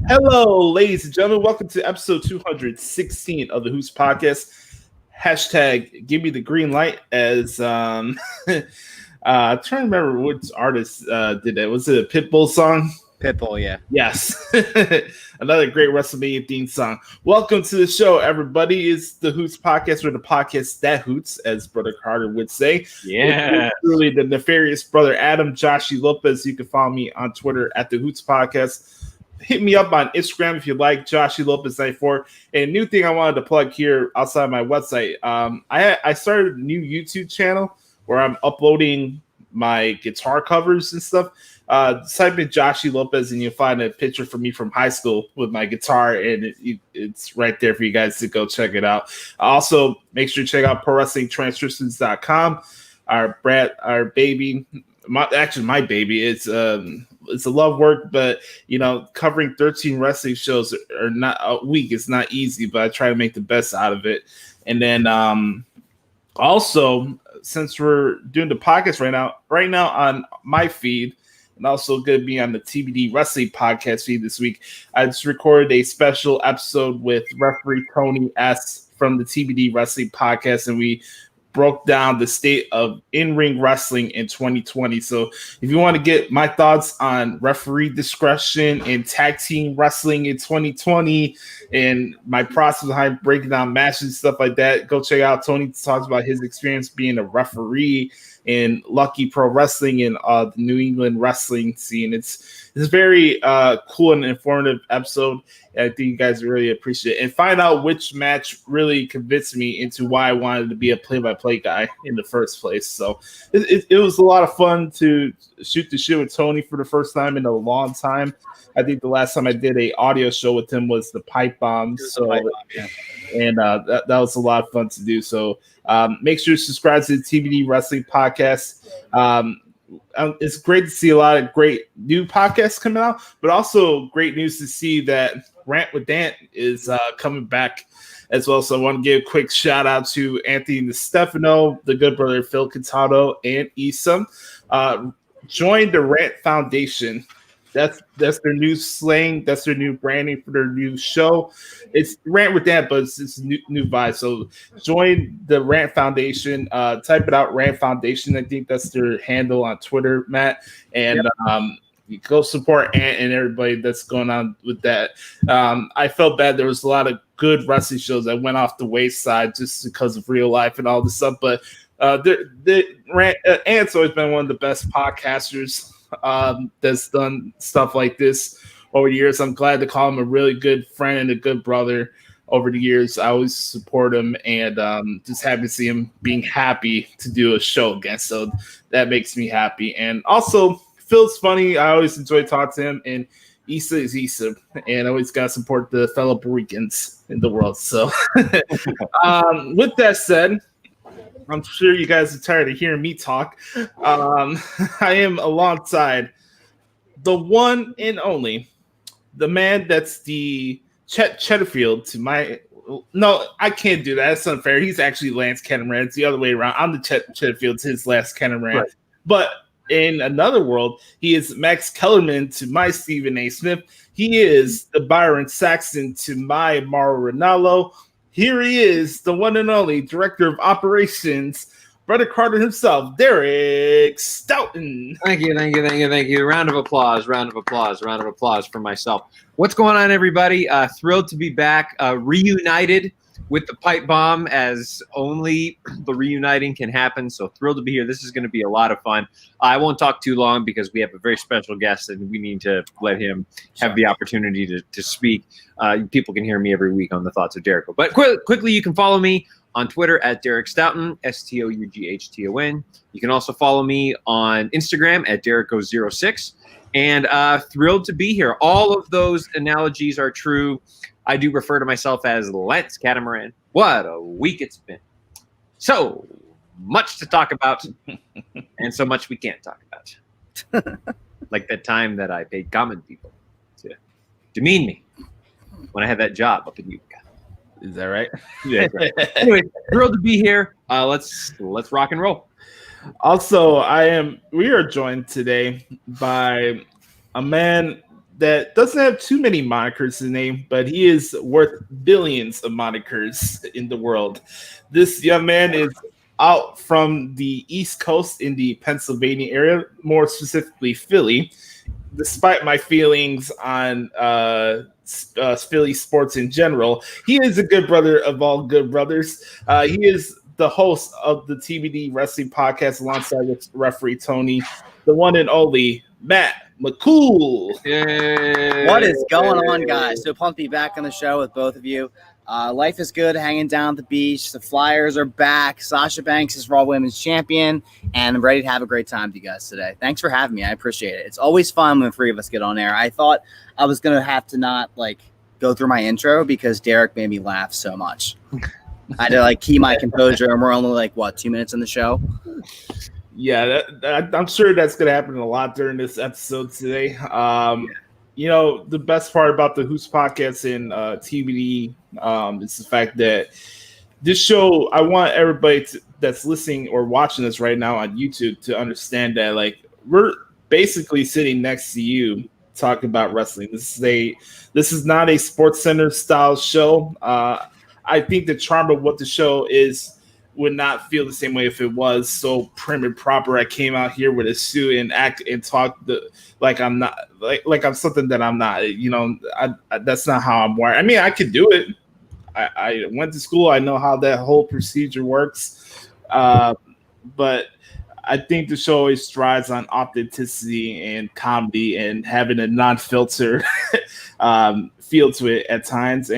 Hello, ladies and gentlemen. Welcome to episode 216 of the Hoots podcast. Hashtag give me the green light as I'm trying to remember which artist did that. Was it a Pitbull song? Pitbull, yeah. Yes. Another great WrestleMania theme song. Welcome to the show, everybody. It's the Hoots podcast, or the podcast that hoots, as Brother Carter would say. Yeah. Truly the nefarious brother Adam, Joshie, Lopez. You can follow me on Twitter at the Hoots podcast. Hit me up on Instagram if you like, Joshie Lopez 94. And a new thing I wanted to plug here outside my website. I started a new YouTube channel where I'm uploading my guitar covers and stuff. Type in Joshie Lopez and you'll find a picture from me from high school with my guitar, and it's right there for you guys to go check it out. Also, make sure to check out ProWrestlingTranscriptions.com. Our baby, my baby. It's a love work, but covering 13 wrestling shows are not a week. It's not easy, but I try to make the best out of it. And then also, since we're doing the podcast right now on my feed, and also going to be on the TBD Wrestling podcast feed this week, I just recorded a special episode with referee Tony S from the TBD Wrestling podcast, and we broke down the state of in-ring wrestling in 2020. So if you want to get my thoughts on referee discretion and tag team wrestling in 2020 and my process behind breaking down matches and stuff like that, go check out Tony talks about his experience being a referee in Lucky Pro Wrestling and the New England wrestling scene. It's very cool and informative episode. I think you guys really appreciate it. And find out which match really convinced me into why I wanted to be a play-by-play guy in the first place. So it was a lot of fun to shoot the shit with Tony for the first time in a long time. I think the last time I did a audio show with him was the Pipe Bomb. And that was a lot of fun to do. So make sure to subscribe to the TBD Wrestling podcast. It's great to see a lot of great new podcasts coming out, but also great news to see that Rant with Dant is coming back as well. So I want to give a quick shout out to Anthony DeStefano, the good brother Phil Cantado, and Isam. Join the Rant Foundation. That's their new slang. That's their new branding for their new show. It's Rant with Dant, but it's new vibe. So join the Rant Foundation. Type it out, Rant Foundation. I think that's their handle on Twitter, Matt. And you go support Ant and everybody that's going on with that. I felt bad. There was a lot of good wrestling shows that went off the wayside just because of real life and all this stuff. But Ant's always been one of the best podcasters that's done stuff like this over the years. I'm glad to call him a really good friend and a good brother over the years. I always support him, and just happy to see him being happy to do a show again. So that makes me happy. And also, Phil's funny. I always enjoy talking to him, and Issa is Issa, and I always got to support the fellow Puerto Ricans in the world. So with that said, I'm sure you guys are tired of hearing me talk. I am alongside the one and only, the man that's the Chet Chetterfield to my... No, I can't do that. That's unfair. He's actually Lance Catamaran. It's the other way around. I'm the Chetterfield to his last Catamaran. Right. But in another world, he is Max Kellerman to my Stephen A. Smith. He is the Byron Saxton to my Mauro Ranallo. Here he is, the one and only Director of Operations, Brother Carter himself, Derek Stoughton. Thank you. Round of applause for myself. What's going on, everybody? Thrilled to be back, reunited with the Pipe Bomb, as only the reuniting can happen. So thrilled to be here. This is going to be a lot of fun. I won't talk too long because we have a very special guest and we need to let him have the opportunity to speak. People can hear me every week on the Thoughts of Jericho. But quickly, you can follow me on Twitter at Derek Stoughton, STOUGHTON. You can also follow me on Instagram at Derrico06. And thrilled to be here. All of those analogies are true. I do refer to myself as Lance Catamaran. What a week it's been. So much to talk about, and so much we can't talk about. Like that time that I paid common people to demean me when I had that job up in Utica. Is that right? Yeah. Right. Anyway, thrilled to be here. Let's rock and roll. Also, we are joined today by a man that doesn't have too many monikers in his name, but he is worth billions of monikers in the world. This young man is out from the East Coast in the Pennsylvania area, more specifically Philly. Despite my feelings on Philly sports in general, he is a good brother of all good brothers. He is the host of the TBD Wrestling Podcast alongside with referee Tony, the one and only Matt McCool. Yay. What is going on, guys? So pumped to be back on the show with both of you. Life is good, hanging down at the beach. The Flyers are back. Sasha Banks is Raw Women's Champion, and I'm ready to have a great time with you guys today. Thanks for having me. I appreciate it. It's always fun when the three of us get on air. I thought I was going to have to not go through my intro because Derek made me laugh so much. I had to keep my composure, and we're only 2 minutes in the show. Yeah, I'm sure that's going to happen a lot during this episode today. The best part about the Hoots podcast and TBD is the fact that this show, I want everybody that's listening or watching this right now on YouTube to understand that we're basically sitting next to you talking about wrestling. This is not a Sports Center style show. I think the charm of what the show is would not feel the same way if it was so prim and proper. I came out here with a suit and act and talk like I'm not like I'm something that I'm not. That's not how I'm wired. I mean, I could do it. I went to school. I know how that whole procedure works. But I think the show always strives on authenticity and comedy and having a non-filter feel to it at times.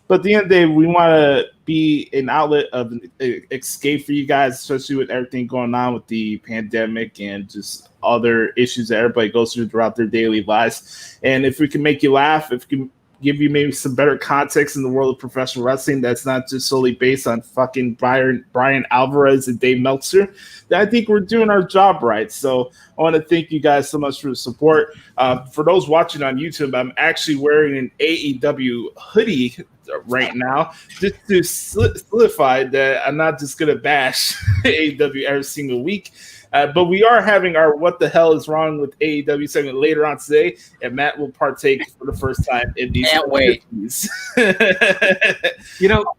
But at the end of the day, we want to be an outlet of an escape for you guys, especially with everything going on with the pandemic and just other issues that everybody goes through throughout their daily lives. And if we can make you laugh, if we can give you maybe some better context in the world of professional wrestling that's not just solely based on fucking Brian Alvarez and Dave Meltzer, then I think we're doing our job right. So I want to thank you guys so much for the support. For those watching on YouTube, I'm actually wearing an AEW hoodie right now just to solidify that I'm not just going to bash AEW every single week. But we are having our What the Hell is Wrong with AEW segment later on today, and Matt will partake for the first time in these. Can't wait.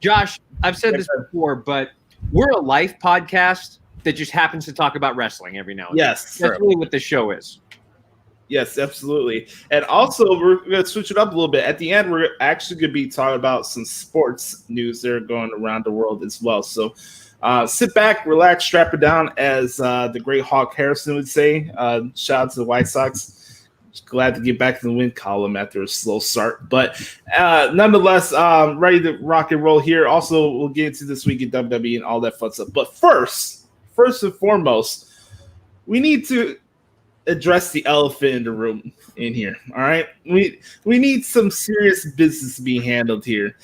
Josh, I've said this before, but we're a life podcast that just happens to talk about wrestling every now and then. Yes. That's really what the show is. Yes, absolutely. And also, we're going to switch it up a little bit. At the end, we're actually going to be talking about some sports news that are going around the world as well. So sit back, relax, strap it down, as the great Hawk Harrison would say. Shout out to the White Sox. Glad to get back to the win column after a slow start. But nonetheless, ready to rock and roll here. Also, we'll get into this week in WWE and all that fun stuff. But first and foremost, we need to address the elephant in the room in here. All right, we need some serious business to be handled here.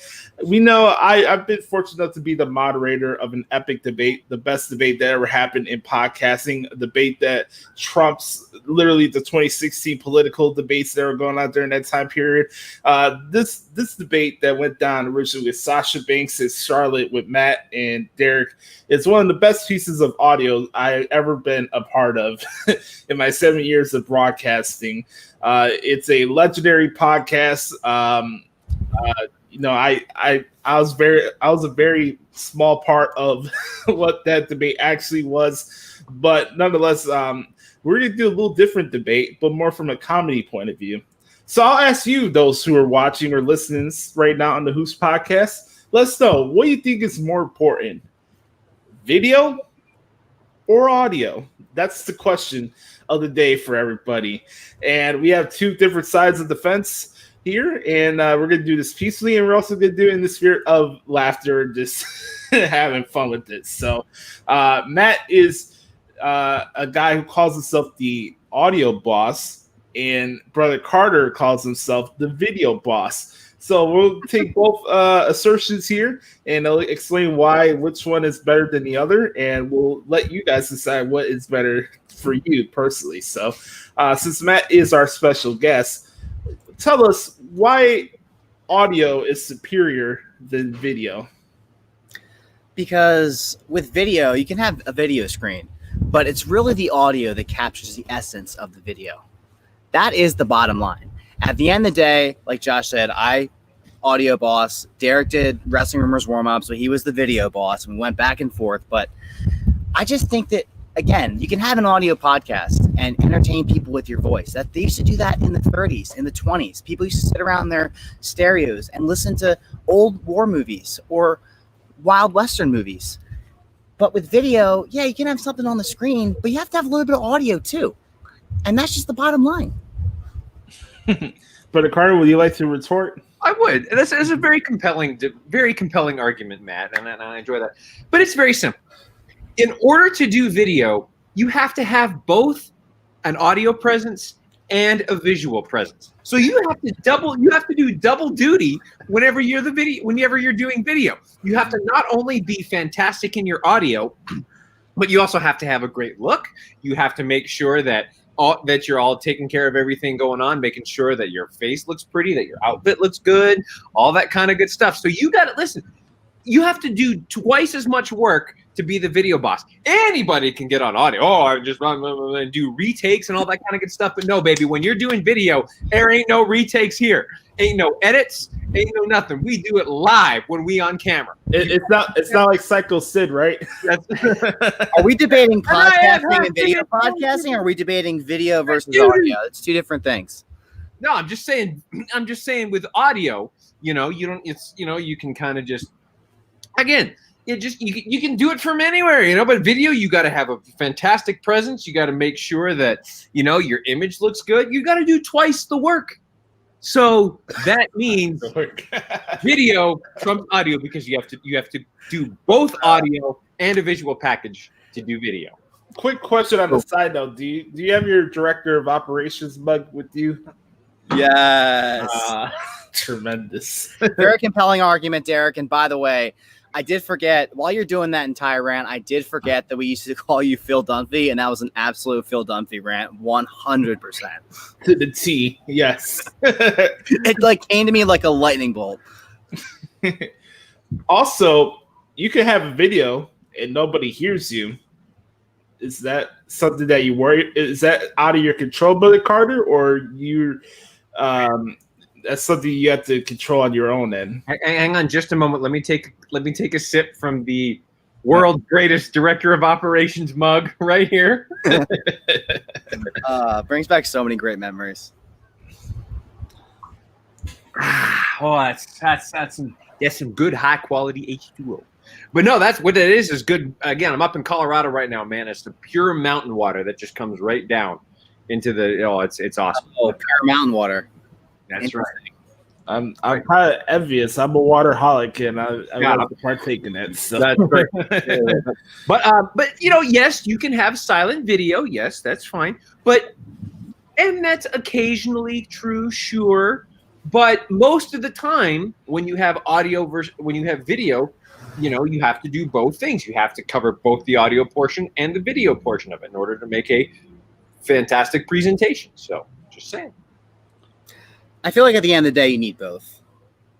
We know I've been fortunate enough to be the moderator of an epic debate, the best debate that ever happened in podcasting, a debate that trumps literally the 2016 political debates that were going on during that time period. This debate that went down originally with Sasha Banks and Charlotte with Matt and Derek is one of the best pieces of audio I've ever been a part of in my 7 years of broadcasting. It's a legendary podcast. I was a very small part of what that debate actually was, but nonetheless, we're going to do a little different debate, but more from a comedy point of view. So I'll ask you, those who are watching or listening right now on the Hoots podcast, let's know, what do you think is more important, video or audio? That's the question of the day for everybody. And we have two different sides of the fence here, and we're going to do this peacefully, and we're also going to do it in the spirit of laughter, just having fun with this. So Matt is a guy who calls himself the audio boss, and Brother Carter calls himself the video boss. So we'll take both assertions here, and I'll explain which one is better than the other, and we'll let you guys decide what is better for you personally. So since Matt is our special guest, tell us why audio is superior than video. Because with video, you can have a video screen, but it's really the audio that captures the essence of the video. That is the bottom line. At the end of the day, like Josh said, I audio boss. Derek did Wrestling Rumors warm-up, so he was the video boss, and we went back and forth. But I just think that, again, you can have an audio podcast and entertain people with your voice. That they used to do that in the 30s, in the 20s. People used to sit around their stereos and listen to old war movies or Wild Western movies. But with video, yeah, you can have something on the screen, but you have to have a little bit of audio too. And that's just the bottom line. But Carter, would you like to retort? I would. That's a very compelling argument, Matt, and I enjoy that. But it's very simple. In order to do video, you have to have both an audio presence and a visual presence. So you have to do double duty whenever you're doing video. You have to not only be fantastic in your audio, but you also have to have a great look. You have to make sure that you're all taking care of everything going on, making sure that your face looks pretty, that your outfit looks good, all that kind of good stuff. So you got to listen. You have to do twice as much work to be the video boss. Anybody can get on audio. Oh, I just run and do retakes and all that kind of good stuff. But no, baby, when you're doing video, there ain't no retakes here. Ain't no edits. Ain't no nothing. We do it live when we on camera. It's not like Psycho Sid, right? Are we debating podcasting and video podcasting, or are we debating video versus audio? It's two different things. No, I'm just saying with audio, you can kind of just, again, you can do it from anywhere, but video, you got to have a fantastic presence. You got to make sure that, your image looks good. You got to do twice the work. So that means video trumps audio, because you have to do both audio and a visual package to do video. Quick question on the side note: Do you have your director of operations mug with you? Yes. Tremendous. Very compelling argument, Derek. And by the way, I did forget, while you're doing that entire rant, I did forget that we used to call you Phil Dunphy, and that was an absolute Phil Dunphy rant, 100%. To the T, yes. It came to me like a lightning bolt. Also, you can have a video and nobody hears you. Is that something that you worry? Is that out of your control, Brother Carter, or you? That's something you have to control on your own end. Hang on just a moment. Let me take a sip from the world's greatest director of operations mug right here. Brings back so many great memories. That's some good high quality H2O. But no, that's what it is good. Again, I'm up in Colorado right now, man. It's the pure mountain water that just comes right down into the. It's awesome. Oh, pure mountain water. That's right. I'm kind of envious. I'm a waterholic, and I want to partake in it. So. That's right. But yes, you can have silent video. Yes, that's fine. And that's occasionally true, sure. But most of the time, when you have audio when you have video, you have to do both things. You have to cover both the audio portion and the video portion of it in order to make a fantastic presentation. So, just saying. I feel like at the end of the day, you need both.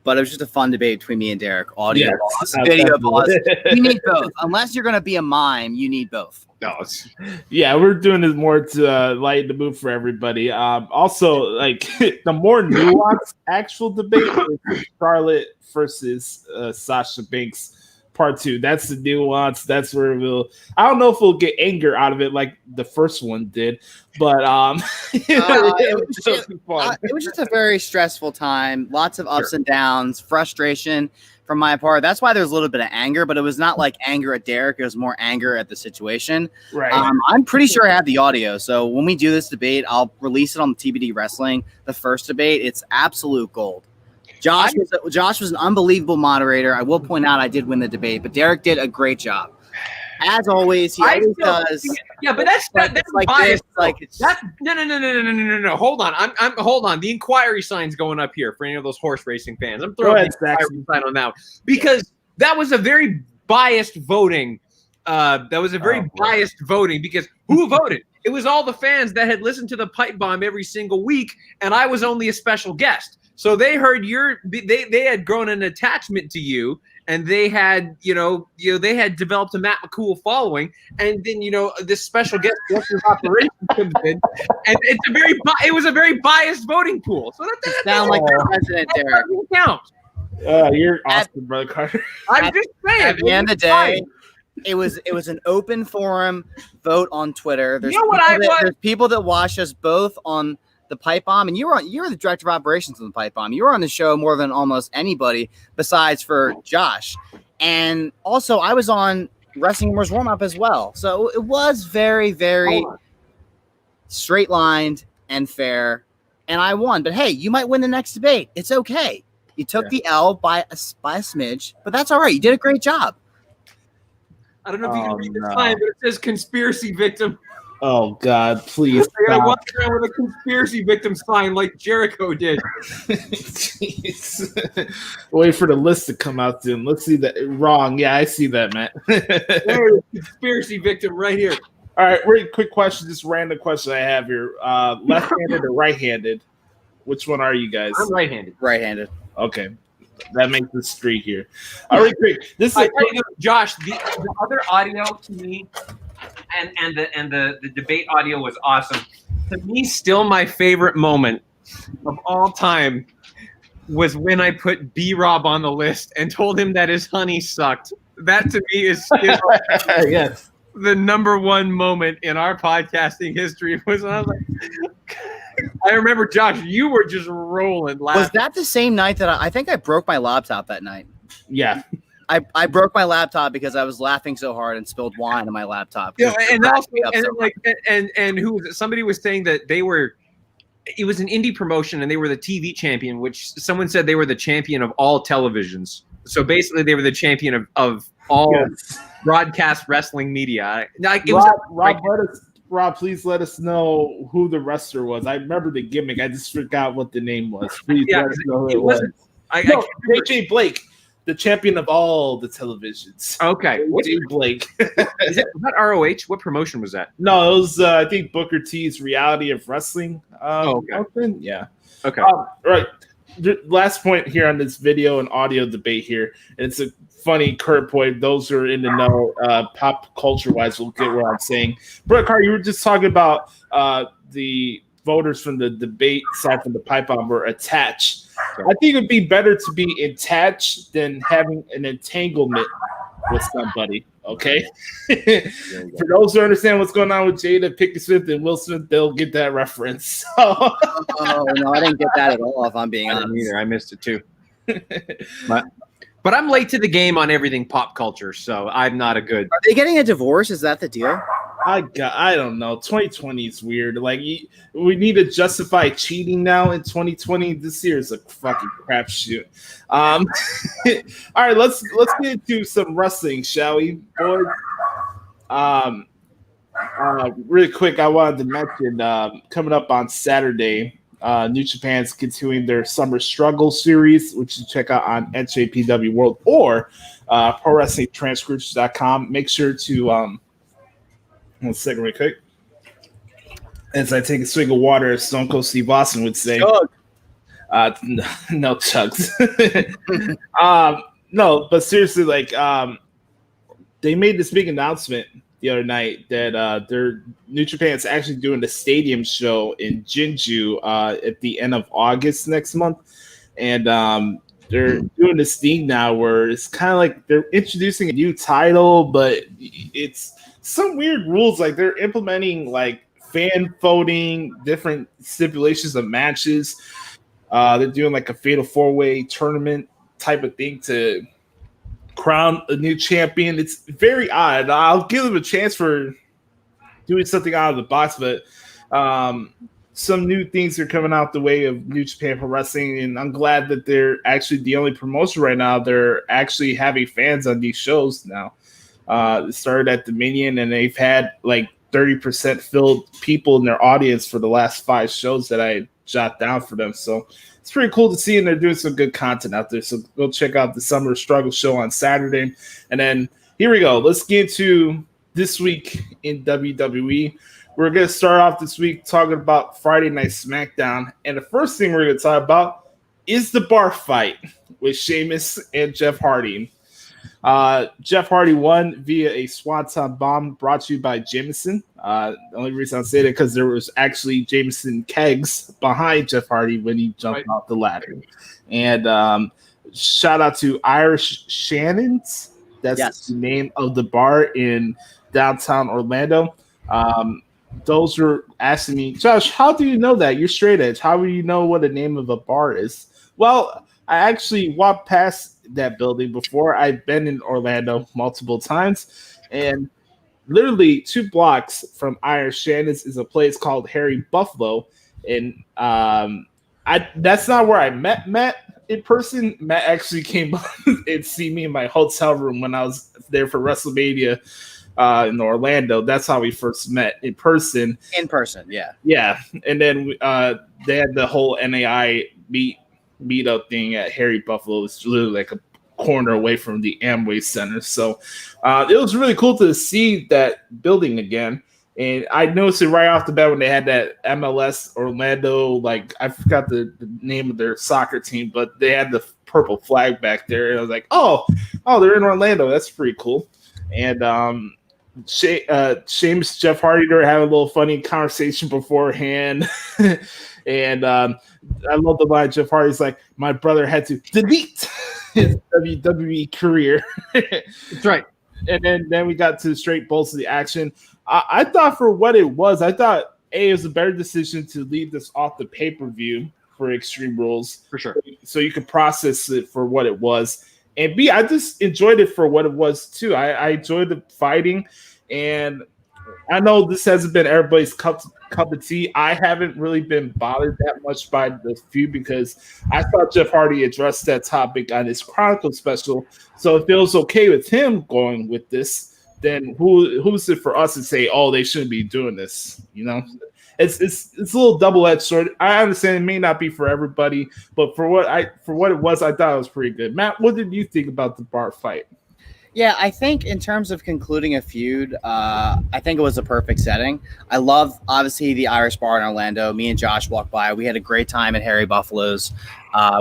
But it was just a fun debate between me and Derek. Audio boss, video boss. You need both. Unless you're going to be a mime, you need both. No, yeah, we're doing this more to lighten the mood for everybody. Also, the more nuanced actual debate is Charlotte versus Sasha Banks Part 2. That's the nuance. That's where I don't know if we'll get anger out of it like the first one did, but it was just a very stressful time. Lots of ups and downs, frustration from my part. That's why there's a little bit of anger, but it was not like anger at Derek. It was more anger at the situation. Right. I'm pretty sure I have the audio. So when we do this debate, I'll release it on the TBD Wrestling. The first debate, it's absolute gold. Josh was an unbelievable moderator. I will point out I did win the debate, but Derek did a great job. As always, he always does. Yeah, but that's like biased. No. Hold on. Hold on. The inquiry sign's going up here for any of those horse racing fans. I'm throwing the inquiry sign on that because that was a very biased voting. Biased voting because who voted? It was all the fans that had listened to the pipe bomb every single week, and I was only a special guest. So they heard they had grown an attachment to you, and they had, they had developed a Matt McCool following, and then this special guest director of operations comes in, and it was a very biased voting pool. So that sound like the president, Derek. Counts. You're awesome, brother Carter. I'm just saying. At the end of the day, it was an open forum vote on Twitter. There's there's people that watch us both on the Pipe Bomb, and you were the director of operations on the Pipe Bomb. You were on the show more than almost anybody besides for Josh. And also I was on Wrestling Rumors Warm Up as well. So it was very, very straight lined and fair. And I won. But hey, you might win the next debate. It's okay. You took the L by a smidge, but that's all right. You did a great job. I don't know if you can read this line, but it says conspiracy victim. Oh God, please! I walked around with a conspiracy victim sign like Jericho did. Jeez. Wait for the list to come out soon. Let's see that. Wrong. Yeah, I see that, Matt. There's a conspiracy victim right here. All right, really quick question. Just random question I have here. Left-handed or right-handed? Which one are you guys? I'm right-handed. Right-handed. Okay. That makes the streak here. All right, quick. This is Josh. The other audio to me, and the debate audio was awesome. To me, still my favorite moment of all time was when I put B-Rob on the list and told him that his honey sucked. That to me is still yes. The number one moment in our podcasting history. Was when I was like. I remember, Josh, you were just rolling laughing. Was that the same night that I think I broke my laptop that night? Yeah. I broke my laptop because I was laughing so hard and spilled wine on my laptop. Yeah, and who was it? Somebody was saying that it was an indie promotion and they were the TV champion, which someone said they were the champion of all televisions. So basically they were the champion of all broadcast wrestling media. Like, Rob, please let us know who the wrestler was. I remember the gimmick. I just forgot what the name was. Please let us know who it was. JJ Blake, the champion of all the televisions. Okay. JJ Blake. Was that ROH? What promotion was that? No, it was, I think, Booker T's Reality of Wrestling. Okay. Yeah. Okay. Right. The last point here on this video and audio debate here. It's a funny curve point. Those who are in the know, pop culture wise, will get what I'm saying. Brett Carr, you were just talking about the voters from the debate side from the Pipe Bomb were attached. I think it would be better to be attached than having an entanglement with somebody. Okay. For those who understand what's going on with Jada Pinkett Smith and Will Smith, they'll get that reference. Oh no, I didn't get that at all. If I'm being honest, either. I missed it too. But I'm late to the game on everything pop culture, so I'm not a good. Are they getting a divorce? Is that the deal? I don't know. 2020 is weird. Like we need to justify cheating now in 2020. This year is a fucking crapshoot. All right, let's get into some wrestling, shall we, boys? Really quick, I wanted to mention coming up on Saturday. New Japan's continuing their Summer Struggle series, which you check out on NJPW World or ProWrestlingTranscripts.com. Make sure to 1 second, real quick. As I take a swig of water, as Stone Cold Steve Austin would say. Chug. No chugs. No, but seriously, like they made this big announcement the other night that their New Japan's actually doing the stadium show in Jinju at the end of August next month, and they're doing this thing now where it's kind of like they're introducing a new title, but it's some weird rules. Like they're implementing like fan voting, different stipulations of matches. They're doing like a fatal 4-way tournament type of thing to crown a new champion. It's very odd. I'll give them a chance for doing something out of the box, but some new things are coming out the way of New Japan Pro Wrestling, and I'm glad that they're actually the only promotion right now. They're actually having fans on these shows now. It started at Dominion, and they've had like 30% filled people in their audience for the last 5 shows that I jot down for them. So it's pretty cool to see, and they're doing some good content out there. So go check out the Summer Struggle show on Saturday. And then here we go. Let's get to this week in WWE. We're going to start off this week talking about Friday Night SmackDown. And the first thing we're going to talk about is the bar fight with Sheamus and Jeff Hardy. Jeff Hardy won via a Swanton bomb brought to you by Jameson. The only reason I say that because there was actually Jameson kegs behind Jeff Hardy when he jumped off the ladder. And shout out to Irish Shannon's. That's the name of the bar in downtown Orlando. Those were asking me, Josh, how do you know that? You're straight edge. How do you know what the name of a bar is? Well, I actually walked past that building before. I've been in Orlando multiple times, and literally 2 blocks from Irish Shannon's is a place called Harry Buffalo, and that's not where I met Matt in person. Matt actually came and see me in my hotel room when I was there for WrestleMania in Orlando. That's how we first met in person. Yeah, and then they had the whole NAI meetup thing at Harry Buffalo. It's literally like a corner away from the Amway Center. So it was really cool to see that building again. And I noticed it right off the bat when they had that MLS Orlando, like I forgot the name of their soccer team, but they had the purple flag back there. And I was like, oh, they're in Orlando. That's pretty cool. And Sheamus, Jeff Hardy, they were having a little funny conversation beforehand. And I love the line Jeff Hardy's like, my brother had to delete his WWE career. That's right. And then we got to the straight bolts of the action. I thought for what it was, it was a better decision to leave this off the pay-per-view for Extreme Rules. For sure. So you could process it for what it was. And B, I just enjoyed it for what it was too. I enjoyed the fighting, and I know this hasn't been everybody's cup of tea. I haven't really been bothered that much by the feud because I thought Jeff Hardy addressed that topic on his Chronicle special. So if it was okay with him going with this, then who's it for us to say, oh, they shouldn't be doing this? You know, it's a little double-edged sword. I understand it may not be for everybody, but for what it was, I thought it was pretty good. Matt, what did you think about the bar fight? Yeah, I think in terms of concluding a feud, I think it was a perfect setting. I love, obviously, the Irish bar in Orlando. Me and Josh walked by. We had a great time at Harry Buffalo's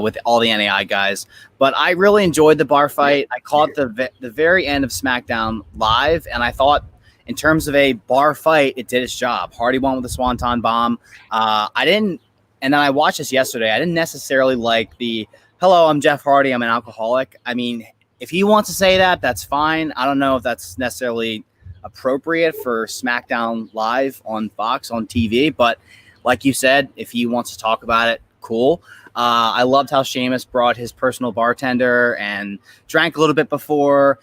with all the NAI guys. But I really enjoyed the bar fight. I caught the very end of SmackDown live, and I thought in terms of a bar fight, it did its job. Hardy won with the Swanton Bomb. And then I watched this yesterday. I didn't necessarily like the, hello, I'm Jeff Hardy, I'm an alcoholic. I mean, if he wants to say that, that's fine. I don't know if that's necessarily appropriate for SmackDown Live on Fox on TV, but like you said, if he wants to talk about it, cool. I loved how Sheamus brought his personal bartender and drank a little bit before.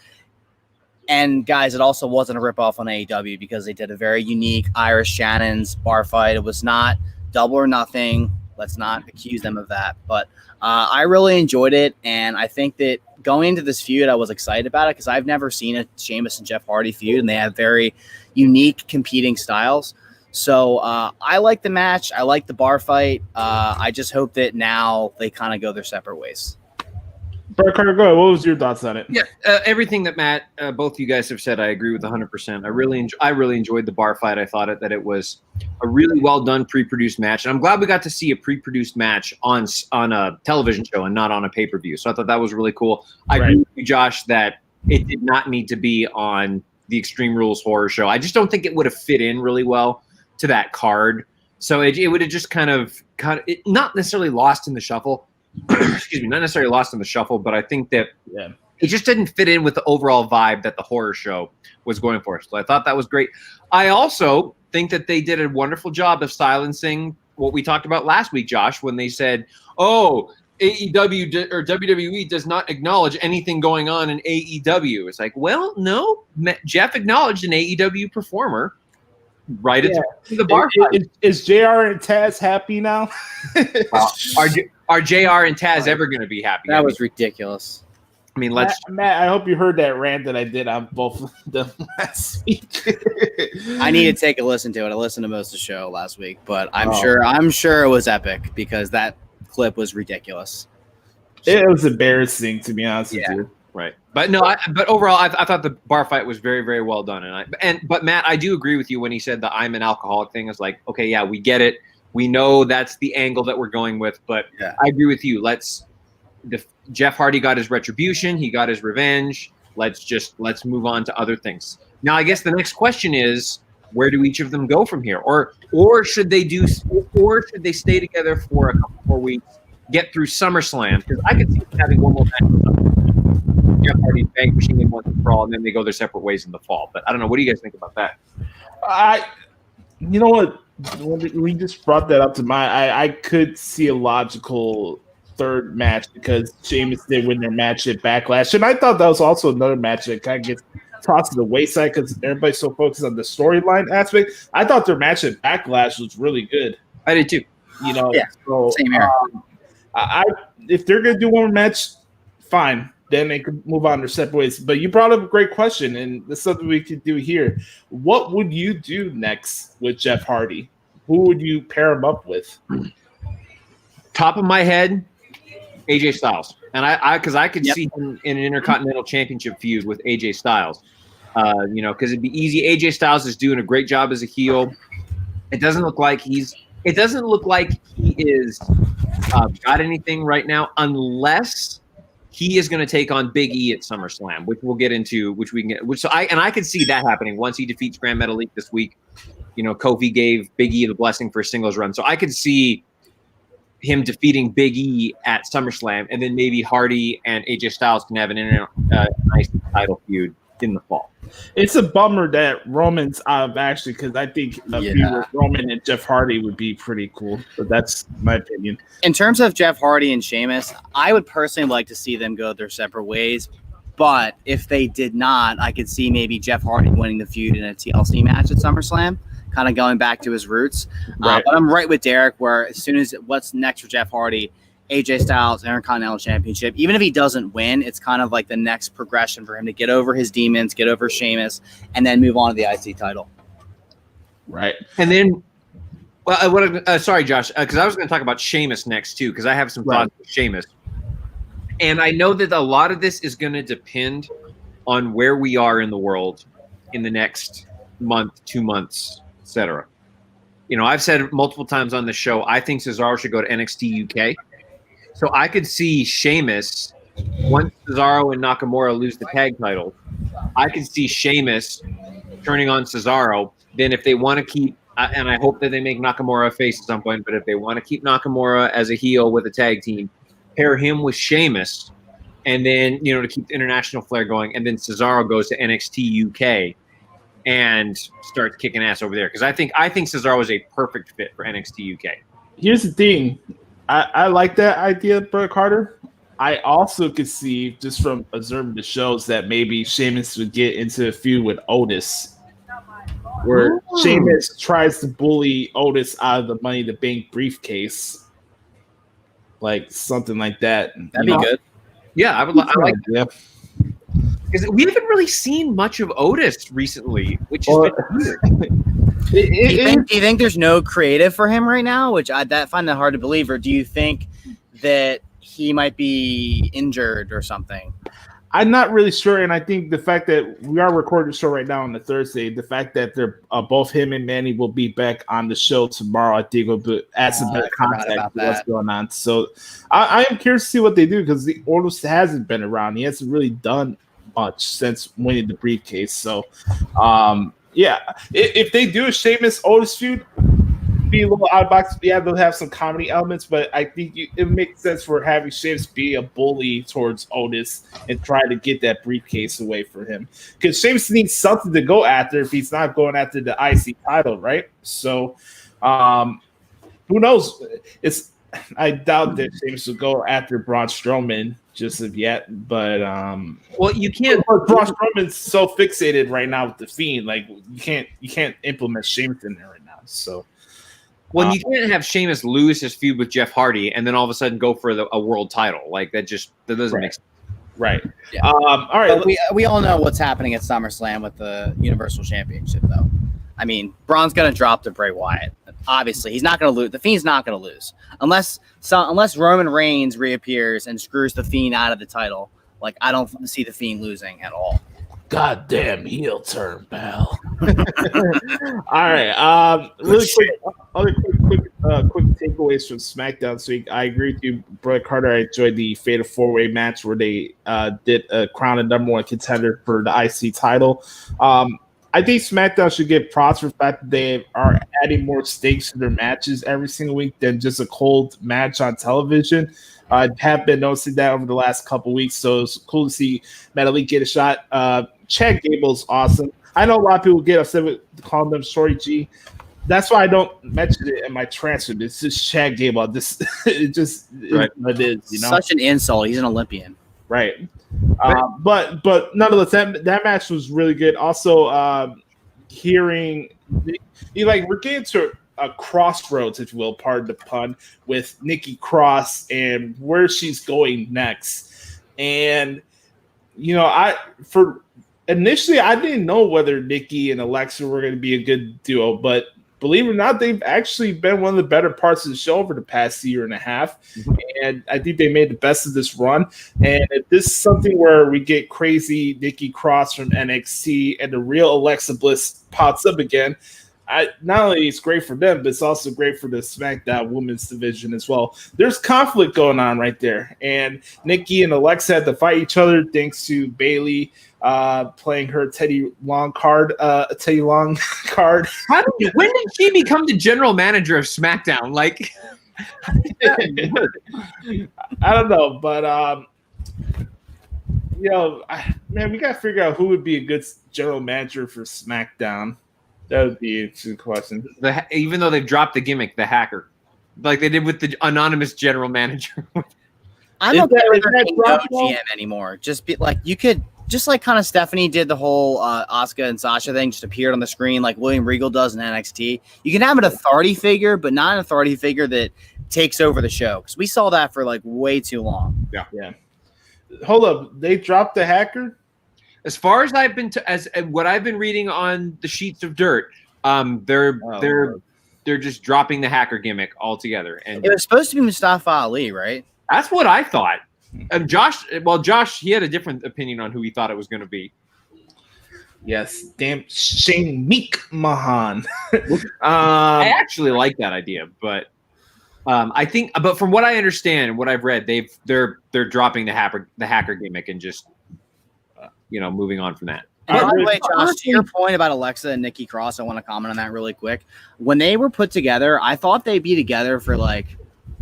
And guys, it also wasn't a ripoff on AEW because they did a very unique Irish Shannon's bar fight. It was not double or nothing. Let's not accuse them of that. But I really enjoyed it, and I think that going into this feud, I was excited about it because I've never seen a Sheamus and Jeff Hardy feud, and they have very unique competing styles. So I like the match. I like the bar fight. I just hope that now they kind of go their separate ways. Brett Carter, go ahead. What was your thoughts on it? Yeah, everything that Matt, both you guys have said, I agree with 100%. I really enjoyed the bar fight. I thought that it was a really well done pre-produced match, and I'm glad we got to see a pre-produced match on a television show and not on a pay-per-view. So I thought that was really cool. I agree with you, Josh, that it did not need to be on the Extreme Rules horror show. I just don't think it would have fit in really well to that card. So it would have just kind of not necessarily lost in the shuffle. Excuse me, not necessarily lost in the shuffle, but I think that it just didn't fit in with the overall vibe that the horror show was going for. So I thought that was great. I also think that they did a wonderful job of silencing what we talked about last week, Josh, when they said, oh, AEW or WWE does not acknowledge anything going on in AEW. It's like, well, no, Jeff acknowledged an AEW performer right at the bar fight. Is JR and Taz happy now? Are JR and Taz ever going to be happy? That was ridiculous. I mean, Matt, I hope you heard that rant that I did on both of them last week. I need to take a listen to it. I listened to most of the show last week, but I'm sure it was epic because that clip was ridiculous. It was embarrassing, to be honest with you. Right. But no, but overall, I thought the bar fight was very, very well done. But Matt, I do agree with you when he said the I'm an alcoholic thing. Is like, okay, yeah, we get it. We know that's the angle that we're going with, but I agree with you. Jeff Hardy got his retribution. He got his revenge. Let's move on to other things. Now, I guess the next question is, where do each of them go from here? Or should they stay together for a couple more weeks, get through SummerSlam? Because I could see them having one more match. Jeff Hardy's vanquishing him once and for all, and then they go their separate ways in the fall. But I don't know. What do you guys think about that? You know what? When we just brought that up to mind, I could see a logical third match because Sheamus did win their match at Backlash, and I thought that was also another match that kind of gets tossed to the wayside because everybody's so focused on the storyline aspect. I thought their match at Backlash was really good. I did too. You know, yeah, so, same here. If they're gonna do one more match, fine. Then they could move on their separate ways. But you brought up a great question, and that's something we could do here. What would you do next with Jeff Hardy? Who would you pair him up with? Top of my head, AJ Styles. And because I could see him in an Intercontinental Championship feud with AJ Styles. Because it'd be easy. AJ Styles is doing a great job as a heel. It doesn't look like he is got anything right now, unless he is going to take on Big E at SummerSlam, which we'll get into. I could see that happening once he defeats Grand Metalik this week. You know, Kofi gave Big E the blessing for a singles run, so I could see him defeating Big E at SummerSlam, and then maybe Hardy and AJ Styles can have an nice title feud in the fall. It's a bummer that Roman's out of action because I think a feud with Roman and Jeff Hardy would be pretty cool. But that's my opinion. In terms of Jeff Hardy and Sheamus, I would personally like to see them go their separate ways. But if they did not, I could see maybe Jeff Hardy winning the feud in a TLC match at SummerSlam, kind of going back to his roots. Right. But I'm right with Derek, where as soon as what's next for Jeff Hardy, AJ Styles, Intercontinental Championship, even if he doesn't win, it's kind of like the next progression for him to get over his demons, get over Sheamus, and then move on to the IC title. Right. And then, sorry, Josh, because I was going to talk about Sheamus next, too, because I have some thoughts with Sheamus. And I know that a lot of this is going to depend on where we are in the world in the next month, 2 months, etc. You know, I've said multiple times on the show, I think Cesaro should go to NXT UK. So I could see Sheamus, once Cesaro and Nakamura lose the tag title, I could see Sheamus turning on Cesaro. Then if they want to keep, and I hope that they make Nakamura a face at some point, but if they want to keep Nakamura as a heel with a tag team, pair him with Sheamus, and then, to keep the international flair going, and then Cesaro goes to NXT UK and starts kicking ass over there. Because I think Cesaro is a perfect fit for NXT UK. Here's the thing. I like that idea, Brett Carter. I also could see, just from observing the shows, that maybe Sheamus would get into a feud with Otis, where Sheamus tries to bully Otis out of the Money in the Bank briefcase, like something like that. That'd be good. Yeah, I like that. Because we haven't really seen much of Otis recently, which is weird. Do you think there's no creative for him right now? Which I find that hard to believe. Or do you think that he might be injured or something? I'm not really sure, and I think the fact that we are recording the show right now on the Thursday, the fact that they're both him and Manny will be back on the show tomorrow, I think will add some better context to what's going on. So I am curious to see what they do, because the Otis hasn't been around. He hasn't really done much since winning the briefcase. So, if they do a Sheamus Otis feud, be a little out of box. Yeah, they'll have some comedy elements, but I think it makes sense for having Sheamus be a bully towards Otis and try to get that briefcase away from him. Because Sheamus needs something to go after if he's not going after the IC title, right? So, who knows? I doubt that Sheamus will go after Braun Strowman just of yet, but you can't. Braun Strowman's so fixated right now with the Fiend, like you can't implement Sheamus in there right now. So. Well, you can't have Sheamus lose his feud with Jeff Hardy and then all of a sudden go for a world title. Like that doesn't make sense. Right. Yeah. All right. We all know what's happening at SummerSlam with the Universal Championship, though. I mean, Braun's going to drop to Bray Wyatt. Obviously, he's not going to lose. The Fiend's not going to lose unless Roman Reigns reappears and screws the Fiend out of the title. Like, I don't see the Fiend losing at all. Goddamn heel turn, pal. All right. Really quick, other quick takeaways from SmackDown this week. I agree with you, Brother Carter. I enjoyed the Fatal 4-Way match where they did crown a number one contender for the IC title. I think SmackDown should get props for the fact that they are adding more stakes to their matches every single week than just a cold match on television. I have been noticing that over the last couple weeks, so it's cool to see Matt Elite get a shot. Chad Gable's awesome. I know a lot of people get upset with calling them Shorty G. That's why I don't mention it in my transfer. It's just Chad Gable. It just right. It is, you know? Such an insult. He's an Olympian. Right. But nonetheless, that match was really good. Also, hearing we're getting to a crossroads, if you will, pardon the pun, with Nikki Cross and where she's going next. And initially I didn't know whether Nikki and Alexa were going to be a good duo, but believe it or not, they've actually been one of the better parts of the show over the past year and a half. Mm-hmm. And I think they made the best of this run. And if this is something where we get crazy Nikki Cross from NXT and the real Alexa Bliss pops up again, not only it's great for them, but it's also great for the SmackDown women's division as well. There's conflict going on right there. And Nikki and Alexa had to fight each other thanks to Bayley playing her Teddy Long card. When did she become the general manager of SmackDown? Like, I don't know, but man, we gotta figure out who would be a good general manager for SmackDown. That would be an interesting question. Even though they've dropped the gimmick, the hacker, like they did with the anonymous general manager. I'm okay with no GM anymore. Just be like, you could just like kind of Stephanie did the whole Asuka and Sasha thing, just appeared on the screen like William Regal does in NXT. You can have an authority figure, but not an authority figure that takes over the show, because we saw that for like way too long. Yeah. Hold up, they dropped the hacker. As far as what I've been reading on the sheets of dirt, they're just dropping the hacker gimmick altogether. And it was supposed to be Mustafa Ali, right? That's what I thought. Josh, he had a different opinion on who he thought it was going to be. Yes, damn Shane McMahon. I actually like that idea, but I think, but from what I understand and what I've read, they're dropping the hacker gimmick and just moving on from that. And by the way, Josh, to your point about Alexa and Nikki Cross, I want to comment on that really quick. When they were put together, I thought they'd be together for like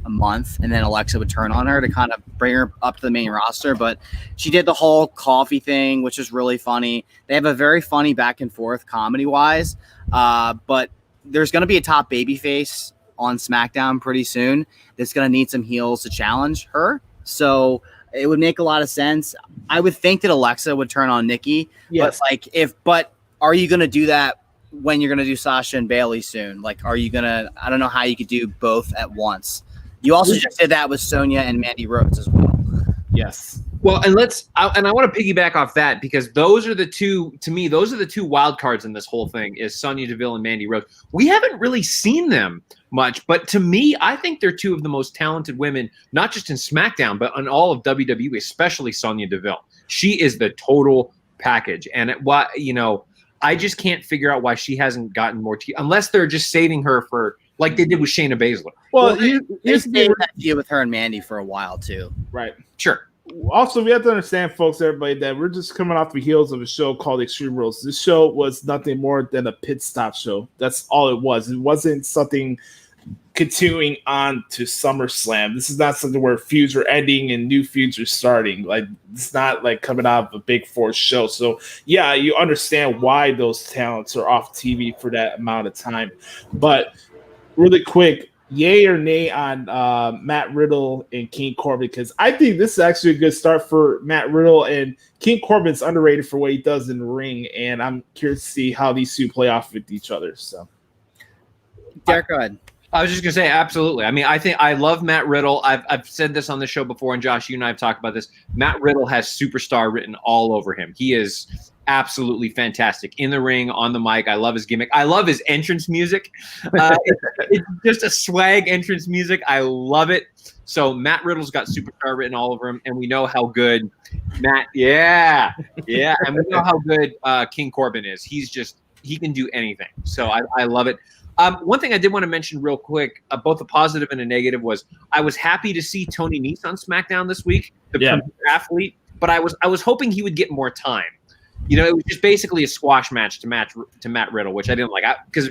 a month, and then Alexa would turn on her to kind of bring her up to the main roster. But she did the whole coffee thing, which is really funny. They have a very funny back and forth comedy-wise. But there's going to be a top babyface on SmackDown pretty soon that's going to need some heels to challenge her. So it would make a lot of sense. I would think that Alexa would turn on Nikki. Yes. But are you going to do that when you're going to do Sasha and Bayley soon? Like, are you going to, I don't know how you could do both at once. You also just did that with Sonya and Mandy Rhodes as well. Yes. Well, and I want to piggyback off that, because those are the two wild cards in this whole thing, is Sonya Deville and Mandy Rhodes. We haven't really seen them much, but to me, I think they're two of the most talented women, not just in SmackDown, but on all of WWE, especially Sonya Deville. She is the total package. And I just can't figure out why she hasn't gotten more unless they're just saving her for, like they did with Shayna Baszler. Well, they stayed that deal with her and Mandy for a while too. Right. Sure. Also, we have to understand, folks, everybody, that we're just coming off the heels of a show called Extreme Rules. This show was nothing more than a pit stop show. That's all it was. It wasn't something continuing on to SummerSlam. This is not something where feuds are ending and new feuds are starting. Like, it's not like coming out of a Big Four show. So, yeah, you understand why those talents are off TV for that amount of time. But really quick, yay or nay on Matt Riddle and King Corbin? Because I think this is actually a good start for Matt Riddle, and King Corbin's underrated for what he does in the ring, and I'm curious to see how these two play off with each other. So, Derek, go ahead. I was just going to say, absolutely. I mean, I love Matt Riddle. I've said this on the show before, and Josh, you and I have talked about this. Matt Riddle has superstar written all over him. He is absolutely fantastic in the ring, on the mic. I love his gimmick. I love his entrance music. It's just a swag entrance music. I love it. So Matt Riddle's got superstar written all over him, and we know how good Matt. Yeah, and we know how good King Corbin is. He can do anything. So I love it. One thing I did want to mention real quick, both a positive and a negative, was I was happy to see Tony Nese on SmackDown this week, the premier athlete. But I was hoping he would get more time. It was just basically a squash match to Matt Riddle, which I didn't like. Because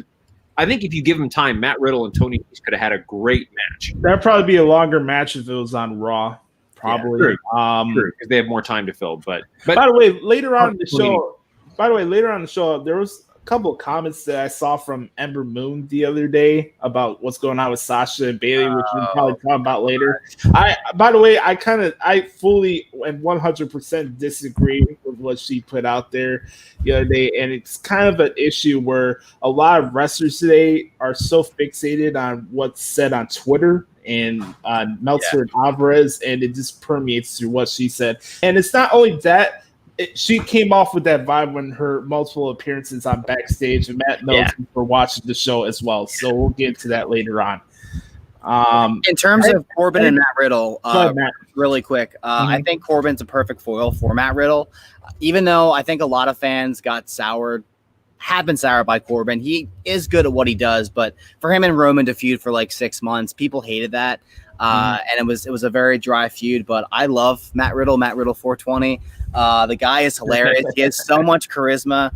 I think if you give him time, Matt Riddle and Tony Nese could have had a great match. That'd probably be a longer match if it was on Raw. Probably. Yeah, true, because they have more time to fill. But by the way, later on in the show, there was a couple of comments that I saw from Ember Moon the other day about what's going on with Sasha and Bayley, which we'll probably talk about later. By the way, I fully and 100% disagree with what she put out there the other day, and it's kind of an issue where a lot of wrestlers today are so fixated on what's said on Twitter and Meltzer and Alvarez, and it just permeates through what she said. And it's not only that. She came off with that vibe when her multiple appearances on Backstage, and Matt knows for watching the show as well. So we'll get to that later on. In terms of Corbin and Matt Riddle, really quick, I think Corbin's a perfect foil for Matt Riddle. Even though I think a lot of fans have been soured by Corbin. He is good at what he does, but for him and Roman to feud for like 6 months, people hated that. And it was a very dry feud, but I love Matt Riddle 420. The guy is hilarious. He has so much charisma.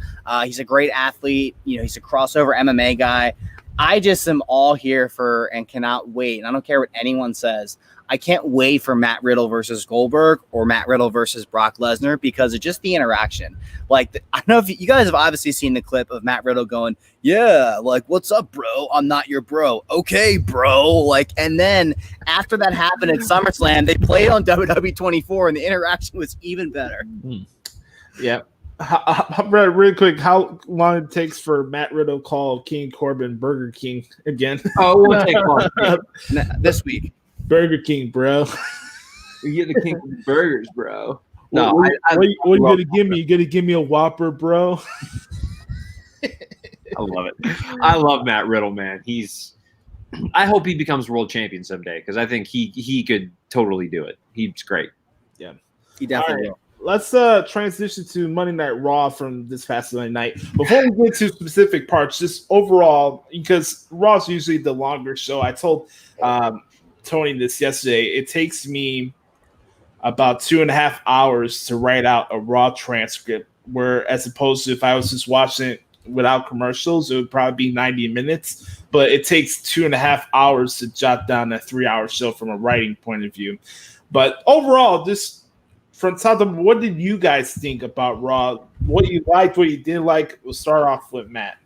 He's a great athlete. He's a crossover MMA guy. I just am all here for and cannot wait. And I don't care what anyone says. I can't wait for Matt Riddle versus Goldberg or Matt Riddle versus Brock Lesnar because of just the interaction. I don't know if you guys have obviously seen the clip of Matt Riddle going, what's up, bro? I'm not your bro. Okay, bro. And then after that happened at SummerSlam, they played on WWE 24 and the interaction was even better. Yeah. Real quick, how long it takes for Matt Riddle call King Corbin Burger King again? Oh, it won't take long. This week. Burger King, bro. You get the king of burgers, bro. No, what you gonna give me? You gonna give me a Whopper, bro? I love it. I love Matt Riddle, man. I hope he becomes world champion someday because I think he could totally do it. He's great. Yeah, he definitely will. Let's transition to Monday Night Raw from this past Monday night. Before we get to specific parts, just overall, because Raw's usually the longer show. I told Tony this yesterday. It takes me about 2.5 hours to write out a Raw transcript, where as opposed to if I was just watching it without commercials, it would probably be 90 minutes. But it takes 2.5 hours to jot down a 3-hour show from a writing point of view. But overall, just from top to bottom, what did you guys think about Raw? What you liked, what you didn't like? We'll start off with Matt.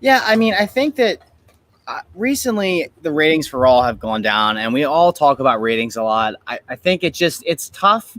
Yeah, I mean, I think that recently the ratings for Raw have gone down, and we all talk about ratings a lot. I think it's tough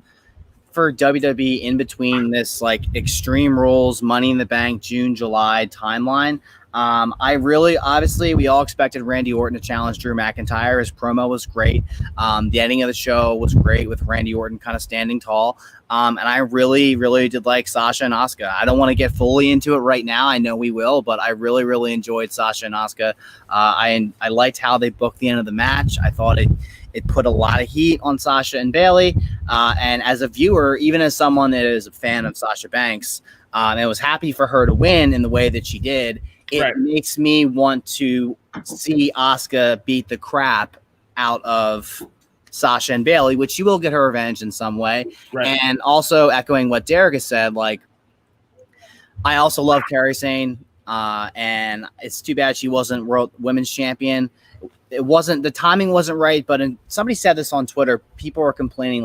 for WWE in between this Extreme Rules, Money in the Bank, June, July timeline. Obviously we all expected Randy Orton to challenge Drew McIntyre. His promo was great. The ending of the show was great with Randy Orton kind of standing tall. And I really, really did like Sasha and Asuka. I don't want to get fully into it right now. I know we will, but I really, really enjoyed Sasha and Asuka. I liked how they booked the end of the match. I thought it put a lot of heat on Sasha and Bayley. And as a viewer, even as someone that is a fan of Sasha Banks, and was happy for her to win in the way that she did, it makes me want to see Asuka beat the crap out of Sasha and Bayley, which she will get her revenge in some way. Right. And also echoing what Derek has said, I also love Kairi Sane, and it's too bad she wasn't World Women's Champion. The timing wasn't right, but somebody said this on Twitter. People were complaining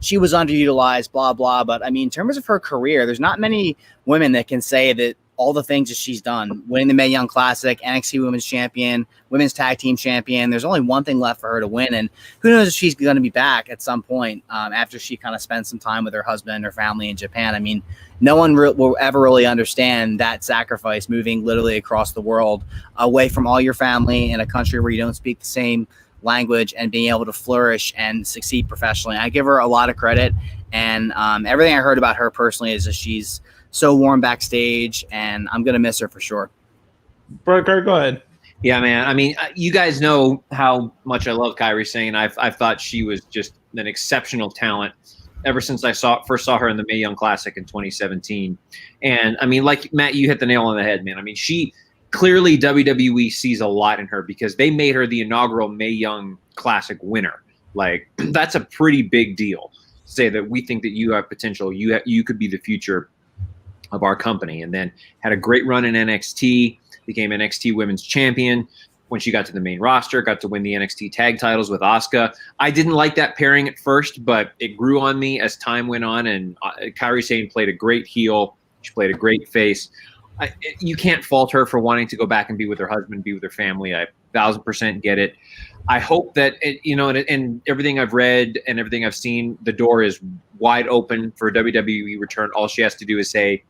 she was underutilized, blah, blah. But I mean, in terms of her career, there's not many women that can say that all the things that she's done, winning the Mae Young Classic, NXT Women's Champion, Women's Tag Team Champion. There's only one thing left for her to win. And who knows if she's going to be back at some point after she kind of spends some time with her husband and her family in Japan. I mean, no one will ever really understand that sacrifice, moving literally across the world away from all your family in a country where you don't speak the same language and being able to flourish and succeed professionally. I give her a lot of credit. And everything I heard about her personally is that she's so warm backstage, and I'm going to miss her for sure. Burger, go ahead. Yeah, man. I mean, you guys know how much I love Kairi Sane. I've thought she was just an exceptional talent ever since I first saw her in the Mae Young Classic in 2017. And I mean, like Matt, you hit the nail on the head, man. I mean, she clearly WWE sees a lot in her because they made her the inaugural Mae Young Classic winner. Like, that's a pretty big deal to say that we think that you have potential. You could be the future of our company. And then had a great run in NXT, became NXT Women's Champion. When she got to the main roster, got to win the NXT tag titles with Asuka. I didn't like that pairing at first, but it grew on me as time went on, and Kairi Sane played a great heel. She played a great face. You can't fault her for wanting to go back and be with her husband, be with her family. I 1,000% get it. I hope that, and everything I've read and everything I've seen, the door is wide open for a WWE return. All she has to do is say,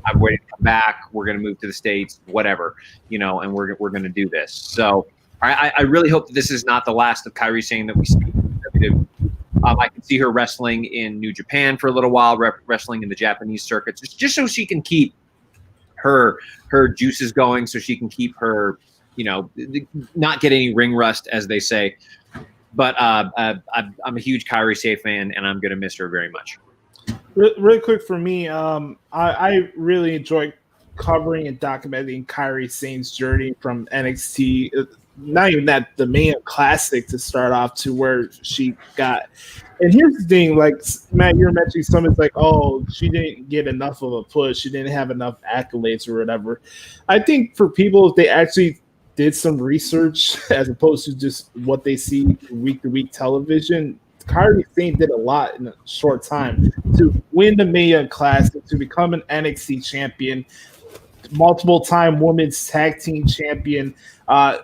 I'm ready to come back. We're going to move to the States, whatever, and we're going to do this. So I really hope that this is not the last of Kairi Sane that we see. I can see her wrestling in New Japan for a little while, wrestling in the Japanese circuits, just so she can keep her juices going, so she can keep her, not get any ring rust, as they say. But I'm a huge Kairi Sane fan, and I'm going to miss her very much. Really quick for me, I really enjoy covering and documenting Kairi Sane's journey from NXT, not even that, the Mae Young Classic to start off to where she got. And here's the thing, like Matt, you're mentioning something's like, oh, she didn't get enough of a push, she didn't have enough accolades or whatever. I think for people, if they actually did some research as opposed to just what they see week to week television, Kairi Sane did a lot in a short time to win the Mae Young Classic, to become an NXT champion, multiple-time women's tag team champion. I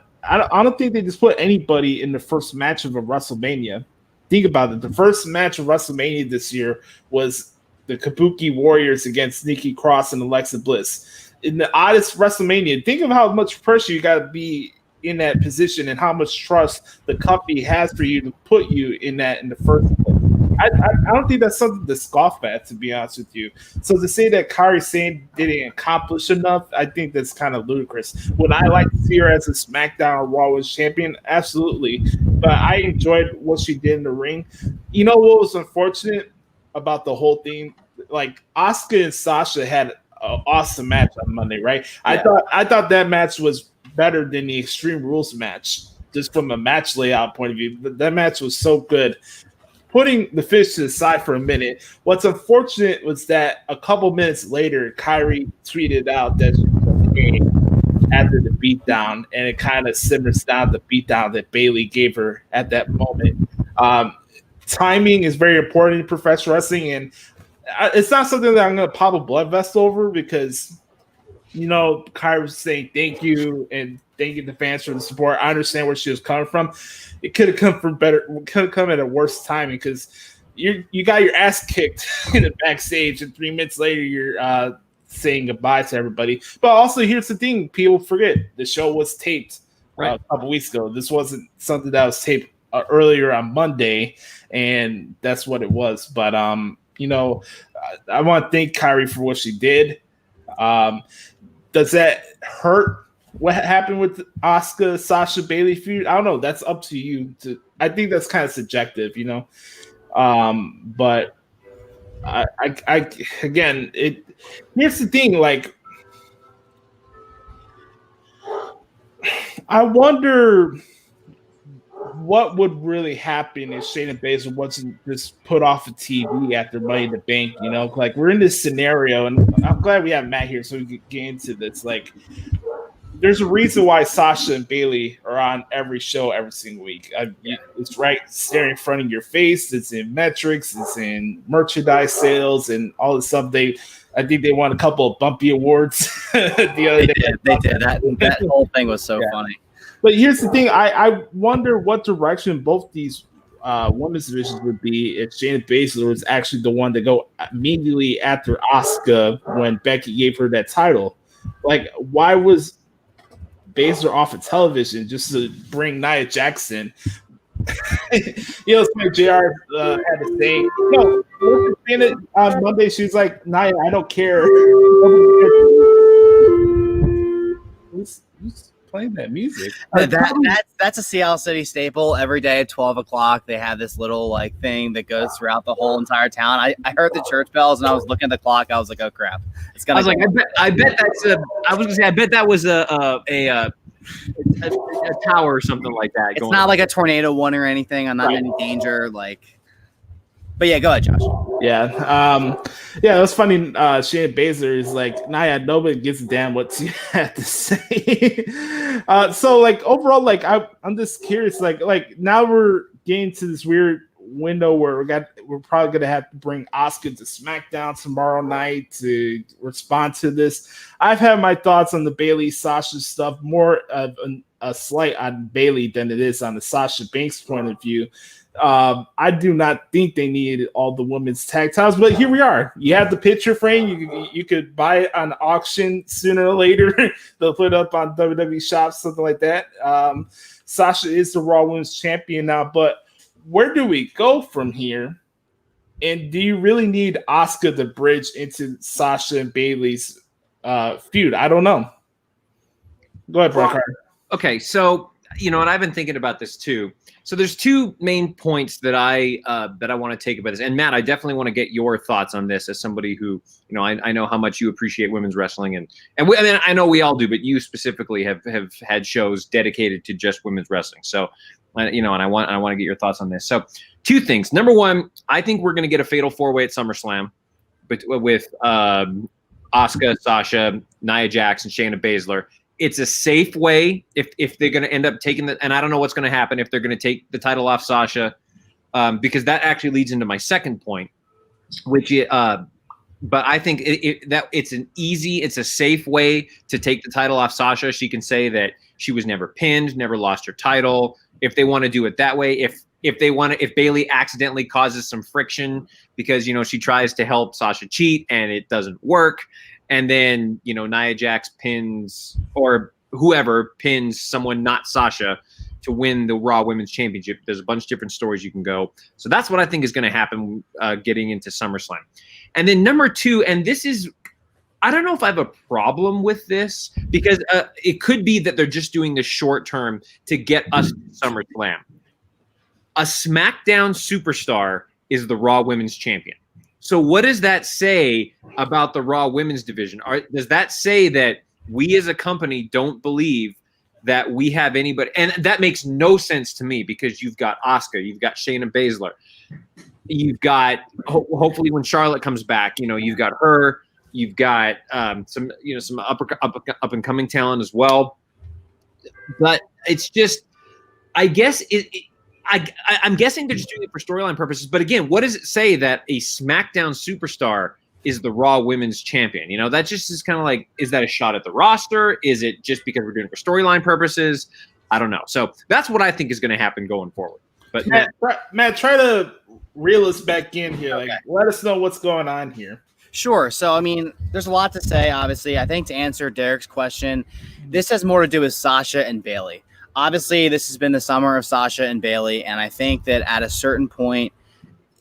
don't think they just put anybody in the first match of a WrestleMania. Think about it. The first match of WrestleMania this year was the Kabuki Warriors against Nikki Cross and Alexa Bliss. In the oddest WrestleMania, think of how much pressure you got to be in that position and how much trust the company has for you to put you in that in the first place. I don't think that's something to scoff at, to be honest with you. So to say that Kairi Sane didn't accomplish enough, I think that's kind of ludicrous. Would I like to see her as a SmackDown or Raw Women's Champion? Absolutely. But I enjoyed what she did in the ring. You know what was unfortunate about the whole thing? Like, Asuka and Sasha had an awesome match on Monday, right? Yeah. I thought that match was better than the Extreme Rules match, just from a match layout point of view. That match was so good. Putting the fish to the side for a minute, what's unfortunate was that a couple minutes later, Kairi tweeted out that she was okay after the beatdown, and it kind of simmers down the beatdown that Bayley gave her at that moment. Timing is very important in professional wrestling, and it's not something that I'm going to pop a blood vessel over, because Kairi was saying thank you and thanking the fans for the support. I understand where she was coming from. It could have come at a worse timing, because you got your ass kicked in the backstage, and 3 minutes later you're saying goodbye to everybody. But also, here's the thing: people forget the show was taped a couple weeks ago. This wasn't something that was taped earlier on Monday, and that's what it was. But I want to thank Kairi for what she did. Does that hurt what happened with Asuka, Sasha, Bayley feud? I don't know. That's up to you. I think that's kind of subjective, But I again, here's the thing. Like, I wonder what would really happen if Shayna Baszler wasn't just put off of TV after Money in the Bank. Like, we're in this scenario, and I'm glad we have Matt here so we can get into this. Like, there's a reason why Sasha and Bayley are on every show every single week. It's right staring in front of your face. It's in metrics. It's in merchandise sales and all the stuff. I think they won a couple of bumpy awards the other day. They did. That whole thing was so funny. But here's the thing. I wonder what direction both these women's divisions would be if Shayna Baszler was actually the one to go immediately after Asuka when Becky gave her that title. Like, why was Baszler off of television just to bring Nia Jackson? It's like JR had to say, on Monday, she was like, Nia, I don't care. playing that music. That's a Seattle City staple. Every day at 12 o'clock, they have this little like thing that goes throughout the whole entire town. I heard the church bells and I was looking at the clock. I was like, oh crap, it's gonna. I bet that's a. I was gonna say, I bet that was a tower or something like that. It's not like a tornado one or anything. I'm not in any danger. Like, but yeah, go ahead, Josh. Yeah, it was funny. Shayna Baszler is like, Nia, nobody gives a damn what you have to say. So like overall, like I'm just curious. Like now we're getting to this weird window where we're probably gonna have to bring Asuka to SmackDown tomorrow night to respond to this. I've had my thoughts on the Bayley Sasha stuff, more of a slight on Bayley than it is on the Sasha Banks point of view. I do not think they needed all the women's tag titles, but here we are. You have the picture frame. You could buy it on auction sooner or later. They'll put it up on WWE shops, something like that. Sasha is the Raw Women's Champion now, but where do we go from here? And do you really need Asuka to bridge into Sasha and Bayley's feud? I don't know. Go ahead, Brock. Okay, so and I've been thinking about this too. So there's two main points that I want to take about this. And Matt, I definitely want to get your thoughts on this as somebody who, I know how much you appreciate women's wrestling, and I know we all do, but you specifically have had shows dedicated to just women's wrestling. So, and I want to get your thoughts on this. So, two things. Number one, I think we're going to get a fatal four-way at SummerSlam, with Asuka, Sasha, Nia Jax, and Shayna Baszler. It's a safe way if they're going to end up taking and I don't know what's going to happen if they're going to take the title off Sasha, because that actually leads into my second point, which but I think it's a safe way to take the title off Sasha. She can say that she was never pinned, never lost her title. If they want to do it that way, if Bayley accidentally causes some friction because she tries to help Sasha cheat and it doesn't work, and then Nia Jax pins or whoever pins someone not Sasha to win the Raw Women's Championship. There's a bunch of different stories you can go. So that's what I think is going to happen getting into SummerSlam. And then number two, and this is, I don't know if I have a problem with this, because it could be that they're just doing this short term to get us to SummerSlam. A SmackDown superstar is the Raw Women's Champion. So what does that say about the Raw Women's division? Does that say that we as a company don't believe that we have anybody? And that makes no sense to me, because you've got Asuka, you've got Shayna Baszler, you've got hopefully when Charlotte comes back, you've got her, you've got some up and coming talent as well. But it's just, I guess I'm guessing they're just doing it for storyline purposes. But again, what does it say that a SmackDown superstar is the Raw Women's Champion? That just is kind of like, is that a shot at the roster? Is it just because we're doing it for storyline purposes? I don't know. So that's what I think is going to happen going forward. But Matt, try to reel us back in here. Okay. Let us know what's going on here. Sure. So, there's a lot to say, obviously. I think to answer Derek's question, this has more to do with Sasha and Bayley. Obviously, this has been the summer of Sasha and Bayley, and I think that at a certain point,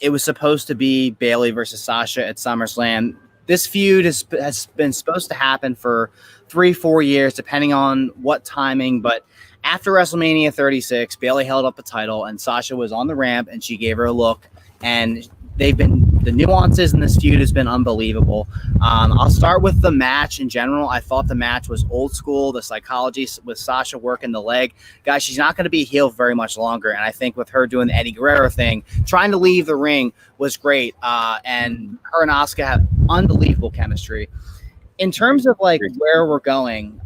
it was supposed to be Bayley versus Sasha at SummerSlam. This feud has been supposed to happen for 3-4 years, depending on what timing, but after WrestleMania 36, Bayley held up the title, and Sasha was on the ramp, and she gave her a look, and the nuances in this feud has been unbelievable. I'll start with the match in general. I thought the match was old school. The psychology with Sasha working the leg. Guys, she's not going to be heel very much longer. And I think with her doing the Eddie Guerrero thing, trying to leave the ring was great. And her and Asuka have unbelievable chemistry. In terms of where we're going,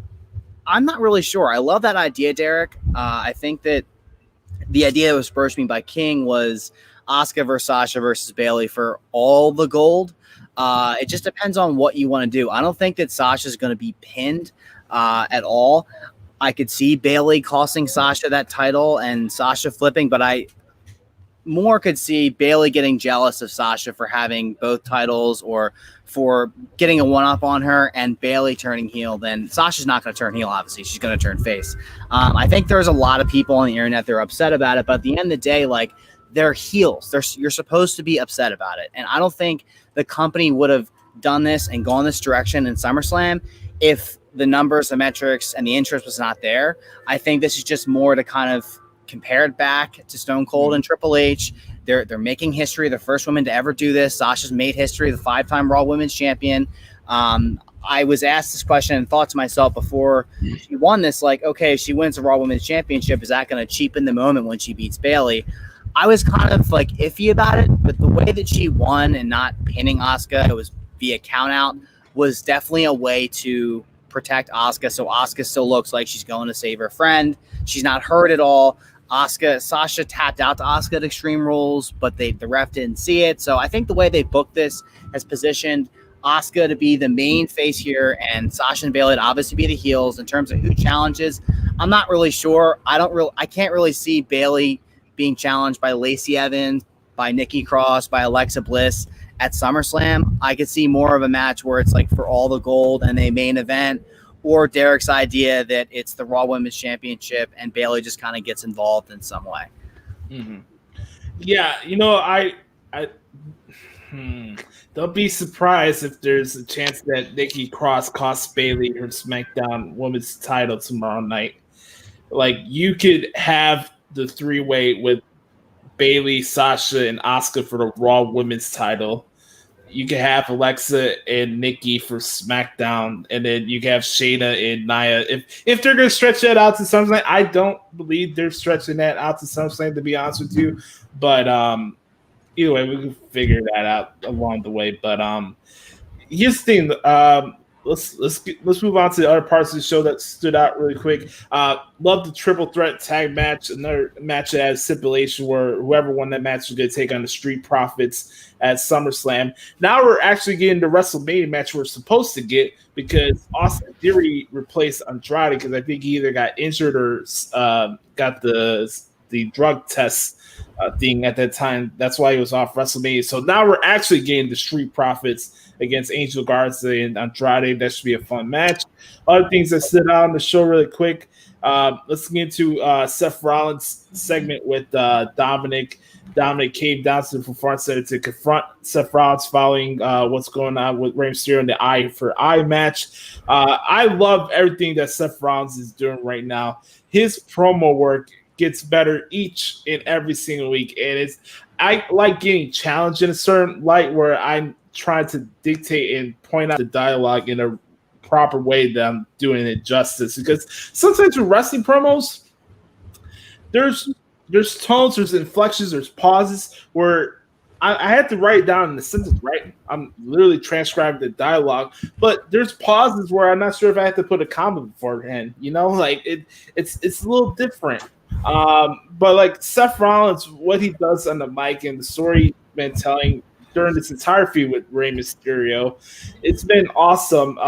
I'm not really sure. I love that idea, Derek. I think that the idea that was approached me by King was Asuka versus Sasha versus Bayley for all the gold. It just depends on what you want to do. I don't think that Sasha's going to be pinned at all. I could see Bayley costing Sasha that title and Sasha flipping, but I more could see Bayley getting jealous of Sasha for having both titles or for getting a one-up on her and Bayley turning heel. Then Sasha's not going to turn heel, obviously. She's going to turn face. I think there's a lot of people on the internet that are upset about it, but at the end of the day, they're heels. You're supposed to be upset about it. And I don't think the company would have done this and gone this direction in SummerSlam if the numbers, the metrics, and the interest was not there. I think this is just more to kind of compare it back to Stone Cold and Triple H. They're making history. The first women to ever do this. Sasha's made history, the 5-time Raw Women's Champion. I was asked this question and thought to myself before she won this, like, okay, if she wins the Raw Women's Championship, is that going to cheapen the moment when she beats Bayley? I was kind of like iffy about it, but the way that she won and not pinning Asuka, it was via count out, was definitely a way to protect Asuka. So Asuka still looks like she's going to save her friend. She's not hurt at all. Sasha tapped out to Asuka at Extreme Rules, but the ref didn't see it. So I think the way they booked this has positioned Asuka to be the main face here and Sasha and Bayley to obviously be the heels. In terms of who challenges, I'm not really sure. I can't really see Bayley being challenged by Lacey Evans, by Nikki Cross, by Alexa Bliss at SummerSlam. I could see more of a match where it's like for all the gold and a main event, or Derek's idea that it's the Raw Women's Championship and Bayley just kind of gets involved in some way. Mm-hmm. Yeah, don't be surprised if there's a chance that Nikki Cross costs Bayley her SmackDown Women's title tomorrow night. Like, you could have the three-way with Bayley, Sasha, and Asuka for the Raw Women's title. You can have Alexa and Nikki for SmackDown, and then you can have Shayna and Nia. If they're going to stretch that out to SummerSlam, I don't believe they're stretching that out to SummerSlam, to be honest with you. But either way, we can figure that out along the way. But here's the thing. Let's move on to the other parts of the show that stood out really quick. Love the triple threat tag match, another match that has stipulation where whoever won that match was going to take on the Street Profits at SummerSlam. Now we're actually getting the WrestleMania match we're supposed to get, because Austin Theory replaced Andrade because I think he either got injured or got the drug test thing at that time. That's why he was off WrestleMania. So now we're actually getting the Street Profits against Angel Garza and Andrade. That should be a fun match. Other things that stood out on the show really quick. Let's get into Seth Rollins' segment with Dominic. Dominic came down to the Performance Center to confront Seth Rollins following what's going on with Rey Mysterio in the Eye for Eye match. I love everything that Seth Rollins is doing right now. His promo work gets better each and every single week, and I like getting challenged in a certain light where I'm trying to dictate and point out the dialogue in a proper way that I'm doing it justice. Because sometimes with wrestling promos, there's tones, there's inflections, there's pauses where I had to write it down in the sentence, right? I'm literally transcribing the dialogue, but there's pauses where I'm not sure if I have to put a comma beforehand. Like it's a little different. But like Seth Rollins, what he does on the mic and the story he's been telling during this entire feud with Rey Mysterio, it's been awesome.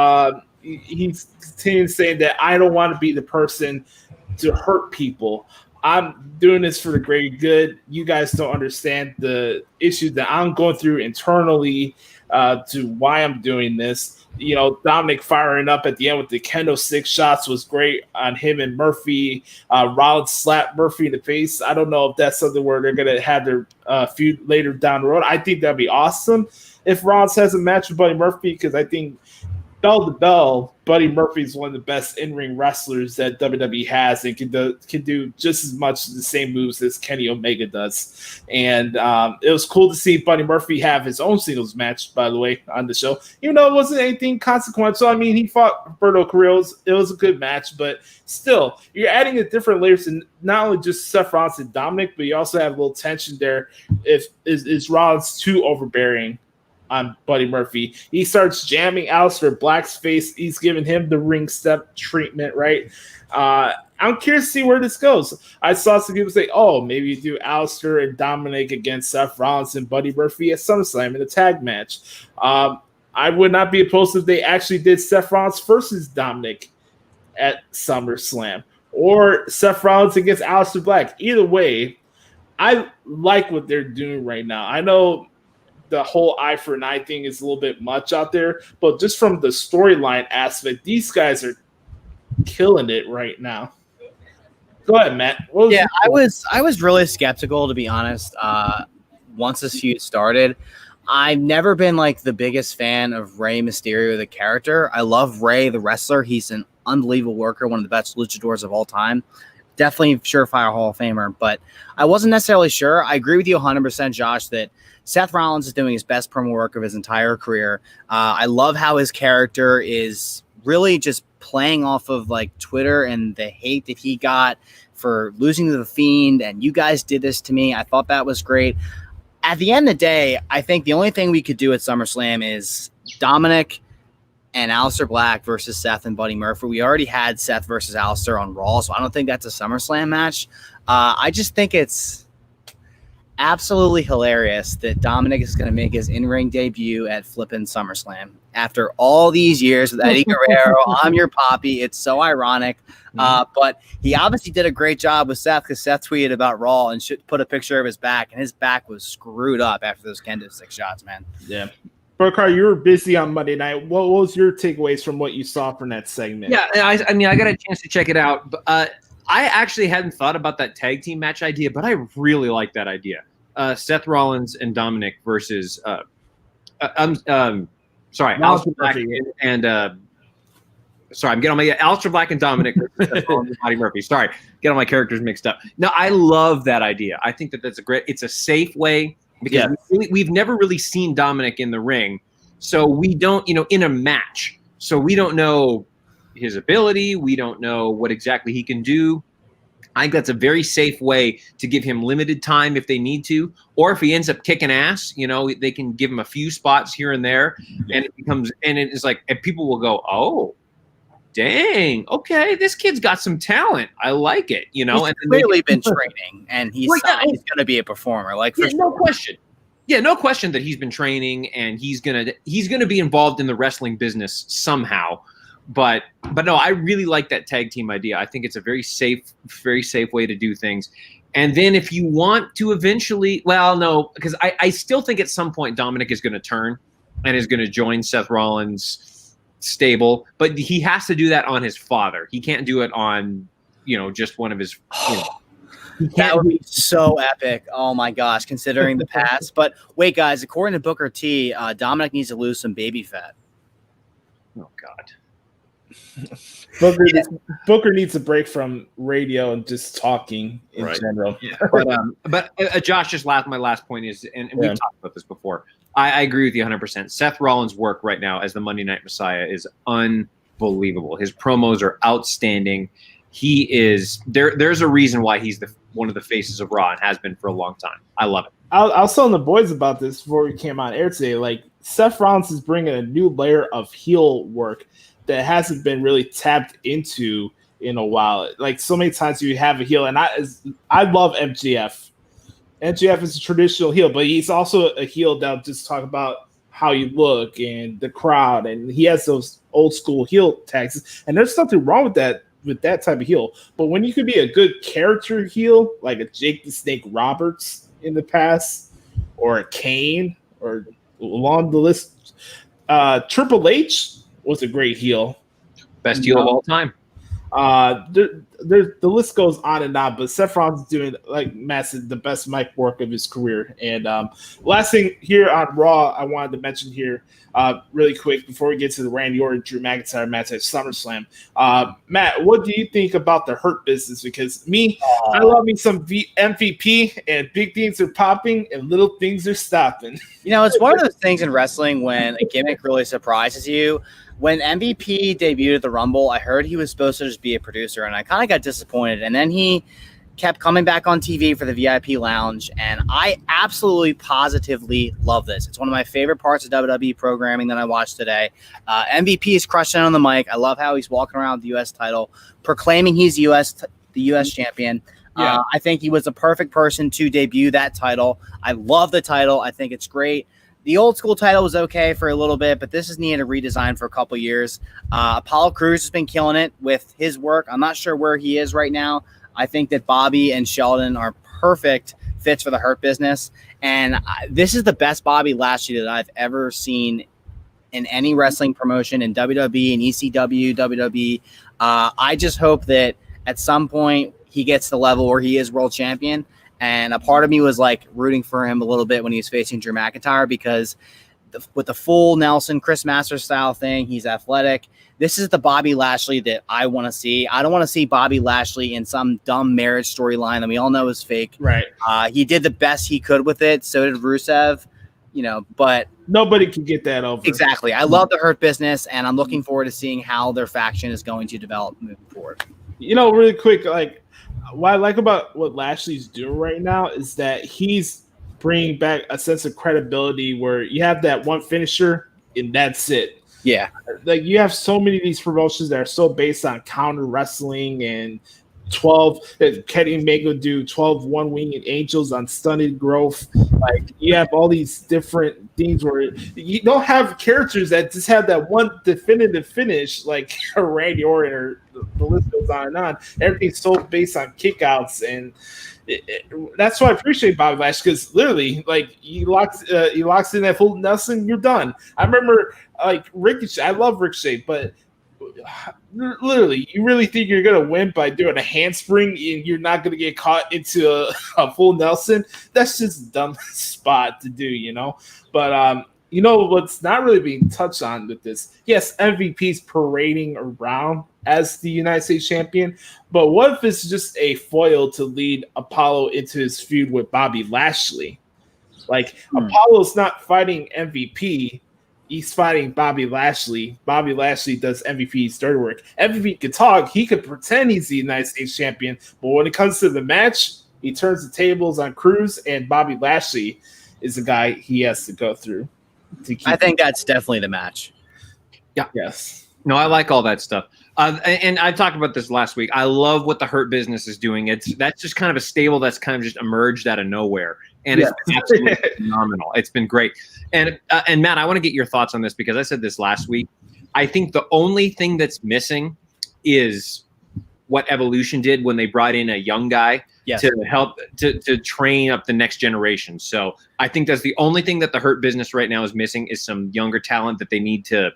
He's continuing saying that I don't want to be the person to hurt people. I'm doing this for the greater good. You guys don't understand the issues that I'm going through internally to why I'm doing this. Dominic firing up at the end with the kendo stick shots was great on him and Murphy. Rollins slapped Murphy in the face. I don't know if that's something where they're going to have their feud later down the road. I think that'd be awesome if Rollins has a match with Buddy Murphy, because I think bell to bell, Buddy Murphy is one of the best in-ring wrestlers that WWE has, and can do just as much the same moves as Kenny Omega does. And it was cool to see Buddy Murphy have his own singles match, by the way, on the show, even though it wasn't anything consequential. I mean, he fought Roberto Carrillo. It was a good match, but still, you're adding a different layers to not only just Seth Rollins and Dominic, but you also have a little tension there. Is Rollins too overbearing on Buddy Murphy? He starts jamming Aleister Black's face. He's giving him the ring step treatment, right? I'm curious to see where this goes. I saw some people say, oh, maybe you do Aleister and Dominic against Seth Rollins and Buddy Murphy at SummerSlam in a tag match. I would not be opposed if they actually did Seth Rollins versus Dominic at SummerSlam, or Seth Rollins against Aleister Black. Either way, I like what they're doing right now. I know the whole eye for an eye thing is a little bit much out there, but just from the storyline aspect, these guys are killing it right now. Go ahead, Matt. I was really skeptical, to be honest. Once this feud started, I've never been like the biggest fan of Rey Mysterio, the character. I love Rey, the wrestler. He's an unbelievable worker, one of the best luchadors of all time. Definitely surefire Hall of Famer, but I wasn't necessarily sure. I agree with you 100%, Josh, that Seth Rollins is doing his best promo work of his entire career. I love how his character is really just playing off of like Twitter and the hate that he got for losing to The Fiend, and you guys did this to me. I thought that was great. At the end of the day, I think the only thing we could do at SummerSlam is Dominic and Aleister Black versus Seth and Buddy Murphy. We already had Seth versus Aleister on Raw, so I don't think that's a SummerSlam match. I just think it's absolutely hilarious that Dominic is going to make his in-ring debut at flippin' SummerSlam. After all these years with Eddie Guerrero, I'm your poppy. It's so ironic. But he obviously did a great job with Seth because Seth tweeted about Raw and put a picture of his back, and his back was screwed up after those kendo stick shots, man. Yeah. Burkhart, you were busy on Monday night. What was your takeaways from what you saw from that segment? Yeah, I mean, I got a chance to check it out. I actually hadn't thought about that tag team match idea, but I really like that idea. Seth Rollins and Dominic versus Aleister Black and I'm getting on my Aleister Black and Dominic versus Seth Rollins and Buddy Murphy. Sorry, get all my characters mixed up. No, I love that idea. I think that's it's a safe way because we've never really seen Dominic in the ring, so we don't, in a match, so we don't know his ability. We don't know what exactly he can do. I think that's a very safe way to give him limited time if they need to, or if he ends up kicking ass, they can give him a few spots here and there, and it's like, and people will go, oh, dang, okay, this kid's got some talent. I like it, He's clearly been training, and he's going to be a performer. No question. Yeah, no question that he's been training, and he's gonna be involved in the wrestling business somehow. But no, I really like that tag team idea. I think it's a very safe way to do things. And then if you want to eventually, because I still think at some point Dominic is going to turn and is going to join Seth Rollins' stable, but he has to do that on his father. He can't do it on, just one of his. That would be so epic. Oh my gosh, considering the past. But wait, guys, according to Booker T, Dominic needs to lose some baby fat. Oh God. Booker needs a break from radio and just talking in general. Yeah. But Josh, just my last point is, and we've talked about this before. I agree with you 100%. Seth Rollins' work right now as the Monday Night Messiah is unbelievable. His promos are outstanding. He is there's a reason why he's one of the faces of Raw and has been for a long time. I love it. I was telling the boys about this before we came on air today. Like, Seth Rollins is bringing a new layer of heel work that hasn't been really tapped into in a while. Like, so many times you have a heel, and I love MJF. MJF is a traditional heel, but he's also a heel that'll just talk about how you look and the crowd, and he has those old school heel tags. And there's nothing wrong with that type of heel. But when you could be a good character heel, like a Jake the Snake Roberts in the past, or a Kane, or along the list, Triple H was a great heel. Best heel of all time. The list goes on and on, but Seth Rollins is doing, like Matt said, the best mic work of his career. And last thing here on Raw, I wanted to mention here really quick before we get to the Randy Orton Drew McIntyre match at SummerSlam. Matt, what do you think about the Hurt Business? Because I love me some MVP, and big things are popping and little things are stopping. It's one of those things in wrestling when a gimmick really surprises you. When MVP debuted at the Rumble, I heard he was supposed to just be a producer, and I kind of got disappointed. And then he kept coming back on TV for the VIP lounge, and I absolutely positively love this. It's one of my favorite parts of WWE programming that I watched today. MVP is crushing on the mic. I love how he's walking around with the U.S. title, proclaiming he's the U.S. champion. Yeah. I think he was the perfect person to debut that title. I love the title. I think it's great. The old school title was okay for a little bit, but this is needed a redesign for a couple years. Apollo Crews has been killing it with his work. I'm not sure where he is right now. I think that Bobby and Sheldon are perfect fits for the Hurt Business. And this is the best Bobby Lashley that I've ever seen in any wrestling promotion in WWE and ECW, WWE. I just hope that at some point he gets to the level where he is world champion. And a part of me was like rooting for him a little bit when he was facing Drew McIntyre because with the full Nelson, Chris Masters style thing, he's athletic. This is the Bobby Lashley that I want to see. I don't want to see Bobby Lashley in some dumb marriage storyline that we all know is fake. Right. He did the best he could with it. So did Rusev, but nobody can get that over. Exactly. I love the Hurt Business, and I'm looking forward to seeing how their faction is going to develop moving forward. Really quick, like what I like about what Lashley's doing right now is that he's bringing back a sense of credibility where you have that one finisher and that's it. Yeah. Like you have so many of these promotions that are so based on counter wrestling and 12 Kenny Omega do 12 one-winged angels on stunted growth. Like you have all these different things where you don't have characters that just have that one definitive finish like Randy Orton or the list goes on and on. Everything's so based on kickouts, and that's why I appreciate Bobby Lashley because literally, like he locks in that full Nelson, you're done. I remember like Ricochet. I love Ricochet, but literally, you really think you're gonna win by doing a handspring and you're not gonna get caught into a full Nelson? That's just a dumb spot to do, But what's not really being touched on with this? Yes, MVP's parading around as the United States champion, but what if it's just a foil to lead Apollo into his feud with Bobby Lashley? Like Apollo's not fighting MVP. He's fighting Bobby Lashley. Bobby Lashley does MVP's dirty work. MVP can talk. He could pretend he's the United States champion. But when it comes to the match, he turns the tables on Cruz, and Bobby Lashley is the guy he has to go through. I think that's definitely the match. Yeah. Yes. No, I like all that stuff. And I talked about this last week. I love what the Hurt Business is doing. That's just kind of a stable that's kind of just emerged out of nowhere. And it's been absolutely phenomenal. It's been great. And Matt, I want to get your thoughts on this because I said this last week. I think the only thing that's missing is what Evolution did when they brought in a young guy to help to train up the next generation. So I think that's the only thing that the Hurt Business right now is missing is some younger talent that they need to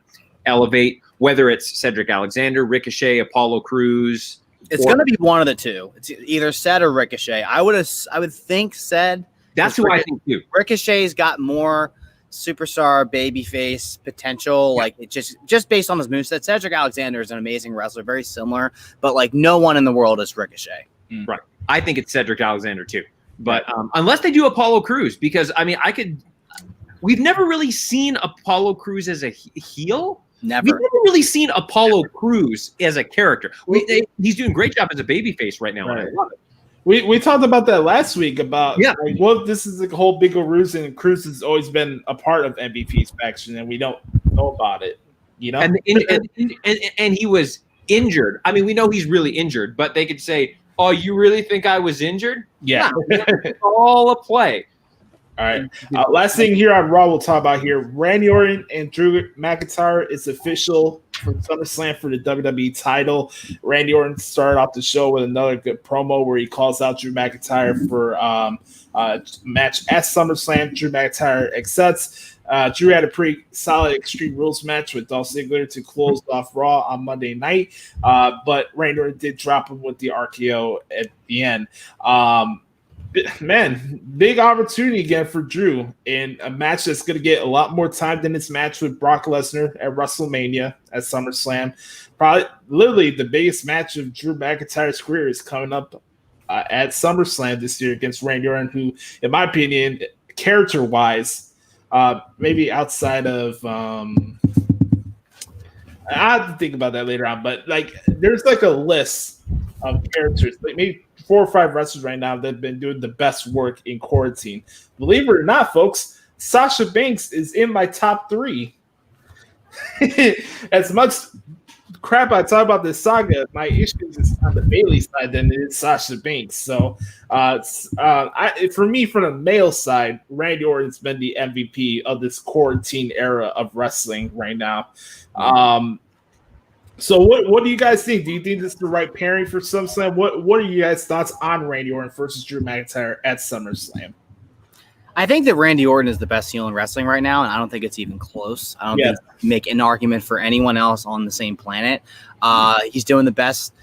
elevate, whether it's Cedric Alexander, Ricochet, Apollo Crews. It's going to be one of the two. It's either Seth or Ricochet. I would think Seth. That's who I think too. Ricochet's got more superstar babyface potential, like it just based on his moveset. Cedric Alexander is an amazing wrestler, very similar, but like no one in the world is Ricochet. Right. I think it's Cedric Alexander too. But unless they do Apollo Crews, because we've never really seen Apollo Crews as a heel. Never. We've never really seen Apollo Crews as a character. He's doing a great job as a babyface right now. Right. And I love it. We talked about that last week about like, well, this is a whole big ruse, and Cruz has always been a part of MVP's faction, and we don't know about it, And he was injured. I mean, we know he's really injured, but they could say, "Oh, you really think I was injured?" Yeah, it's all a play. All right. Last thing here on Raw we'll talk about here. Randy Orton and Drew McIntyre is official for SummerSlam for the WWE title. Randy Orton started off the show with another good promo where he calls out Drew McIntyre for a match at SummerSlam. Drew McIntyre accepts. Drew had a pretty solid Extreme Rules match with Dolph Ziggler to close off Raw on Monday night, but Randy Orton did drop him with the RKO at the end. Man, big opportunity again for Drew in a match that's going to get a lot more time than his match with Brock Lesnar at WrestleMania at SummerSlam. Probably literally the biggest match of Drew McIntyre's career is coming up at SummerSlam this year against Randy Orton, who, in my opinion, character-wise, maybe outside of I have to think about that later on, but like there's like a list of characters, like maybe 4 or 5 wrestlers right now that have been doing the best work in quarantine. Believe it or not, folks, Sasha Banks is in my top 3. As much crap I talk about this saga, my issues is on the Bayley side than it is Sasha Banks. So, for me, from the male side, Randy Orton's been the MVP of this quarantine era of wrestling right now. So what do you guys think? Do you think this is the right pairing for SummerSlam? What are you guys' thoughts on Randy Orton versus Drew McIntyre at SummerSlam? I think that Randy Orton is the best heel in wrestling right now, and I don't think it's even close. I don't think you make an argument for anyone else on the same planet. He's doing the best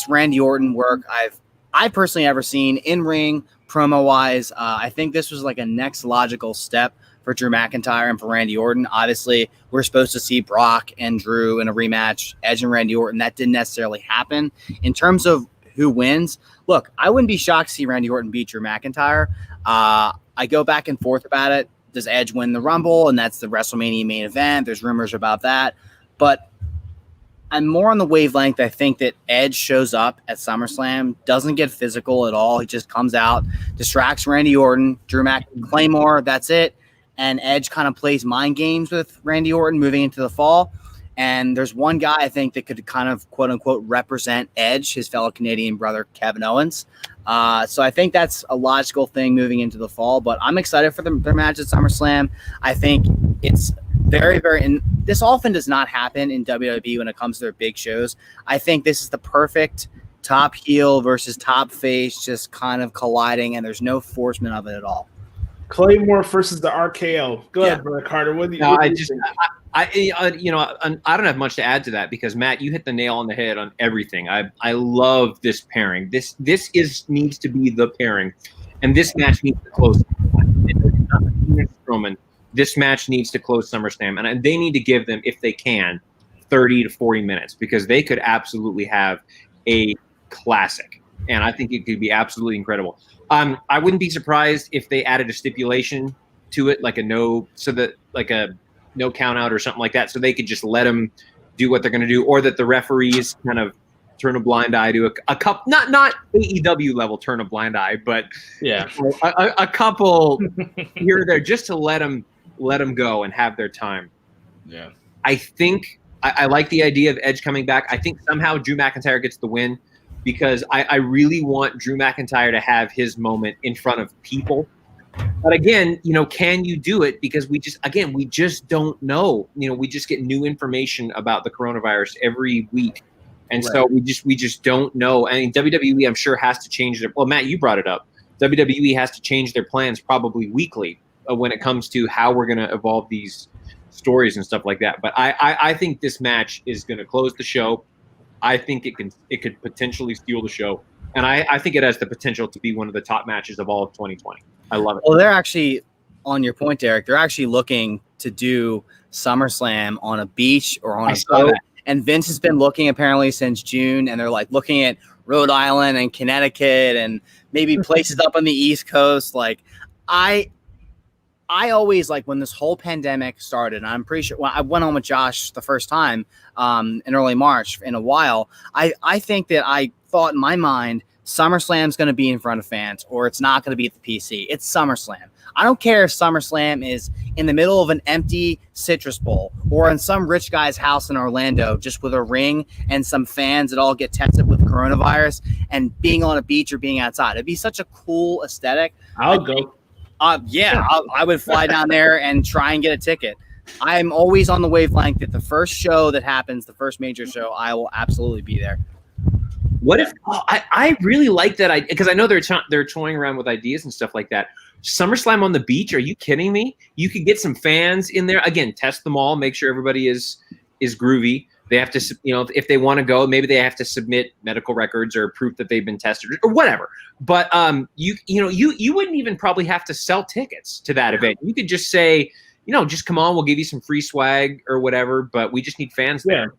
Randy Orton work I've personally ever seen in ring promo-wise. I think this was like a next logical step for Drew McIntyre and for Randy Orton. Obviously, we're supposed to see Brock and Drew in a rematch, Edge and Randy Orton. That didn't necessarily happen. In terms of who wins, look, I wouldn't be shocked to see Randy Orton beat Drew McIntyre. I go back and forth about it. Does Edge win the Rumble? And that's the WrestleMania main event. There's rumors about that. But I'm more on the wavelength. I think that Edge shows up at SummerSlam, doesn't get physical at all. He just comes out, distracts Randy Orton, Drew Claymore, that's it. And Edge kind of plays mind games with Randy Orton moving into the fall. And there's one guy I think that could kind of quote unquote represent Edge, his fellow Canadian brother, Kevin Owens. So I think that's a logical thing moving into the fall, but I'm excited for their match at SummerSlam. I think it's very, very, and this often does not happen in WWE when it comes to their big shows. I think this is the perfect top heel versus top face just kind of colliding, and there's no forcement of it at all. Claymore versus the RKO. Go ahead, Brother Carter. What do you think? I don't have much to add to that because Matt, you hit the nail on the head on everything. I love this pairing. This needs to be the pairing, and this match needs to close. Strowman, this match needs to close SummerSlam, and they need to give them, if they can, 30 to 40 minutes because they could absolutely have a classic, and I think it could be absolutely incredible. I wouldn't be surprised if they added a stipulation to it, like a no count out or something like that, so they could just let them do what they're going to do, or that the referees kind of turn a blind eye to a couple, not AEW level turn a blind eye, but a couple here or there, just to let them go and have their time. Yeah, I think I like the idea of Edge coming back. I think somehow Drew McIntyre gets the win because I really want Drew McIntyre to have his moment in front of people. But again, can you do it? Because we just don't know. We just get new information about the coronavirus every week. And so we just don't know. I mean, WWE, I'm sure, has to change their – well, Matt, you brought it up. WWE has to change their plans probably weekly when it comes to how we're going to evolve these stories and stuff like that. But I think this match is going to close the show. I think it could potentially steal the show. And I think it has the potential to be one of the top matches of all of 2020. I love it. Well, they're actually, on your point, Derek, they're actually looking to do SummerSlam on a beach or on a boat. And Vince has been looking apparently since June, and they're like looking at Rhode Island and Connecticut and maybe places up on the East Coast. Like I always, like, when this whole pandemic started, and I'm pretty sure I went on with Josh the first time in early March in a while. I think that I thought in my mind SummerSlam's going to be in front of fans, or it's not going to be at the PC. It's SummerSlam. I don't care if SummerSlam is in the middle of an empty Citrus Bowl or in some rich guy's house in Orlando just with a ring and some fans that all get tested with coronavirus and being on a beach or being outside. It'd be such a cool aesthetic. I'll go. I would fly down there and try and get a ticket. I'm always on the wavelength that the first show that happens, the first major show, I will absolutely be there. What if I really like that because I know they're toying around with ideas and stuff like that. SummerSlam on the beach? Are you kidding me? You could get some fans in there. Again, test them all, make sure everybody is groovy. They have to, if they want to go, maybe they have to submit medical records or proof that they've been tested or whatever. But you wouldn't even probably have to sell tickets to that event. You could just say, just come on, we'll give you some free swag or whatever, but we just need fans there.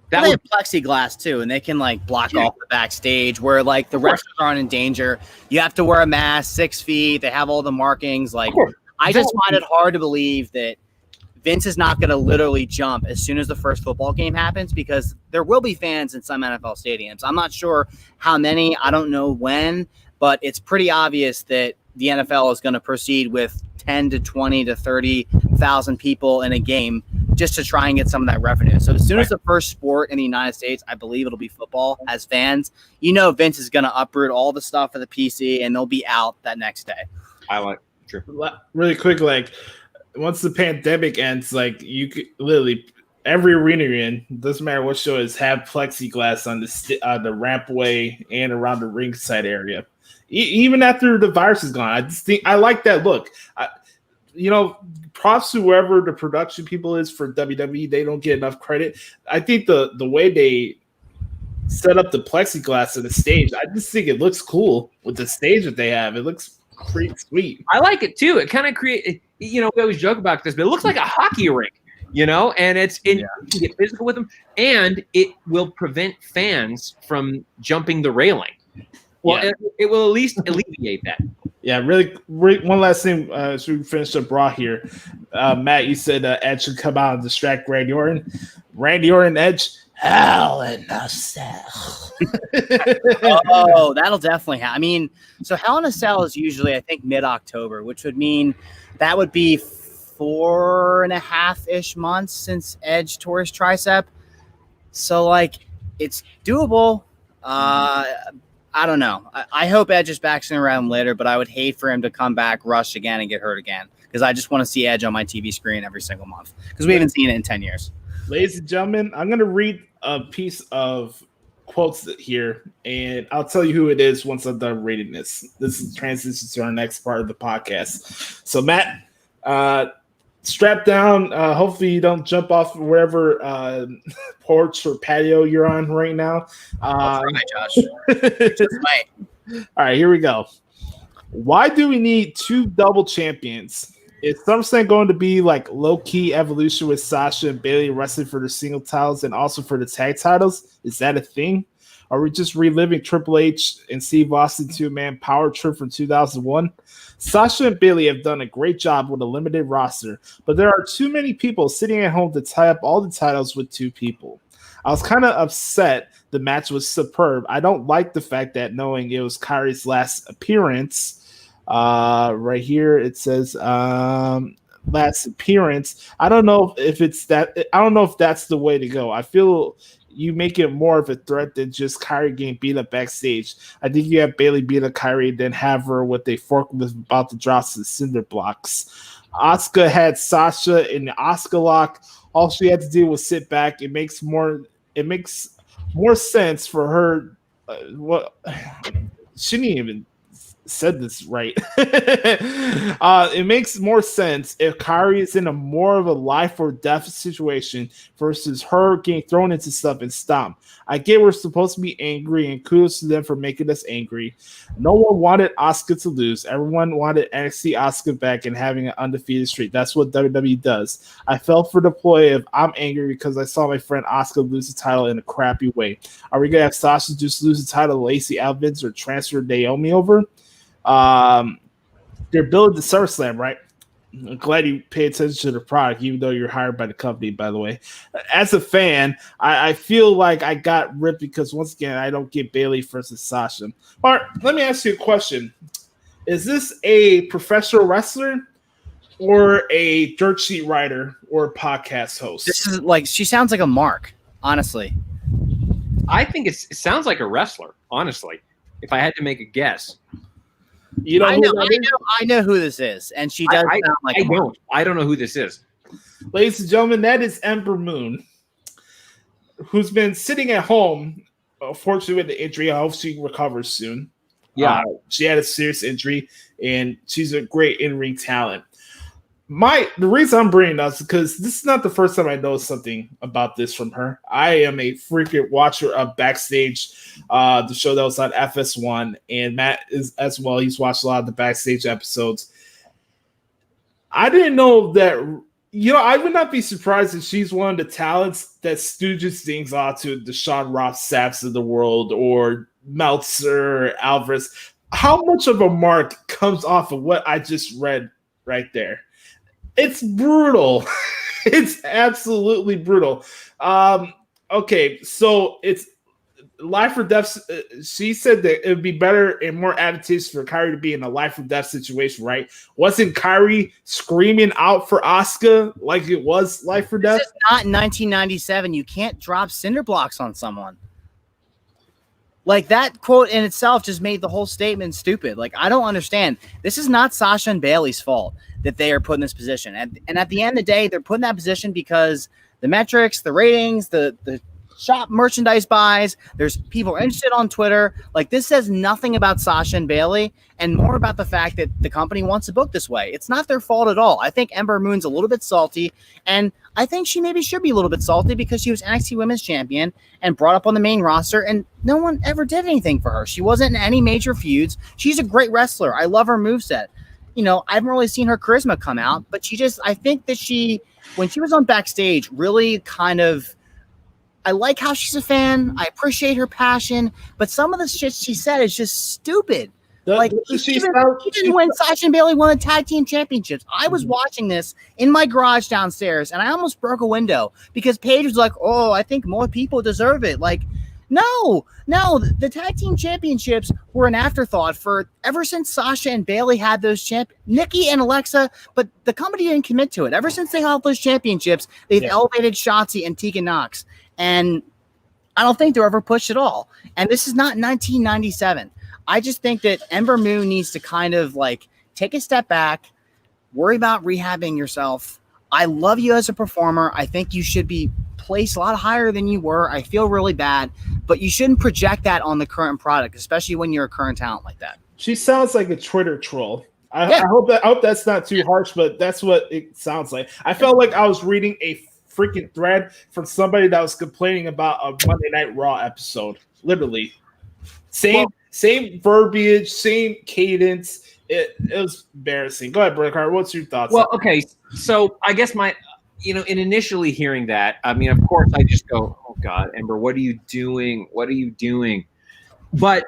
They have plexiglass too, and they can block off the backstage where the wrestlers aren't in danger. You have to wear a mask, 6 feet. They have all the markings. I just find it hard to believe that Vince is not going to literally jump as soon as the first football game happens, because there will be fans in some NFL stadiums. I'm not sure how many. I don't know when, but it's pretty obvious that the NFL is going to proceed with 10 to 20 to 30,000 people in a game just to try and get some of that revenue. So as soon as the first sport in the United States, I believe it'll be football, as fans, Vince is going to uproot all the stuff for the PC and they'll be out that next day. I like it. True. Really quick, once the pandemic ends, you could literally every arena you're in, doesn't matter what show is, have plexiglass on the rampway and around the ringside area. Even after the virus is gone, I just think I like that look. Props to whoever the production people is for WWE. They don't get enough credit. I think the way they set up the plexiglass on the stage. I just think it looks cool with the stage that they have. It looks pretty sweet. I like it too. It kind of create, we always joke about this, but it looks like a hockey rink, and you can get physical with them, and it will prevent fans from jumping the railing. Well, it will at least alleviate that. Yeah, really. One last thing, so we finish up Raw here. Matt, you said Edge should come out and distract Randy Orton. Randy Orton, Edge, Hell in a Cell. Oh, that'll definitely happen. I mean, so Hell in a Cell is usually, I think, mid-October, which would mean that would be 4.5-ish months since Edge tore his tricep. So, it's doable. I don't know. I hope Edge is back sooner rather than later, but I would hate for him to come back, rush again, and get hurt again, because I just want to see Edge on my TV screen every single month, because we haven't seen it in 10 years. Ladies and gentlemen, I'm going to read a piece of quotes here, and I'll tell you who it is once I'm done reading this. This is transition to our next part of the podcast. So, Matt, strap down. Hopefully you don't jump off wherever porch or patio you're on right now. I'll try, Josh. Just might. All right, here we go. Why do we need 2 double champions? Is SummerSlam going to be like low-key evolution with Sasha and Bayley wrestling for the single titles and also for the tag titles? Is that a thing? Are we just reliving Triple H and Steve Austin 2-man power trip from 2001? Sasha and Bayley have done a great job with a limited roster, but there are too many people sitting at home to tie up all the titles with 2 people. I was kind of upset. The match was superb. I don't like the fact that knowing it was Kairi's last appearance. Right here it says last appearance. I don't know if it's that. I don't know if that's the way to go. I feel you make it more of a threat than just Kairi getting beat up backstage. I think you have Bayley beat up Kairi, then have her with a forklift about to drop some cinder blocks. Asuka had Sasha in the Asuka lock. All she had to do was sit back. It makes more sense for her. She didn't even said this right. It makes more sense if Kairi is in a more of a life or death situation versus her getting thrown into stuff and stomped. I get we're supposed to be angry, and kudos to them for making us angry. No one wanted Asuka to lose. Everyone wanted NXT Asuka back and having an undefeated streak. That's what WWE does. I fell for the ploy of I'm angry because I saw my friend Asuka lose the title in a crappy way. Are we gonna have Sasha just lose the title to Lacey Evans or transfer Naomi over? They're building the SummerSlam, right? I'm glad you pay attention to the product, even though you're hired by the company, by the way. As a fan, I feel like I got ripped because, once again, I don't get Bayley versus Sasha. Bart, let me ask you a question. Is this a professional wrestler or a dirt sheet writer or a podcast host? This is she sounds like a mark, honestly. I think it sounds like a wrestler, honestly, if I had to make a guess. You know, I know who this is, and she does sound like I don't know who this is. Ladies and gentlemen, that is Ember Moon, who's been sitting at home, unfortunately with the injury. I hope she recovers soon. Yeah, she had a serious injury, and she's a great in-ring talent. The reason I'm bringing this is because this is not the first time I know something about this from her. I am a frequent watcher of Backstage, the show that was on FS1, and Matt is as well. He's watched a lot of the Backstage episodes. I didn't know that. I would not be surprised if she's one of the talents that stooges things onto the Sean Ross Sapps of the world or Meltzer, Alvarez. How much of a mark comes off of what I just read right there? It's brutal. It's absolutely brutal. Okay, so it's life or death. She said that it would be better and more advantageous for Kairi to be in a life or death situation, right? Wasn't Kairi screaming out for Asuka like it was life or death? This is not in 1997. You can't drop cinder blocks on someone. That quote in itself just made the whole statement stupid. I don't understand. This is not Sasha and Bayley's fault that they are put in this position. And at the end of the day, they're put in that position because the metrics, the ratings, the shop merchandise buys. There's people interested on Twitter. Like, this says nothing about Sasha and Bayley and more about the fact that the company wants to book this way. It's not their fault at all. I think Ember Moon's a little bit salty, and I think she maybe should be a little bit salty because she was NXT Women's Champion and brought up on the main roster, and no one ever did anything for her. She wasn't in any major feuds. She's a great wrestler. I love her moveset. You know, I haven't really seen her charisma come out, but I think that when she was on backstage, really kind of, I like how she's a fan. I appreciate her passion, but some of the shit she said is just stupid. She didn't win. Sasha and Bayley won the tag team championships. I was watching this in my garage downstairs, and I almost broke a window because Paige was like, "Oh, I think more people deserve it." Like, no, the tag team championships were an afterthought for ever since Sasha and Bayley had those Nikki and Alexa, but the company didn't commit to it. Ever since they held those championships, they've elevated Shotzi and Tegan Nox, and I don't think they're ever pushed at all. And this is not 1997. I just think that Ember Moon needs to kind of like take a step back, worry about rehabbing yourself. I love you as a performer. I think you should be placed a lot higher than you were. I feel really bad, but you shouldn't project that on the current product, especially when you're a current talent like that. She sounds like a Twitter troll. I hope that's not too harsh, but that's what it sounds like. I felt like I was reading a freaking thread from somebody that was complaining about a Monday Night Raw episode. Literally. Same verbiage, same cadence. It was embarrassing. Go ahead, Brickheart. What's your thoughts? Well, okay. So I guess in initially hearing that, I mean, of course, I just go, "Oh God, Ember, what are you doing? What are you doing?" But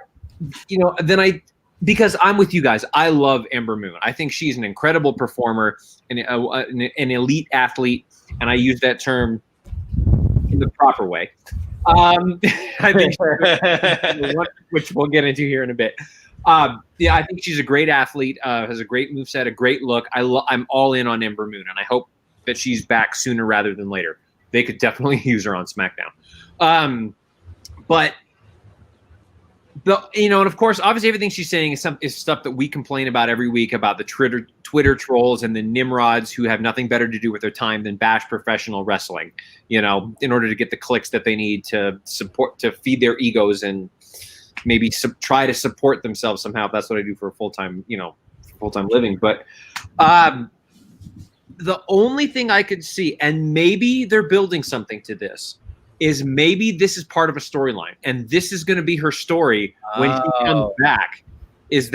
then because I'm with you guys, I love Ember Moon. I think she's an incredible performer and an elite athlete, and I use that term in the proper way. I think which we'll get into here in a bit. I think she's a great athlete, has a great moveset, a great look. I'm all in on Ember Moon, and I hope that she's back sooner rather than later. They could definitely use her on SmackDown. But and of course, obviously everything she's saying is stuff that we complain about every week about the Twitter trolls and the Nimrods who have nothing better to do with their time than bash professional wrestling, in order to get the clicks that they need to feed their egos and maybe try to support themselves somehow. If that's what I do for a full-time living. But the only thing I could see, and maybe they're building something to this, is maybe this is part of a storyline, and this is going to be her story when she comes back. Is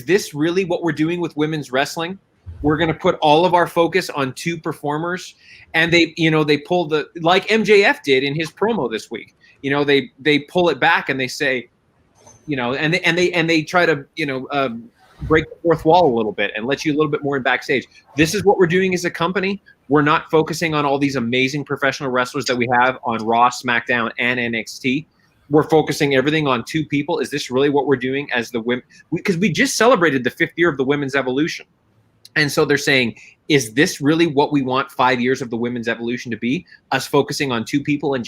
this really what we're doing with women's wrestling? We're going to put all of our focus on two performers, and they pull like MJF did in his promo this week. They pull it back and they say, and they try to break the fourth wall a little bit and let you a little bit more in backstage. This is what we're doing as a company. We're not focusing on all these amazing professional wrestlers that we have on Raw, SmackDown, and NXT. We're focusing everything on two people. Is this really what we're doing as the women? Because we just celebrated the 5th year of the women's evolution. And so they're saying, is this really what we want 5 years of the women's evolution to be? Us focusing on two people and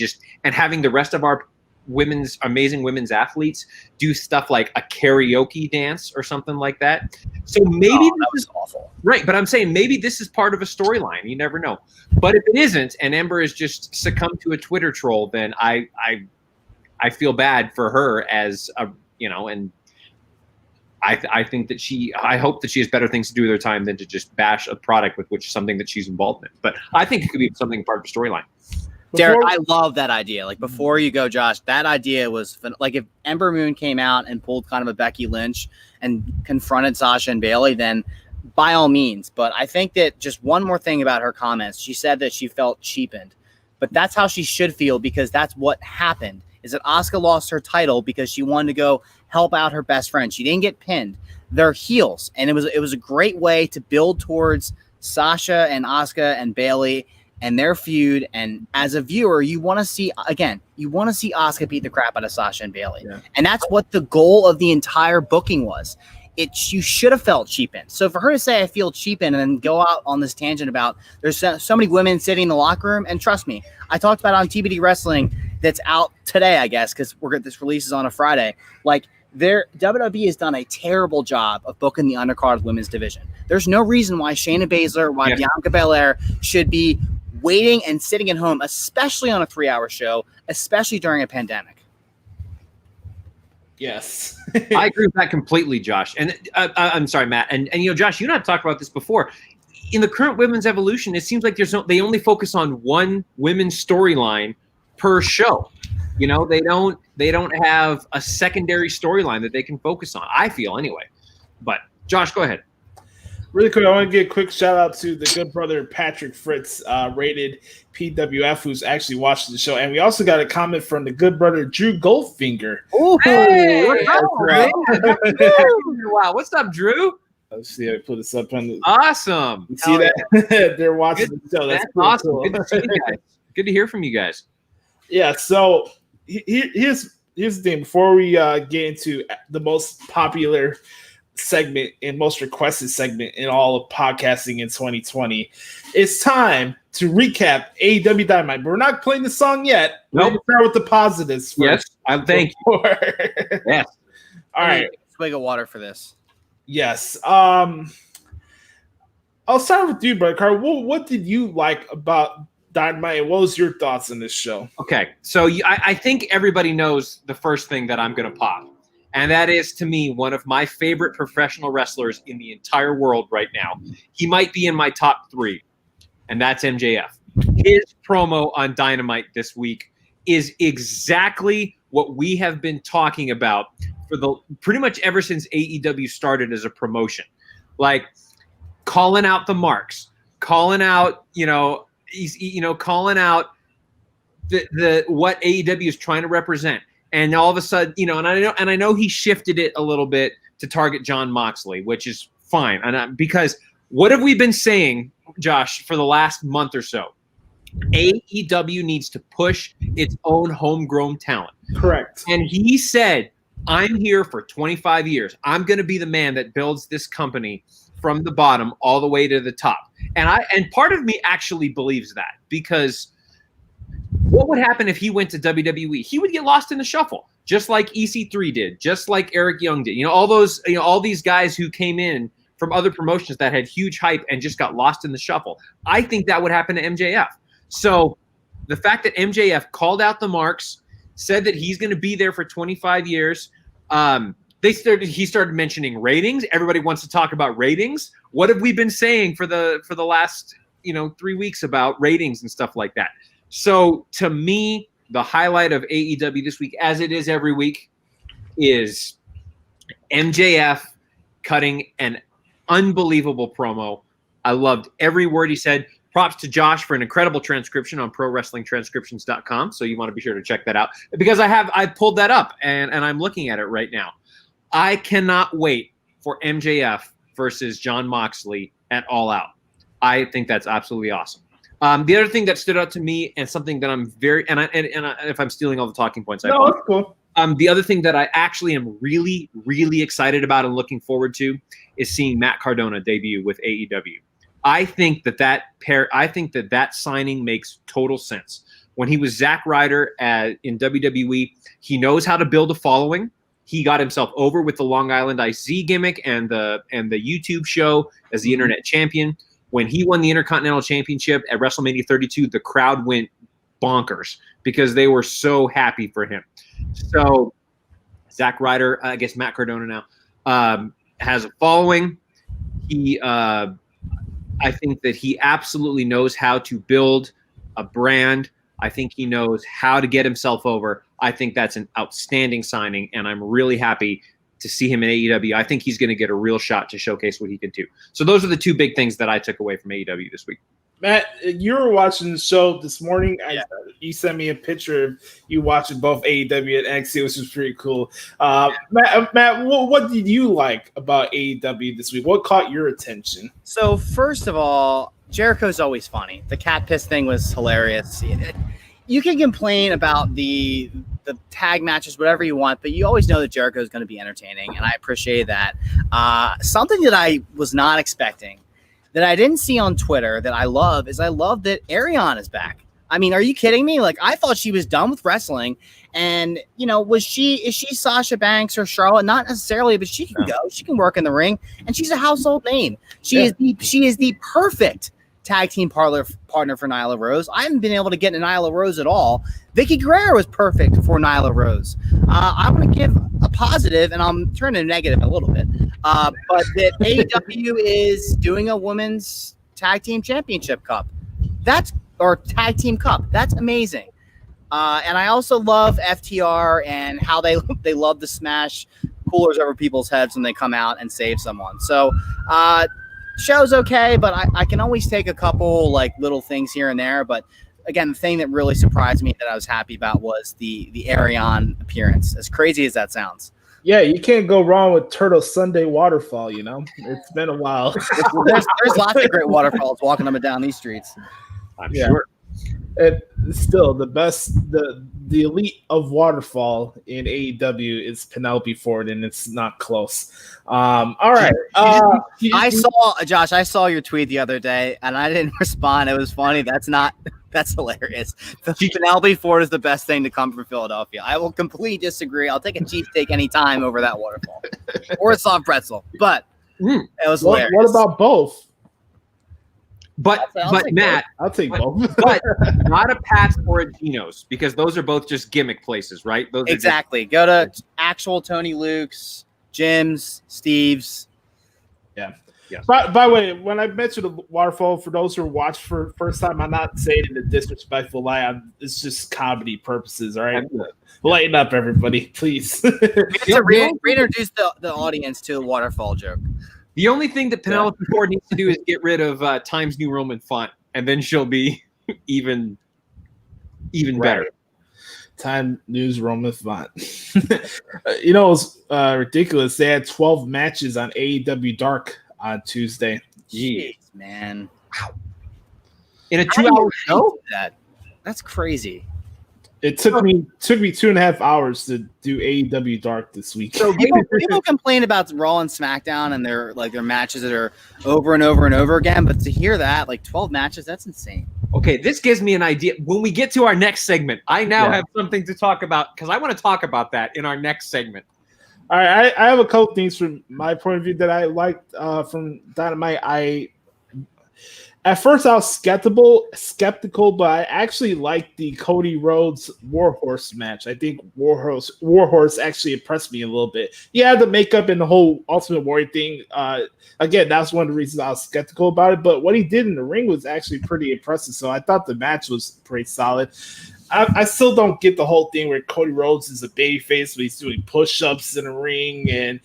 having the rest of our amazing women's athletes do stuff like a karaoke dance or something like that. So maybe that was awful. Right, but I'm saying maybe this is part of a storyline. You never know. But if it isn't, and Ember has just succumbed to a Twitter troll, then I feel bad for her as and I think that I hope that she has better things to do with her time than to just bash a product with something that she's involved in. But I think it could be something part of a storyline. Derek, I love that idea. Like, before you go, Josh, that idea was like, if Ember Moon came out and pulled kind of a Becky Lynch and confronted Sasha and Bayley, then by all means. But I think that just one more thing about her comments, she said that she felt cheapened, but that's how she should feel, because that's what happened. Is that Asuka lost her title because she wanted to go help out her best friend. She didn't get pinned. They're heels, and it was a great way to build towards Sasha and Asuka and Bayley and their feud. And as a viewer, you want to see Asuka beat the crap out of Sasha and Bayley. Yeah. And that's what the goal of the entire booking was. You should have felt cheapened. So for her to say, I feel cheapened, and then go out on this tangent about there's so many women sitting in the locker room, and trust me, I talked about it on TBD Wrestling that's out today, I guess, because this releases on a Friday. Like, WWE has done a terrible job of booking the undercard of women's division. There's no reason why Shayna Baszler, why Bianca Belair should be waiting and sitting at home, especially on a 3-hour show, especially during a pandemic. Yes. I agree with that completely, Josh. And I'm sorry, Matt. And Josh, you and I have talked about this before. In the current women's evolution, it seems like they only focus on one women's storyline per show. They don't have a secondary storyline that they can focus on, I feel anyway. But Josh, go ahead. Really quick, I want to give a quick shout out to the good brother Patrick Fritz, rated PWF, who's actually watching the show. And we also got a comment from the good brother Drew Goldfinger. Oh, hey, what's up, Drew? Wow, what's up, Drew? Let's see, I put this up on the. Awesome. You see that? They're watching the show. That's awesome. Cool. Good to see you guys. Good to hear from you guys. Yeah. So here's the thing. Before we get into the most popular segment and most requested segment in all of podcasting in 2020, it's time to recap AEW Dynamite. But we're not playing the song yet. Nope. We'll start with the positives first. Yes, I thank you. Yes. All right. Swig of water for this. Yes. I'll start with you, brother Carl. What did you like about Dynamite? What was your thoughts on this show? Okay, so I think everybody knows the first thing that I'm going to pop. And that is, to me, one of my favorite professional wrestlers in the entire world right now. He might be in my top 3, and that's MJF. His promo on Dynamite this week is exactly what we have been talking about for pretty much ever since AEW started as a promotion. Like, calling out the marks, calling out, calling out the what AEW is trying to represent. And all of a sudden, and I know he shifted it a little bit to target Jon Moxley, which is fine. Because what have we been saying, Josh, for the last month or so? AEW needs to push its own homegrown talent. Correct. And he said, I'm here for 25 years. I'm going to be the man that builds this company from the bottom all the way to the top. And part of me actually believes that, because what would happen if he went to WWE? He would get lost in the shuffle, just like EC3 did, just like Eric Young did. All these guys who came in from other promotions that had huge hype and just got lost in the shuffle. I think that would happen to MJF. So the fact that MJF called out the marks, said that he's going to be there for 25 years. He started mentioning ratings. Everybody wants to talk about ratings. What have we been saying for the last 3 weeks about ratings and stuff like that? So to me, the highlight of AEW this week, as it is every week, is MJF cutting an unbelievable promo. I loved every word he said. Props to Josh for an incredible transcription on ProWrestlingTranscriptions.com. So you want to be sure to check that out, because I pulled that up and I'm looking at it right now. I cannot wait for MJF versus Jon Moxley at All Out. I think that's absolutely awesome. The other thing that stood out to me, and something that I'm if I'm stealing all the talking points, no, that's cool. The other thing that I actually am really, really excited about and looking forward to is seeing Matt Cardona debut with AEW. I think that signing makes total sense. When he was Zack Ryder in WWE, he knows how to build a following. He got himself over with the Long Island IC gimmick and the YouTube show as the internet champion. When he won the Intercontinental Championship at WrestleMania 32, the crowd went bonkers because they were so happy for him. So Zack Ryder, I guess Matt Cardona now, has a following. I think that he absolutely knows how to build a brand. I think he knows how to get himself over. I think that's an outstanding signing, and I'm really happy to see him in AEW. I think he's going to get a real shot to showcase what he can do. So those are the two big things that I took away from AEW this week. Matt, you were watching the show this morning. Yeah. You sent me a picture of you watching both AEW and NXT, which was pretty cool. Matt, what did you like about AEW this week? What caught your attention? So first of all, Jericho's always funny. The cat piss thing was hilarious. You can complain about the tag matches, whatever you want, but you always know that Jericho is going to be entertaining, and I appreciate that. Something that I was not expecting, that I didn't see on Twitter, that I love that Ariane is back. I mean, are you kidding me? Like, I thought she was done with wrestling, and is she Sasha Banks or Charlotte? Not necessarily, but she can go. She can work in the ring, and she's a household name. She is the perfect tag team partner for Nyla Rose. I haven't been able to get into Nyla Rose at all. Vicky Guerrero was perfect for Nyla Rose. I want to give a positive, and I'm turning negative a little bit, but that AEW is doing a women's tag team championship cup. Or tag team cup. That's amazing. And I also love FTR and how they love to smash coolers over people's heads when they come out and save someone. So show's okay, but I can always take a couple like little things here and there. But again, the thing that really surprised me that I was happy about was the Ariane appearance, as crazy as that sounds. Yeah, you can't go wrong with Turtle Sunday Waterfall, you know? It's been a while. there's lots of great waterfalls walking up and down these streets. I'm sure. And still, the best, the elite of waterfall in AEW is Penelope Ford, and it's not close. All right. I saw your tweet the other day, and I didn't respond. It was funny. That's hilarious. Penelope Ford is the best thing to come from Philadelphia. I will completely disagree. I'll take a cheesesteak anytime over that waterfall or a soft pretzel. But it was hilarious. What about both? But Matt, I'll take both. But not a Pat's or a Geno's, because those are both just gimmick places, right? Those exactly. Go to actual Tony Luke's, Jim's, Steve's. Yeah. By the way, when I mentioned the waterfall, for those who watched for the first time, I'm not saying it in a disrespectful light. It's just comedy purposes, all right? Lighten up, everybody, please. To reintroduce the audience to a waterfall joke. The only thing that Penelope Ford needs to do is get rid of Times New Roman font, and then she'll be even better. Time News Roman font. You know, it was ridiculous. They had 12 matches on AEW Dark on Tuesday. Jeez, man. Wow. In a 2-hour show? That's crazy. It took me 2.5 hours to do AEW Dark this week. So people complain about Raw and SmackDown and their matches that are over and over and over again, but to hear that, like 12 matches, that's insane. Okay, this gives me an idea. When we get to our next segment, I now have something to talk about, because I want to talk about that in our next segment. All right, I have a couple things from my point of view that I liked from Dynamite. At first, I was skeptical, but I actually liked the Cody Rhodes Warhorse match. I think Warhorse actually impressed me a little bit. Yeah, the makeup and the whole Ultimate Warrior thing. Again, that's one of the reasons I was skeptical about it. But what he did in the ring was actually pretty impressive. So I thought the match was pretty solid. I still don't get the whole thing where Cody Rhodes is a babyface, but he's doing push-ups in the ring, and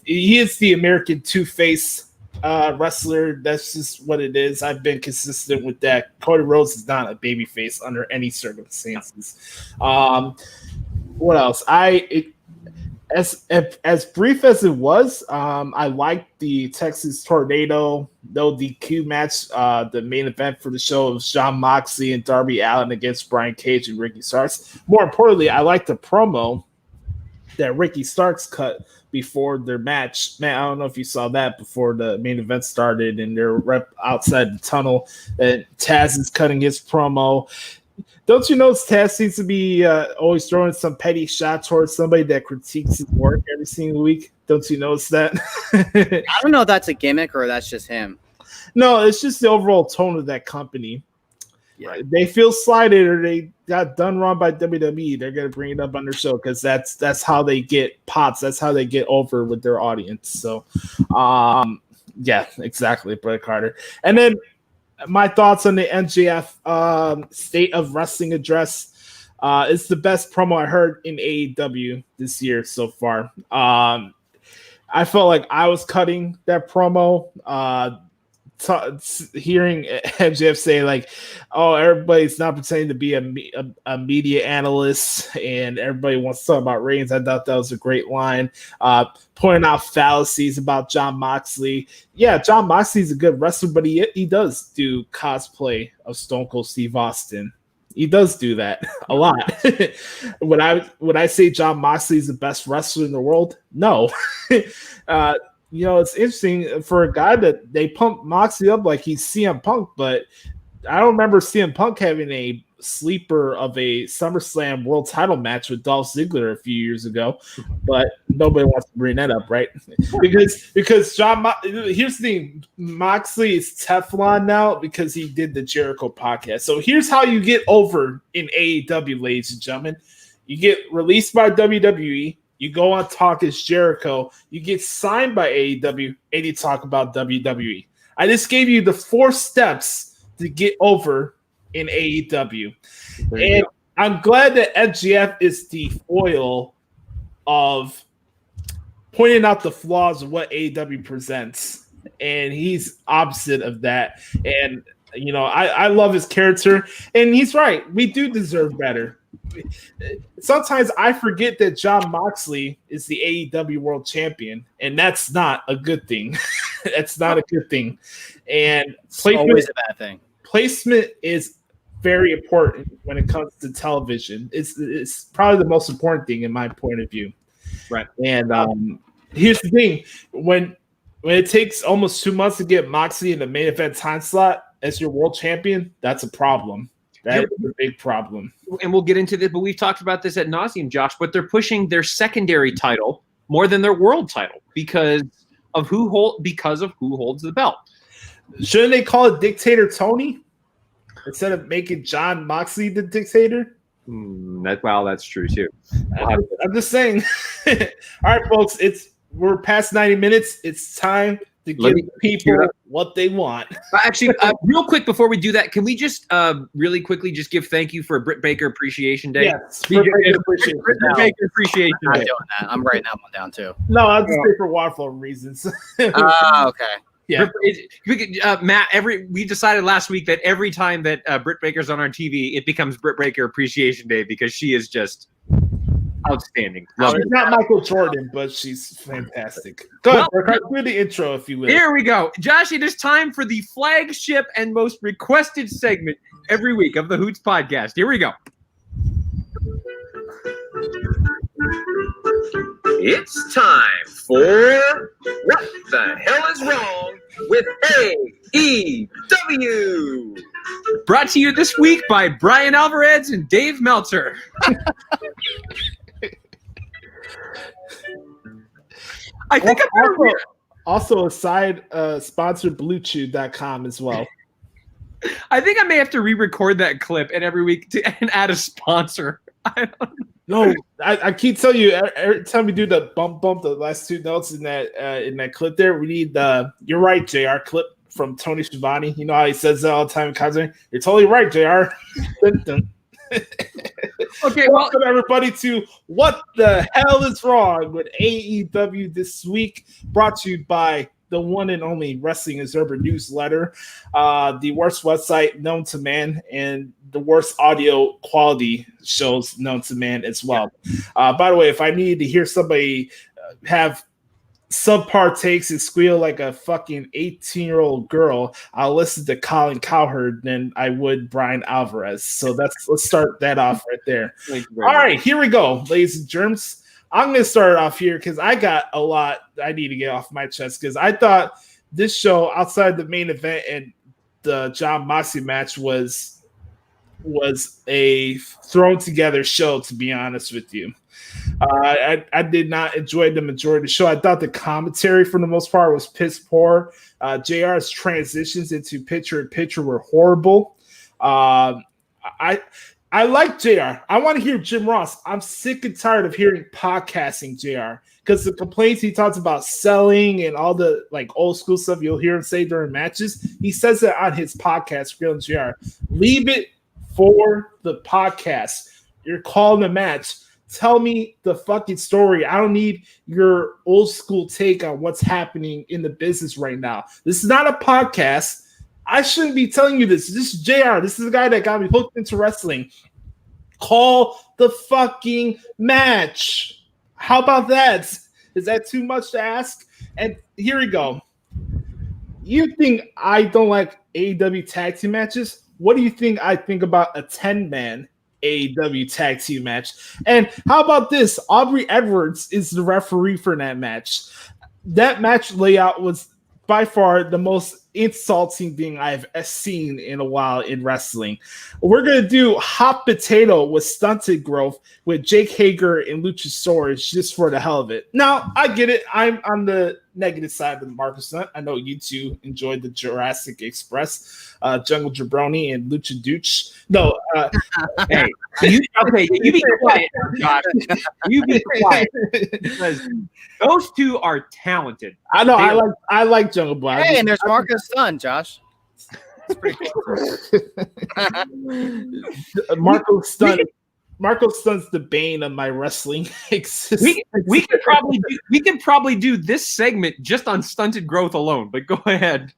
he is the American Two-Face wrestler. That's just what it is. I've been consistent with that. Cody Rhodes is not a babyface under any circumstances. What else? As brief as it was, I liked the Texas Tornado no DQ match. The main event for the show was Jon Moxley and Darby Allin against Brian Cage and Ricky Starks. More importantly, I liked the promo that Ricky Starks cut before their match. Man, I don't know if you saw that before the main event started, and they're right outside the tunnel, and Taz is cutting his promo. Don't you notice Taz seems to be always throwing some petty shot towards somebody that critiques his work every single week? Don't you notice that? I don't know if that's a gimmick or that's just him. No, it's just the overall tone of that company. Yeah. They feel slighted or they got done wrong by WWE. They're going to bring it up on their show because that's how they get pops. That's how they get over with their audience. So, yeah, exactly, Brett Carter. And then my thoughts on the MJF State of Wrestling address. It's the best promo I heard in AEW this year so far. I felt like I was cutting that promo. Hearing MJF say like, "Oh, everybody's not pretending to be a media analyst, and everybody wants to talk about ratings." I thought that was a great line. Pointing out fallacies about Jon Moxley. Yeah, Jon Moxley's a good wrestler, but he does do cosplay of Stone Cold Steve Austin. He does do that a lot. Would I say Jon Moxley's the best wrestler in the world? No. You know, it's interesting for a guy that they pump Moxley up like he's CM Punk, but I don't remember CM Punk having a sleeper of a SummerSlam world title match with Dolph Ziggler a few years ago, but nobody wants to bring that up, right? because here's the thing, Moxley is Teflon now because he did the Jericho podcast. So here's how you get over in AEW, ladies and gentlemen. You get released by WWE, you go on Talk as Jericho, you get signed by AEW, and you talk about WWE. I just gave you the 4 steps to get over in AEW. And I'm glad that MJF is the foil of pointing out the flaws of what AEW presents. And he's opposite of that. And, you know, I love his character. And he's right. We do deserve better. Sometimes I forget that Jon Moxley is the AEW World Champion. And that's not a good thing. That's not a good thing. And it's always a bad thing. Placement is very important when it comes to television. It's probably the most important thing in my point of view. Right. And here's the thing: when it takes almost 2 months to get Moxley in the main event time slot as your world champion, that's a problem. That's a big problem. And we'll get into this, but we've talked about this ad nauseum, Josh. But they're pushing their secondary title more than their world title because of who holds the belt. Shouldn't they call it Dictator Tony instead of making Jon Moxley the dictator? That's true too. I'm just saying. All right, folks, we're past 90 minutes. It's time to give people what they want. Actually, real quick before we do that, can we just really quickly just give thank you for Britt Baker Appreciation Day? Yes, Britt Baker Appreciation Appreciation I'm not Day. doing that. I'm writing that one down too. No, I'll just say for waterfall reasons. Okay. Yeah, Matt. We decided last week that every time that Britt Baker's on our TV, it becomes Britt Baker Appreciation Day because she is just outstanding. She's not Michael Jordan, but she's fantastic. Go ahead, do the intro if you will. Here we go, Josh. It is time for the flagship and most requested segment every week of the Hoots podcast. Here we go. It's time for What the Hell is Wrong with AEW? Brought to you this week by Brian Alvarez and Dave Meltzer. I think also a side sponsor BlueChew.com as well. I think I may have to re-record that clip and every week and add a sponsor. No, I keep telling you every time we do the bump the last 2 notes in that clip there, we need the "You're right, JR" clip from Tony Schiavone. You know how he says that all the time in concert. You're totally right, JR. Dun, dun. Okay, welcome everybody to What the Hell is Wrong with AEW this week, brought to you by the one and only Wrestling Observer newsletter, the worst website known to man, and the worst audio quality shows known to man as well. By the way, if I needed to hear somebody have subpar takes and squeal like a fucking 18-year-old girl, I'll listen to Colin Cowherd than I would Brian Alvarez. So let's start that off right there. All right, here we go, ladies and germs. I'm going to start off here because I got a lot I need to get off my chest because I thought this show, outside the main event and the Jon Moxley match, was a thrown together show, to be honest with you. I did not enjoy the majority of the show. I thought the commentary for the most part was piss poor. JR's transitions into picture-in-picture were horrible. I like JR. I want to hear Jim Ross. I'm sick and tired of hearing podcasting JR because the complaints he talks about selling and all the like old school stuff you'll hear him say during matches. He says that on his podcast, Grilling JR. Leave it for the podcast. You're calling a match. Tell me the fucking story. I don't need your old school take on what's happening in the business right now. This is not a podcast. I shouldn't be telling you this. This is JR. This is the guy that got me hooked into wrestling. Call the fucking match. How about that? Is that too much to ask? And here we go. You think I don't like AEW tag team matches? What do you think I think about a 10-man AEW tag team match? And how about this? Aubrey Edwards is the referee for that match. That match layout was by far the most insulting thing I've seen in a while in wrestling. We're going to do hot potato with stunted growth with Jake Hager and Luchasaurus just for the hell of it. Now, I get it. I'm on the negative side of the Marcus Stunt. I know you two enjoyed the Jurassic Express, Jungle Jabroni, and Lucha Dooch. No, hey, you be quiet, Josh. You be quiet because those two are talented. I know. I like Jungle Boy. Hey, and there's Marcus Stunt, Josh. That's pretty cool. Marco Stunt's the bane of my wrestling existence. We could probably do this segment just on stunted growth alone. But go ahead.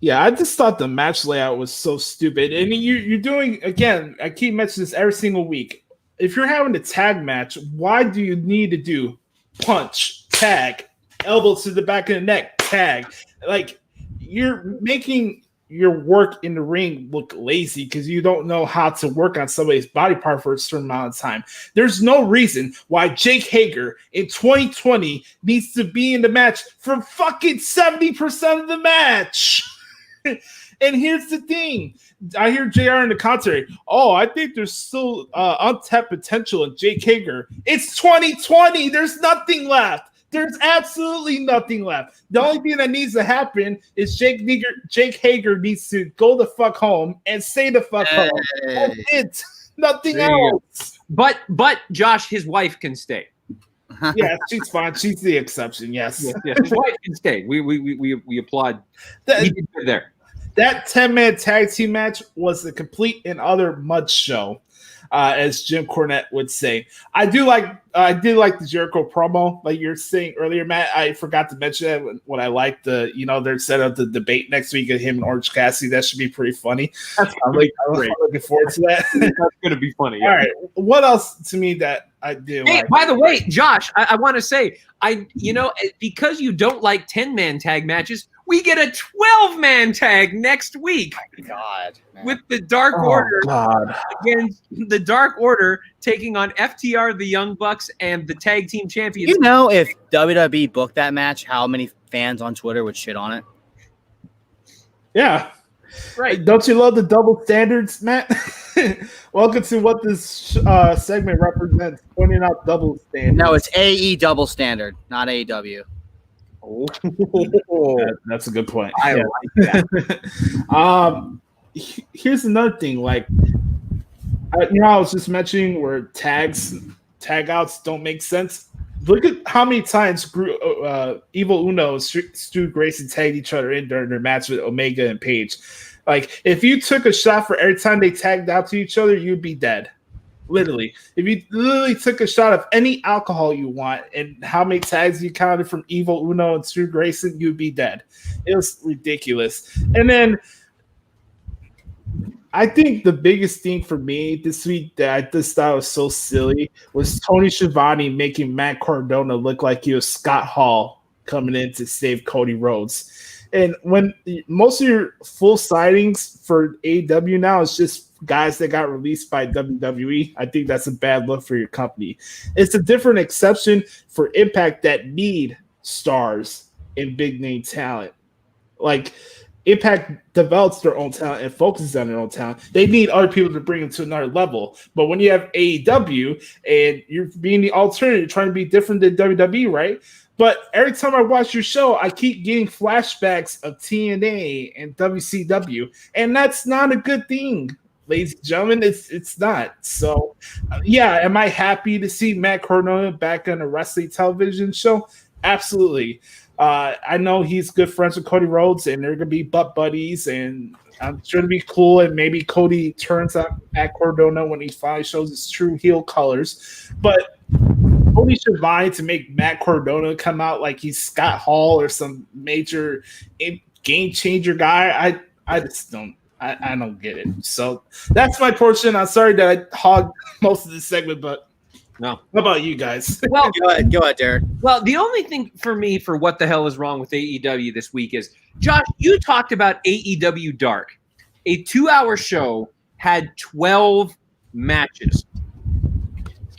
Yeah, I just thought the match layout was so stupid. And you're doing, again, I keep mentioning this every single week. If you're having a tag match, why do you need to do punch, tag, elbows to the back of the neck, tag? Like, you're making your work in the ring look lazy because you don't know how to work on somebody's body part for a certain amount of time. There's no reason why Jake Hager in 2020 needs to be in the match for fucking 70% of the match. And here's the thing. I hear JR in the commentary. Oh, I think there's still untapped potential in Jake Hager. It's 2020. There's nothing left. There's absolutely nothing left. The only thing that needs to happen is Jake Hager needs to go the fuck home and stay the fuck home. That's it. Nothing else. But Josh, his wife can stay. Yeah, she's fine. She's the exception. Yes. Yes. His wife can stay. We applaud. He did good there. That 10-man tag team match was a complete and utter mud show, as Jim Cornette would say. I did like the Jericho promo, like you're saying earlier, Matt. I forgot to mention that when I liked they're set up the debate next week of him and Orange Cassidy. That should be pretty funny. I'm looking forward to that. That's gonna be funny. Yeah. All right, what else to me that I do? Hey, by the way, Josh, I want to say, because you don't like 10-man tag matches, we get a 12-man tag next week. Oh my God, man. With the Dark Order against the Dark Order taking on FTR, the Young Bucks, and the tag team champions. You know, if WWE booked that match, how many fans on Twitter would shit on it? Yeah. Right. Don't you love the double standards, Matt? Welcome to what this segment represents, pointing out double standards. No, it's AE double standard, not AEW. Oh, that's a good point. I like that. Here's another thing. Like, I was just mentioning where tag outs don't make sense. Look at how many times Evil Uno and Stu Grayson tagged each other in during their match with Omega and Page. Like, if you took a shot for every time they tagged out to each other, you'd be dead. Literally. If you literally took a shot of any alcohol you want and how many tags you counted from Evil Uno and Stu Grayson, you'd be dead. It was ridiculous. And then I think the biggest thing for me this week that I just thought was so silly was Tony Schiavone making Matt Cardona look like he was Scott Hall coming in to save Cody Rhodes. And when most of your full sightings for AEW now is just guys that got released by WWE, I think that's a bad look for your company. It's a different exception for Impact that need stars and big name talent. Like, Impact develops their own talent and focuses on their own talent. They need other people to bring them to another level. But when you have AEW and you're being the alternative, trying to be different than WWE, right? But every time I watch your show, I keep getting flashbacks of TNA and WCW, and that's not a good thing, ladies and gentlemen. It's not. So, am I happy to see Matt Cardona back on a wrestling television show? Absolutely. I know he's good friends with Cody Rhodes, and they're going to be butt buddies, and I'm sure it'll be cool, and maybe Cody turns out at Cardona when he finally shows his true heel colors. But Tony Schiavone to make Matt Cardona come out like he's Scott Hall or some major game changer guy, I just don't. I don't get it. So that's my portion. I'm sorry that I hogged most of this segment, but no. How about you guys? Well, go ahead, Derek. Well, the only thing for me for what the hell is wrong with AEW this week is, Josh, you talked about AEW Dark. A 2-hour show had 12 matches.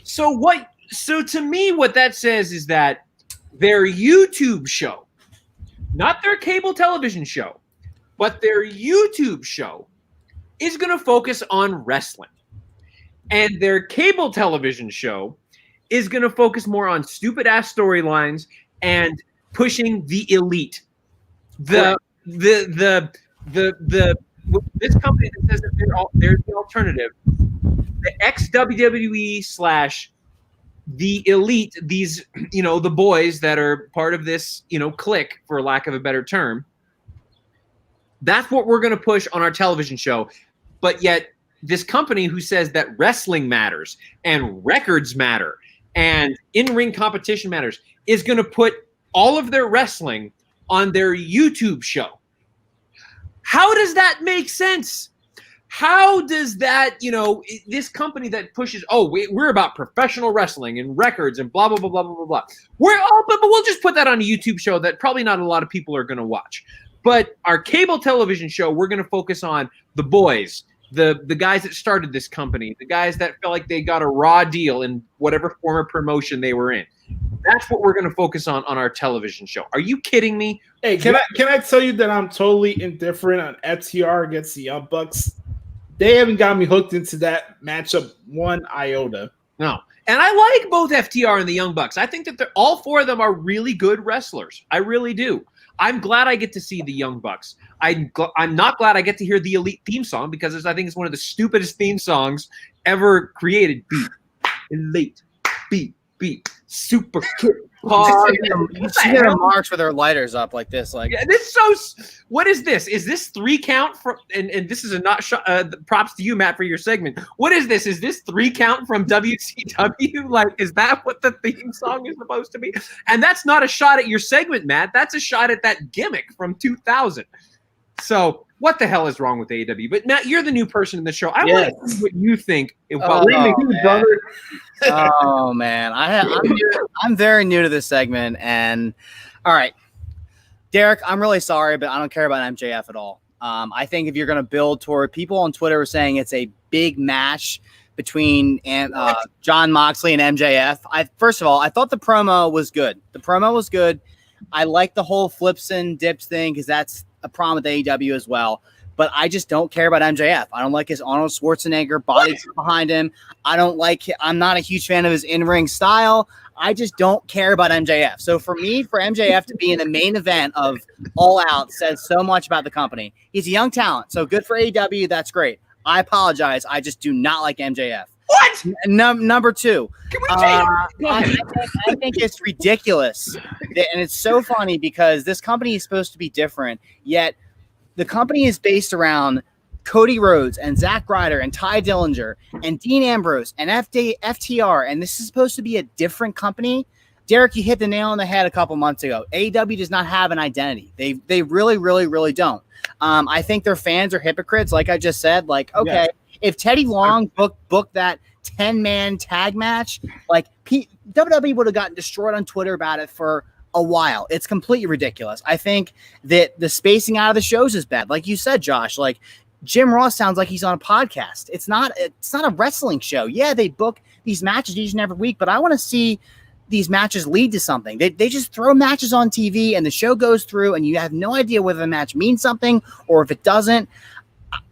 So to me, what that says is that their YouTube show, not their cable television show, But their YouTube show is going to focus on wrestling. And their cable television show is going to focus more on stupid-ass storylines and pushing the elite. This company that says that they're the alternative, the ex-WWE / the elite, these, the boys that are part of this, clique, for lack of a better term, that's what we're going to push on our television show. But yet this company who says that wrestling matters and records matter and in-ring competition matters is going to put all of their wrestling on their YouTube show. How does that make sense? How does that, this company that pushes, we're about professional wrestling and records and blah, blah, blah, blah, blah, blah. But we'll just put that on a YouTube show that probably not a lot of people are going to watch. But our cable television show, we're going to focus on the boys, the guys that started this company, the guys that felt like they got a raw deal in whatever form of promotion they were in. That's what we're going to focus on our television show. Are you kidding me? Hey, can I tell you that I'm totally indifferent on FTR against the Young Bucks? They haven't got me hooked into that matchup one iota. No. And I like both FTR and the Young Bucks. I think that all four of them are really good wrestlers. I really do. I'm glad I get to see the Young Bucks. I'm not glad I get to hear the Elite theme song because I think it's one of the stupidest theme songs ever created. Beat, Elite, beat, super kid. You see their marks with their lighters up like this. Like, yeah, what is this? Is this 3 count from? And this is a not props to you, Matt, for your segment. What is this? Is this 3 count from WCW? Like, is that what the theme song is supposed to be? And that's not a shot at your segment, Matt. That's a shot at that gimmick from 2000. So what the hell is wrong with AEW? But Matt, you're the new person in the show. I want to see what you think. Oh man, I'm very new to this segment, and all right, Derek, I'm really sorry, but I don't care about MJF at all. I think if you're going to build toward, people on Twitter were saying it's a big match between John Moxley and MJF. First of all, I thought the promo was good. I like the whole flips and dips thing because that's a problem with AEW as well. But I just don't care about MJF. I don't like his Arnold Schwarzenegger body behind him. I'm not a huge fan of his in-ring style. I just don't care about MJF. So for me, for MJF to be in the main event of All Out says so much about the company. He's a young talent, so good for AEW. That's great. I apologize. I just do not like MJF. What? Number 2. Can we change? I think it's ridiculous. And it's so funny because this company is supposed to be different, yet the company is based around Cody Rhodes and Zack Ryder and Ty Dillinger and Dean Ambrose and FTR, and this is supposed to be a different company. Derek, you hit the nail on the head a couple months ago. AEW does not have an identity. They really, really, really don't. I think their fans are hypocrites, like I just said. Like, okay, if Teddy Long booked that 10-man tag match, like WWE would have gotten destroyed on Twitter about it for a while. It's completely ridiculous. I think that the spacing out of the shows is bad. Like you said, Josh, like Jim Ross sounds like he's on a podcast. It's not a wrestling show. Yeah, they book these matches each and every week, but I want to see these matches lead to something. They just throw matches on TV and the show goes through and you have no idea whether the match means something or if it doesn't.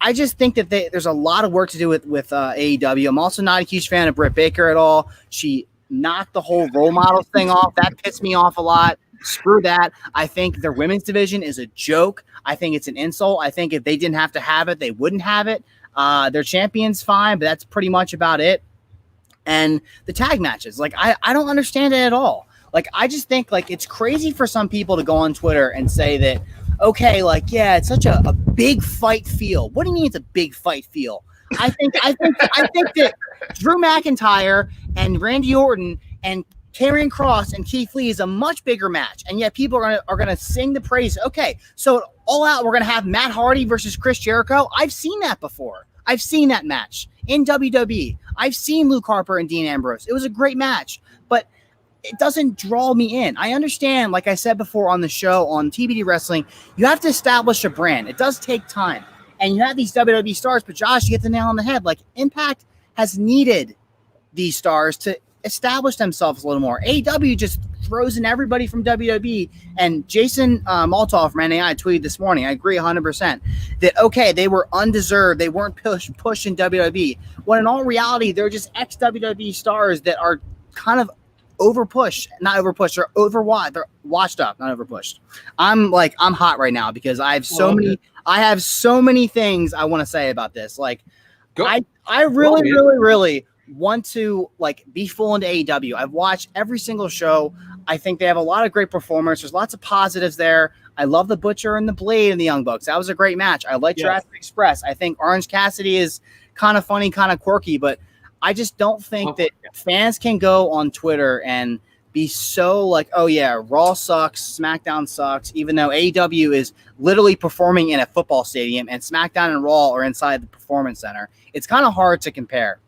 I just think that there's a lot of work to do with AEW. I'm also not a huge fan of Britt Baker at all. She knocked the whole role model thing off. That pissed me off a lot. Screw that. I think their women's division is a joke. I think it's an insult. I think if they didn't have to have it, they wouldn't have it. Their champion's fine, but that's pretty much about it. And the tag matches, like I don't understand it at all. Like I just think like it's crazy for some people to go on Twitter and say that, okay, like yeah, it's such a big fight feel. What do you mean it's a big fight feel? I think that Drew McIntyre and Randy Orton and Karrion Kross and Keith Lee is a much bigger match, and yet people are gonna sing the praise. Okay, so All Out, we're gonna have Matt Hardy versus Chris Jericho. I've seen that before. I've seen that match in WWE. I've seen Luke Harper and Dean Ambrose. It was a great match, but it doesn't draw me in. I understand, like I said before on the show on TBD Wrestling, you have to establish a brand. It does take time. And you have these WWE stars, but Josh, you hit the nail on the head. Like Impact has needed these stars to establish themselves a little more. AEW just throws in everybody from WWE. And Jason Malthoff from NAI tweeted this morning, I agree 100%, that, okay, they were undeserved. They weren't pushed in WWE. When in all reality, they're just ex-WWE stars that are kind of not overpushed, or overwatched. They're washed up, not overpushed. I'm hot right now because I have so many things I want to say about this. Like, I really want to be full into AEW. I've watched every single show. I think they have a lot of great performers. There's lots of positives there. I love the Butcher and the Blade and the Young Bucks. That was a great match. I like Jurassic Express. I think Orange Cassidy is kind of funny, kind of quirky, but I just don't think that fans can go on Twitter and be so like, oh yeah, Raw sucks, SmackDown sucks, even though AEW is literally performing in a football stadium and SmackDown and Raw are inside the Performance Center. It's kind of hard to compare.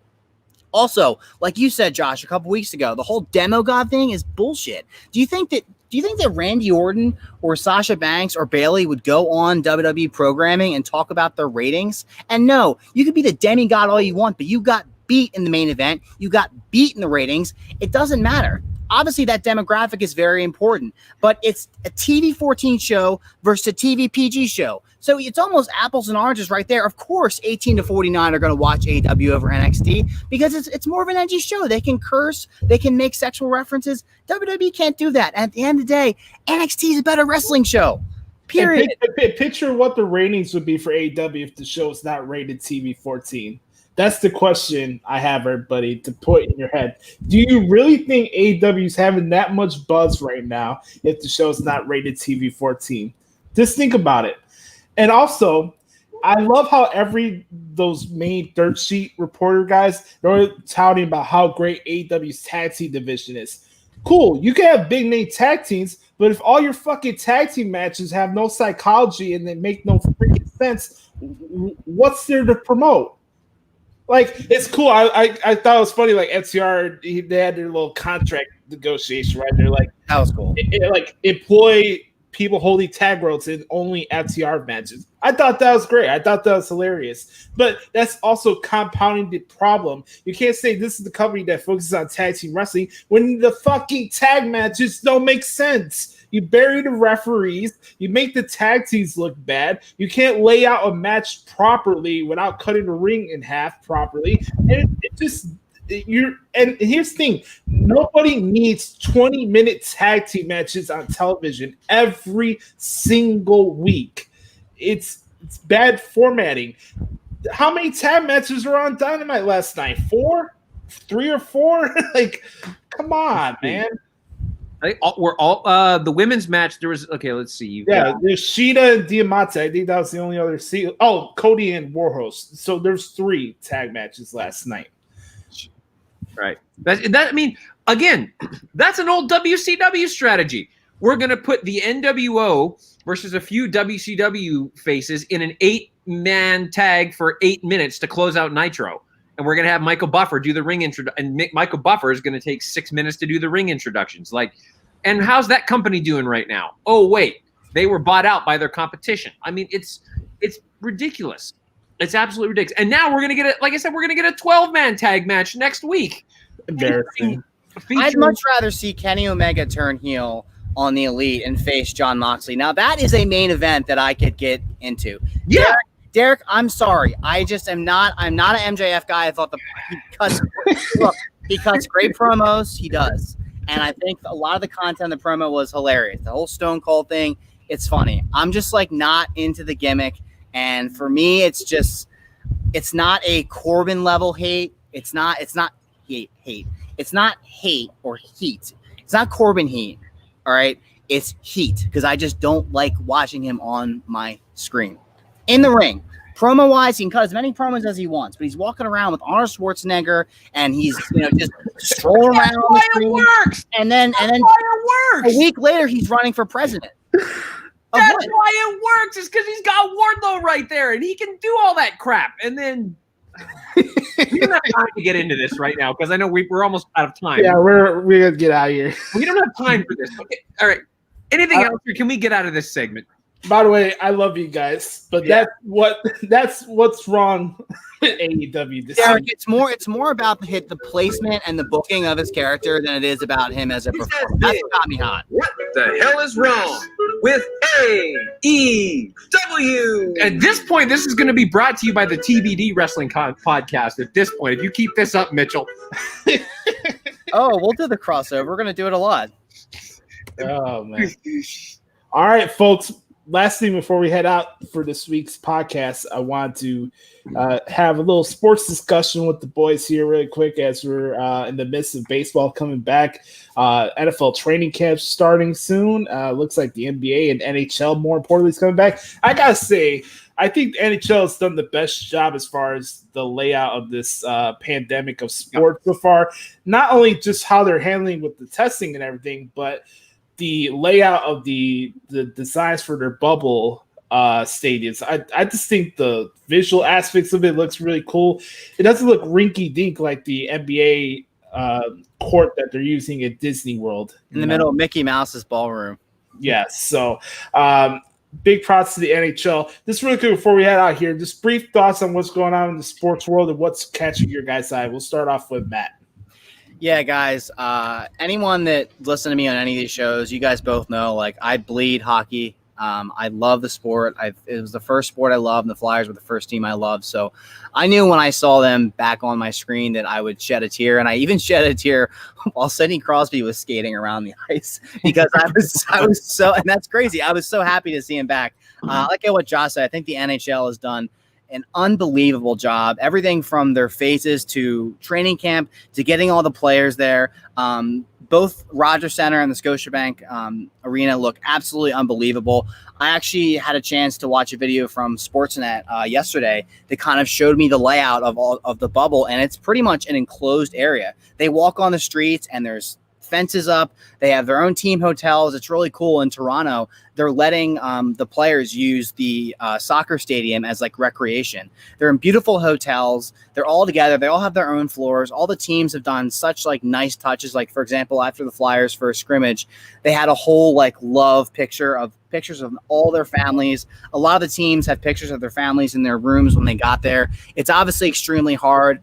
Also, like you said, Josh, a couple weeks ago, the whole demo god thing is bullshit. Do you think that Randy Orton or Sasha Banks or Bayley would go on WWE programming and talk about their ratings? And no, you could be the demigod all you want, but you got beat in the main event. You got beat in the ratings. It doesn't matter. Obviously, that demographic is very important, but it's a TV 14 show versus a TV PG show. So it's almost apples and oranges right there. Of course, 18 to 49 are going to watch AEW over NXT because it's more of an edgy show. They can curse. They can make sexual references. WWE can't do that. And at the end of the day, NXT is a better wrestling show. Period. Picture what the ratings would be for AEW if the show is not rated TV 14. That's the question I have, everybody, to put in your head. Do you really think AEW is having that much buzz right now if the show is not rated TV 14? Just think about it. And also, I love how those main dirt sheet reporter guys, they're touting about how great AEW's tag team division is. Cool, you can have big name tag teams, but if all your fucking tag team matches have no psychology and they make no freaking sense, what's there to promote? Like, it's cool. I thought it was funny. Like, FTR, they had their little contract negotiation, right? They're like, that was cool. Employ people holding tag belts in only FTR matches. I thought that was great. I thought that was hilarious. But that's also compounding the problem. You can't say this is the company that focuses on tag team wrestling when the fucking tag matches don't make sense. You bury the referees. You make the tag teams look bad. You can't lay out a match properly without cutting the ring in half properly. And and here's the thing. Nobody needs 20-minute tag team matches on television every single week. It's bad formatting. How many tag matches were on Dynamite last night? 4? 3 or 4? Like, come on, man. We're all the women's match. There was let's see. There's Sheeta and Diamante. I think that was the only other. Cody and Warhorse. So there's 3 tag matches last night. Right. That I mean, again, that's an old WCW strategy. We're gonna put the NWO versus a few WCW faces in an 8-man tag for 8 minutes to close out Nitro. And we're going to have Michael Buffer do the ring intro. And Michael Buffer is going to take 6 minutes to do the ring introductions. And how's that company doing right now? Oh, wait, they were bought out by their competition. I mean, it's ridiculous. It's absolutely ridiculous. And now we're going to get we're going to get a 12-man tag match next week. Embarrassing. I'd much rather see Kenny Omega turn heel on the Elite and face Jon Moxley. Now, that is a main event that I could get into. Yeah. Derek, I'm sorry. I just am not. I'm not an MJF guy. I thought he cuts great promos. He does, and I think a lot of the content of the promo was hilarious. The whole Stone Cold thing, it's funny. I'm just not into the gimmick, and for me, it's not a Corbin level hate. It's not hate. It's not hate or heat. It's not Corbin heat. All right, it's heat because I just don't like watching him on my screen. In the ring, promo-wise, he can cut as many promos as he wants, but he's walking around with Arnold Schwarzenegger, and he's just strolling around on the screen. Works. And then it works. A week later, he's running for president. That's why it works. It's because he's got Wardlow right there, and he can do all that crap. And then we don't have time to get into this right now because I know we're almost out of time. Yeah, we're gonna get out of here. We don't have time for this. Okay, all right. Anything else? Or can we get out of this segment? By the way, I love you guys, but that's what's wrong AEW this Derek, season. it's more about the placement and the booking of his character than it is about him as a performer. That's what got me hot. What the hell is wrong with AEW? At this point, this is going to be brought to you by the TBD Wrestling Podcast. At this point, if you keep this up, Mitchell. Oh, we'll do the crossover. We're going to do it a lot. Oh, man. All right, folks. Last thing before we head out for this week's podcast, I want to have a little sports discussion with the boys here really quick as we're in the midst of baseball coming back. NFL training camps starting soon. Looks like the NBA and NHL, more importantly, is coming back. I got to say, I think the NHL has done the best job as far as the layout of this pandemic of sports so far. Not only just how they're handling with the testing and everything, but the layout of the designs for their bubble stadiums. I just think the visual aspects of it looks really cool. It doesn't look rinky-dink like the NBA court that they're using at Disney World. In the middle of Mickey Mouse's ballroom. Yes. So big props to the NHL. Just really quick before we head out here, just brief thoughts on what's going on in the sports world and what's catching your guys' eye. We'll start off with Matt. Yeah, guys, anyone that listens to me on any of these shows, you guys both know, like, I bleed hockey. I love the sport. It was the first sport I loved, and the Flyers were the first team I loved. So I knew when I saw them back on my screen that I would shed a tear, and I even shed a tear while Sidney Crosby was skating around the ice because I was so, and that's crazy. I was so happy to see him back. Like what Josh said, I think the NHL has done an unbelievable job. Everything from their phases to training camp to getting all the players there. Both Rogers Center and the Scotiabank Arena look absolutely unbelievable. I actually had a chance to watch a video from Sportsnet yesterday that kind of showed me the layout of the bubble, and it's pretty much an enclosed area. They walk on the streets, and there's fences up. They have their own team hotels. It's really cool. In Toronto, they're letting the players use the soccer stadium as like recreation. They're in beautiful hotels. They're all together. They all have their own floors. All the teams have done such like nice touches. Like, for example, after the Flyers first scrimmage, they had a whole like love pictures of all their families. A lot of the teams have pictures of their families in their rooms when they got there. It's obviously extremely hard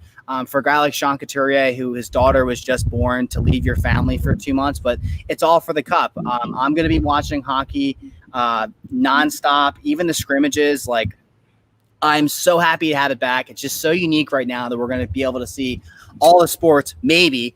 for a guy like Sean Couturier, who his daughter was just born, to leave your family for 2 months, but it's all for the cup. I'm going to be watching hockey nonstop, even the scrimmages. Like, I'm so happy to have it back. It's just so unique right now that we're going to be able to see all the sports, maybe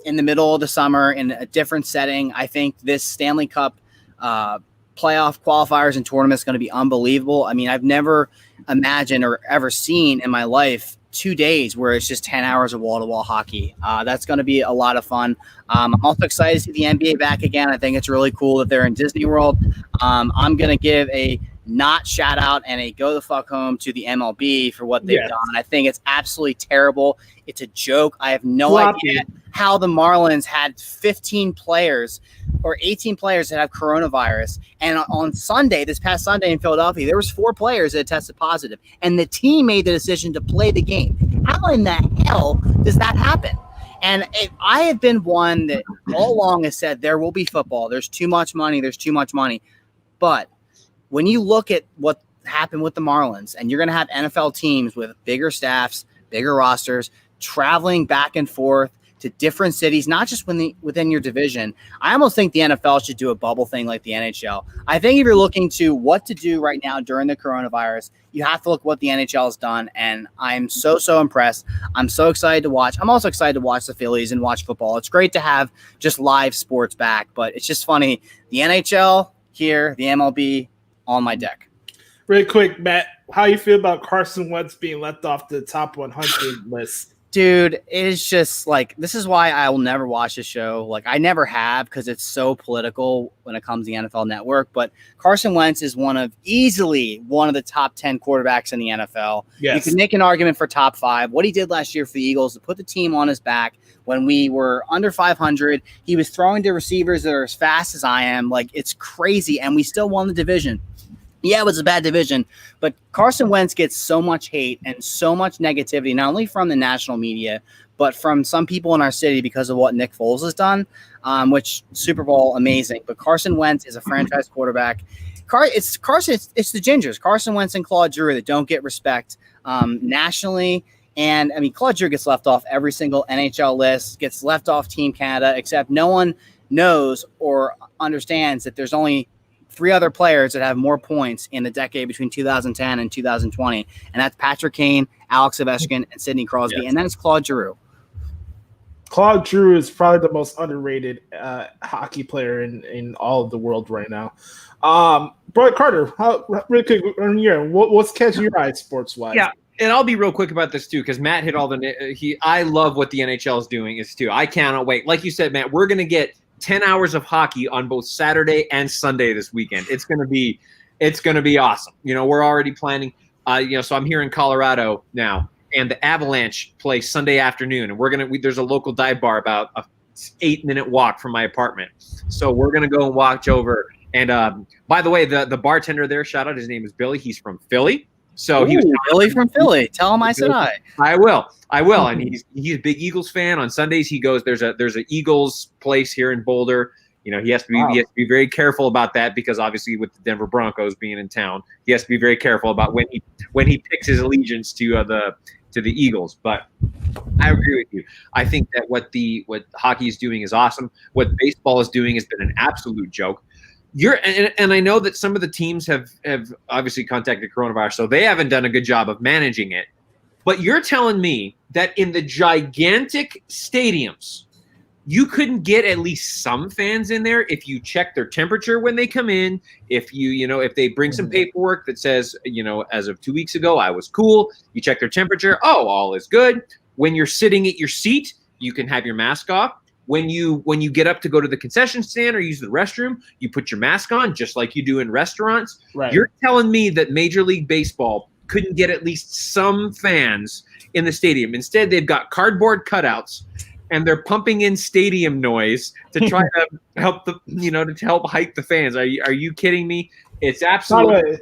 in the middle of the summer in a different setting. I think this Stanley Cup playoff qualifiers and tournament is going to be unbelievable. I mean, I've never imagined or ever seen in my life 2 days where it's just 10 hours of wall-to-wall hockey. That's going to be a lot of fun. I'm also excited to see the NBA back again. I think it's really cool that they're in Disney World. I'm going to give a not shout out and a go the fuck home to the MLB for what they've done. I think it's absolutely terrible. It's a joke. I have no idea how the Marlins had 15 players or 18 players that have coronavirus. And on Sunday, this past Sunday in Philadelphia, there was 4 players that tested positive, and the team made the decision to play the game. How in the hell does that happen? And I have been one that all along has said there will be football. There's too much money. There's too much money. But when you look at what happened with the Marlins, and you're going to have NFL teams with bigger staffs, bigger rosters, traveling back and forth to different cities, not just within your division. I almost think the NFL should do a bubble thing like the NHL. I think if you're looking to what to do right now during the coronavirus, you have to look what the NHL has done, and I'm so impressed. I'm so excited to watch. I'm also excited to watch the Phillies and watch football. It's great to have just live sports back, but it's just funny. The NHL here, the MLB on my deck. Really quick, Matt, how you feel about Carson Wentz being left off the top 100 list? Dude, it is just like, this is why I will never watch this show. Like, I never have, because it's so political when it comes to the NFL Network. But Carson Wentz is easily one of the top 10 quarterbacks in the NFL. Yes. You can make an argument for top 5. What he did last year for the Eagles to put the team on his back when we were under 500, he was throwing to receivers that are as fast as I am. Like, it's crazy, and we still won the division. Yeah, it was a bad division, but Carson Wentz gets so much hate and so much negativity, not only from the national media, but from some people in our city because of what Nick Foles has done, which Super Bowl, amazing. But Carson Wentz is a franchise quarterback. it's Carson. It's the Gingers, Carson Wentz and Claude Drew, that don't get respect nationally. And I mean, Claude Drew gets left off every single NHL list, gets left off Team Canada, except no one knows or understands that there's only 3 other players that have more points in the decade between 2010 and 2020, and that's Patrick Kane, Alex Ovechkin, and Sidney Crosby, Yes. and then it's Claude Giroux. Claude Drew is probably the most underrated hockey player in all of the world right now. Brett Carter, really quick, what's catching your eye sports-wise? Yeah, and I'll be real quick about this too, because Matt hit all I love what the NHL is doing too. I cannot wait. Like you said, Matt, we're going to get 10 hours of hockey on both Saturday and Sunday this weekend. It's going to be awesome. We're already planning. So I'm here in Colorado now, and the Avalanche play Sunday afternoon, and there's a local dive bar about a 8-minute walk from my apartment. So we're gonna go and watch over. And by the way, the bartender there, shout out, his name is Billy. He's from Philly. So he was Billy from Philly. Tell him I said hi. I will. And he's a big Eagles fan. On Sundays he goes. There's a Eagles place here in Boulder. He has to be very careful about that, because obviously with the Denver Broncos being in town, he has to be very careful about when he picks his allegiance to the Eagles. But I agree with you. I think that what hockey is doing is awesome. What baseball is doing has been an absolute joke. And I know that some of the teams have obviously contacted coronavirus, so they haven't done a good job of managing it. But you're telling me that in the gigantic stadiums, you couldn't get at least some fans in there if you check their temperature when they come in, if if they bring some paperwork that says, as of 2 weeks ago, I was cool. You check their temperature. Oh, all is good. When you're sitting at your seat, you can have your mask off. When you get up to go to the concession stand or use the restroom, you put your mask on just like you do in restaurants. Right. You're telling me that Major League Baseball couldn't get at least some fans in the stadium. Instead, they've got cardboard cutouts, and they're pumping in stadium noise to try to help to help hype the fans. Are you kidding me? It's absolutely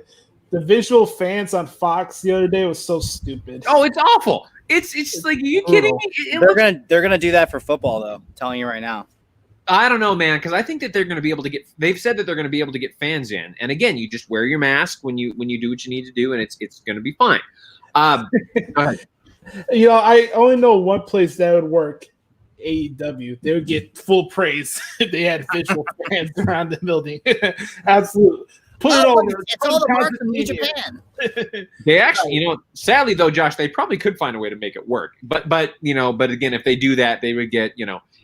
the visual fans on Fox the other day was so stupid. Oh, it's awful. It's like, are you kidding me? They're gonna do that for football, though. I'm telling you right now. I don't know, man, because I think that they're going to be able to get. They've said that they're going to be able to get fans in, and again, you just wear your mask when you do what you need to do, and it's going to be fine. Go ahead. I only know one place that would work. AEW, they would get full praise if they had visual fans around the building. Absolutely. Put it over. It's all the marks from New Japan. They actually, sadly though, Josh, they probably could find a way to make it work. But again, if they do that, they would get,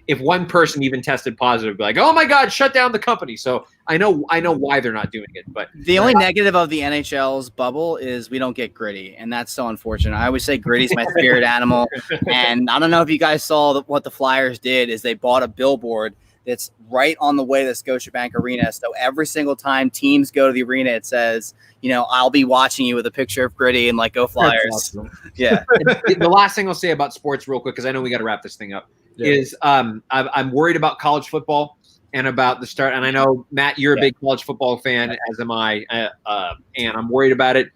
if one person even tested positive, be like, oh my God, shut down the company. So I know why they're not doing it. But the only negative of the NHL's bubble is we don't get gritty, and that's so unfortunate. I always say gritty's my spirit animal. And I don't know if you guys saw what the Flyers did is they bought a billboard that's right on the way to Scotiabank Arena. So every single time teams go to the arena, it says, I'll be watching you with a picture of Gritty and like, go Flyers. Awesome. Yeah. The last thing I'll say about sports real quick, because I know we got to wrap this thing up, is I'm worried about college football and about the start. And I know, Matt, you're a big college football fan, as am I, and I'm worried about it.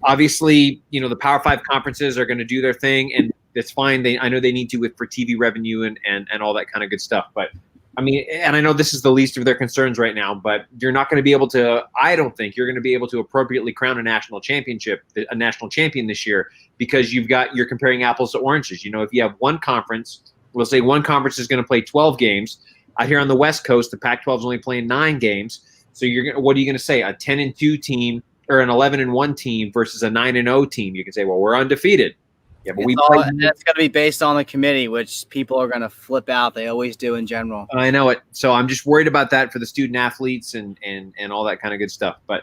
Obviously, the Power 5 conferences are going to do their thing, and it's fine. I know they need to for TV revenue and all that kind of good stuff. But I mean, and I know this is the least of their concerns right now, but you're not going to be able to. I don't think you're going to be able to appropriately crown a national champion this year, because you're comparing apples to oranges. If you have one conference, we'll say one conference is going to play 12 games. Out here on the West Coast, the Pac-12 is only playing 9 games. So what are you going to say? A 10-2 team or an 11-1 team versus a 9-0 team? You can say, well, we're undefeated. Yeah, but that's going to be based on the committee, which people are going to flip out. They always do in general. I know it. So I'm just worried about that for the student athletes and all that kind of good stuff. But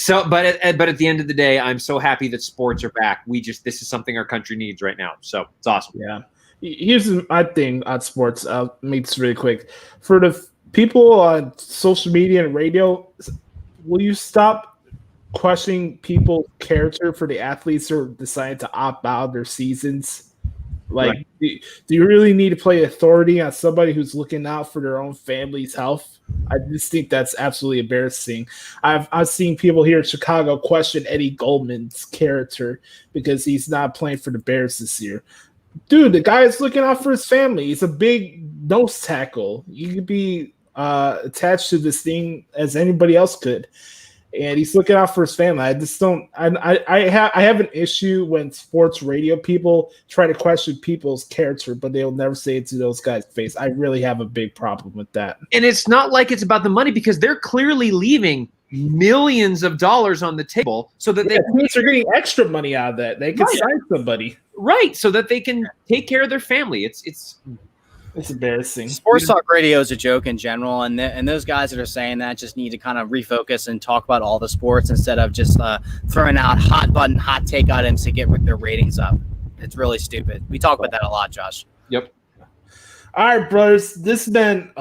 at the end of the day, I'm so happy that sports are back. This is something our country needs right now. So it's awesome. Yeah. Here's my thing on sports. I'll make this really quick. For the people on social media and radio, will you stop questioning people's character for the athletes who are deciding to opt out of their seasons? Like, do you really need to play authority on somebody who's looking out for their own family's health? I just think that's absolutely embarrassing. I've seen people here in Chicago question Eddie Goldman's character because he's not playing for the Bears this year. Dude, the guy is looking out for his family. He's a big nose tackle. You could be attached to this thing as anybody else could. and he's looking out for his family. I just don't. I have an issue when sports radio people try to question people's character, but they'll never say it to those guys' face. I really have a big problem with that. And it's not like it's about the money, because they're clearly leaving millions of dollars on the table so that they're getting extra money out of that. They can sign somebody, right? So that they can take care of their family. It's embarrassing. Sports talk radio is a joke in general, and those guys that are saying that just need to kind of refocus and talk about all the sports instead of just throwing out hot take items to get their ratings up. It's really stupid. We talk about that a lot, Josh. Yep. All right, brothers. This has been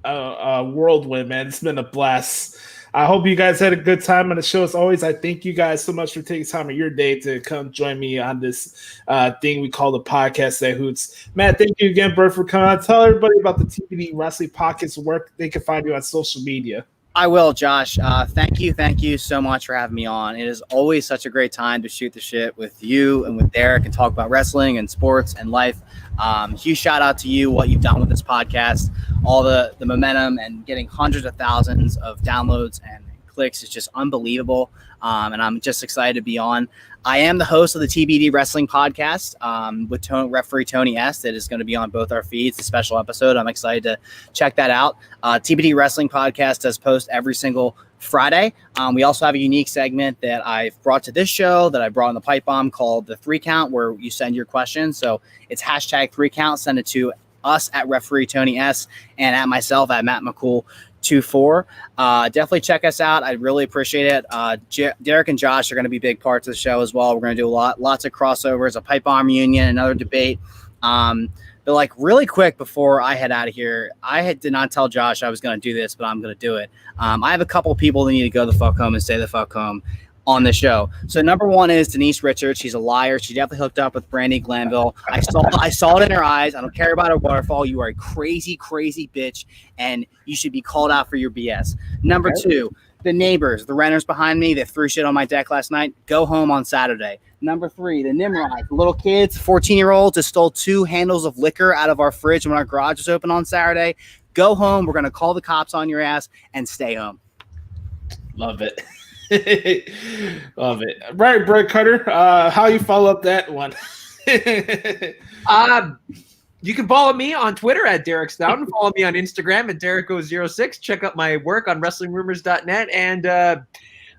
a whirlwind, man. It's been a blast. I hope you guys had a good time on the show. As always, I thank you guys so much for taking time of your day to come join me on this thing we call the podcast at Hoots. Matt, thank you again, bro, for coming on. Tell everybody about the TBD Wrestling Pockets, where they can find you on social media. I will, Josh. Thank you so much for having me on. It is always such a great time to shoot the shit with you and with Derek and talk about wrestling and sports and life. Huge shout out to you, what you've done with this podcast, all the momentum and getting hundreds of thousands of downloads and clicks is just unbelievable. And I'm just excited to be on. I am the host of the TBD Wrestling Podcast with referee Tony S. That is going to be on both our feeds, a special episode. I'm excited to check that out. TBD Wrestling Podcast does post every single Friday. We also have a unique segment that I've brought to this show that I brought in the pipe bomb called the 3 Count, where you send your questions. So it's hashtag 3 Count. Send it to us at referee Tony S and at myself at Matt McCool 24. Definitely check us out. I'd really appreciate it. Derek and Josh are going to be big parts of the show as well. We're going to do lots of crossovers, a pipe bomb reunion, another debate. But like really quick before I head out of here, did not tell Josh I was going to do this, but I'm going to do it. I have a couple people that need to go the fuck home and stay the fuck home on the show. So number one is Denise Richards. She's a liar. She definitely hooked up with Brandy Glanville. I saw it in her eyes. I don't care about her waterfall. You are a crazy, crazy bitch, and you should be called out for your BS. Number two, the neighbors, the renters behind me that threw shit on my deck last night, go home on Saturday. Number three, the Nimrods, the little kids, 14-year-olds that stole 2 handles of liquor out of our fridge when our garage was open on Saturday. Go home. We're going to call the cops on your ass and stay home. Love it. Love it. Right, Brett Cutter, how you follow up that one? You can follow me on Twitter at Derek Stoughton. Follow me on Instagram at DerekO06. Check out my work on WrestlingRumors.net. And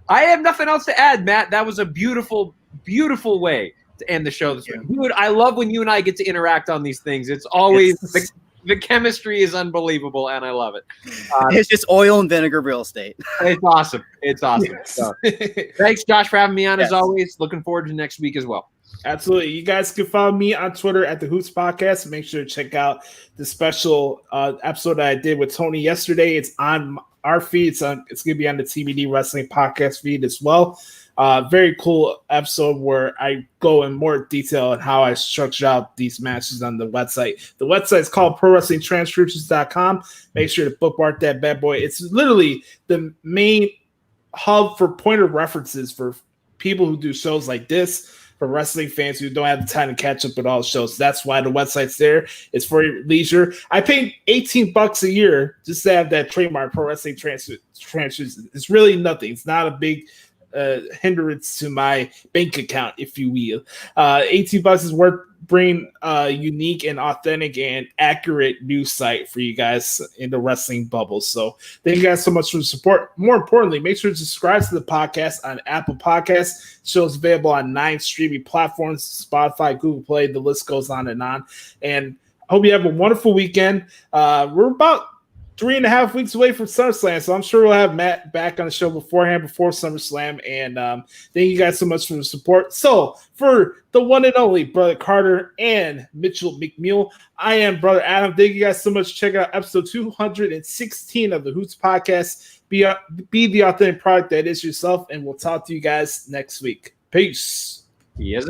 I have nothing else to add, Matt. That was a beautiful, beautiful way to end the show this week. Dude, I love when you and I get to interact on these things. It's always the chemistry is unbelievable, and I love it. It's just oil and vinegar real estate. It's awesome. It's awesome. Yes. So, thanks, Josh, for having me on as always. Looking forward to next week as well. Absolutely. You guys can follow me on Twitter at the Hoots Podcast. Make sure to check out the special episode that I did with Tony yesterday. It's on our feed. It's going to be on the TBD Wrestling Podcast feed as well. Very cool episode where I go in more detail on how I structure out these matches on the website. The website is called ProWrestlingTranscriptions.com. Make sure to bookmark that bad boy. It's literally the main hub for point of references for people who do shows like this, for wrestling fans who don't have the time to catch up with all the shows. That's why the website's there. It's for your leisure. I pay $18 a year just to have that trademark, Pro Wrestling Transcriptions. It's really nothing. It's not a big hindrance to my bank account, if you will. $18 is worth bringing unique and authentic and accurate news site for you guys in the wrestling bubble. So thank you guys so much for the support. More importantly, make sure to subscribe to the podcast on Apple Podcasts. Show's available on 9 streaming platforms: Spotify, Google Play, the list goes on. And I hope you have a wonderful weekend. We're about 3.5 weeks away from SummerSlam, so I'm sure we'll have Matt back on the show before SummerSlam. And thank you guys so much for the support. So for the one and only Brother Carter and Mitchell McMule, I am Brother Adam. Thank you guys so much. Check out episode 216 of the Hoots Podcast. Be the authentic product that is yourself, and we'll talk to you guys next week. Peace. Yes.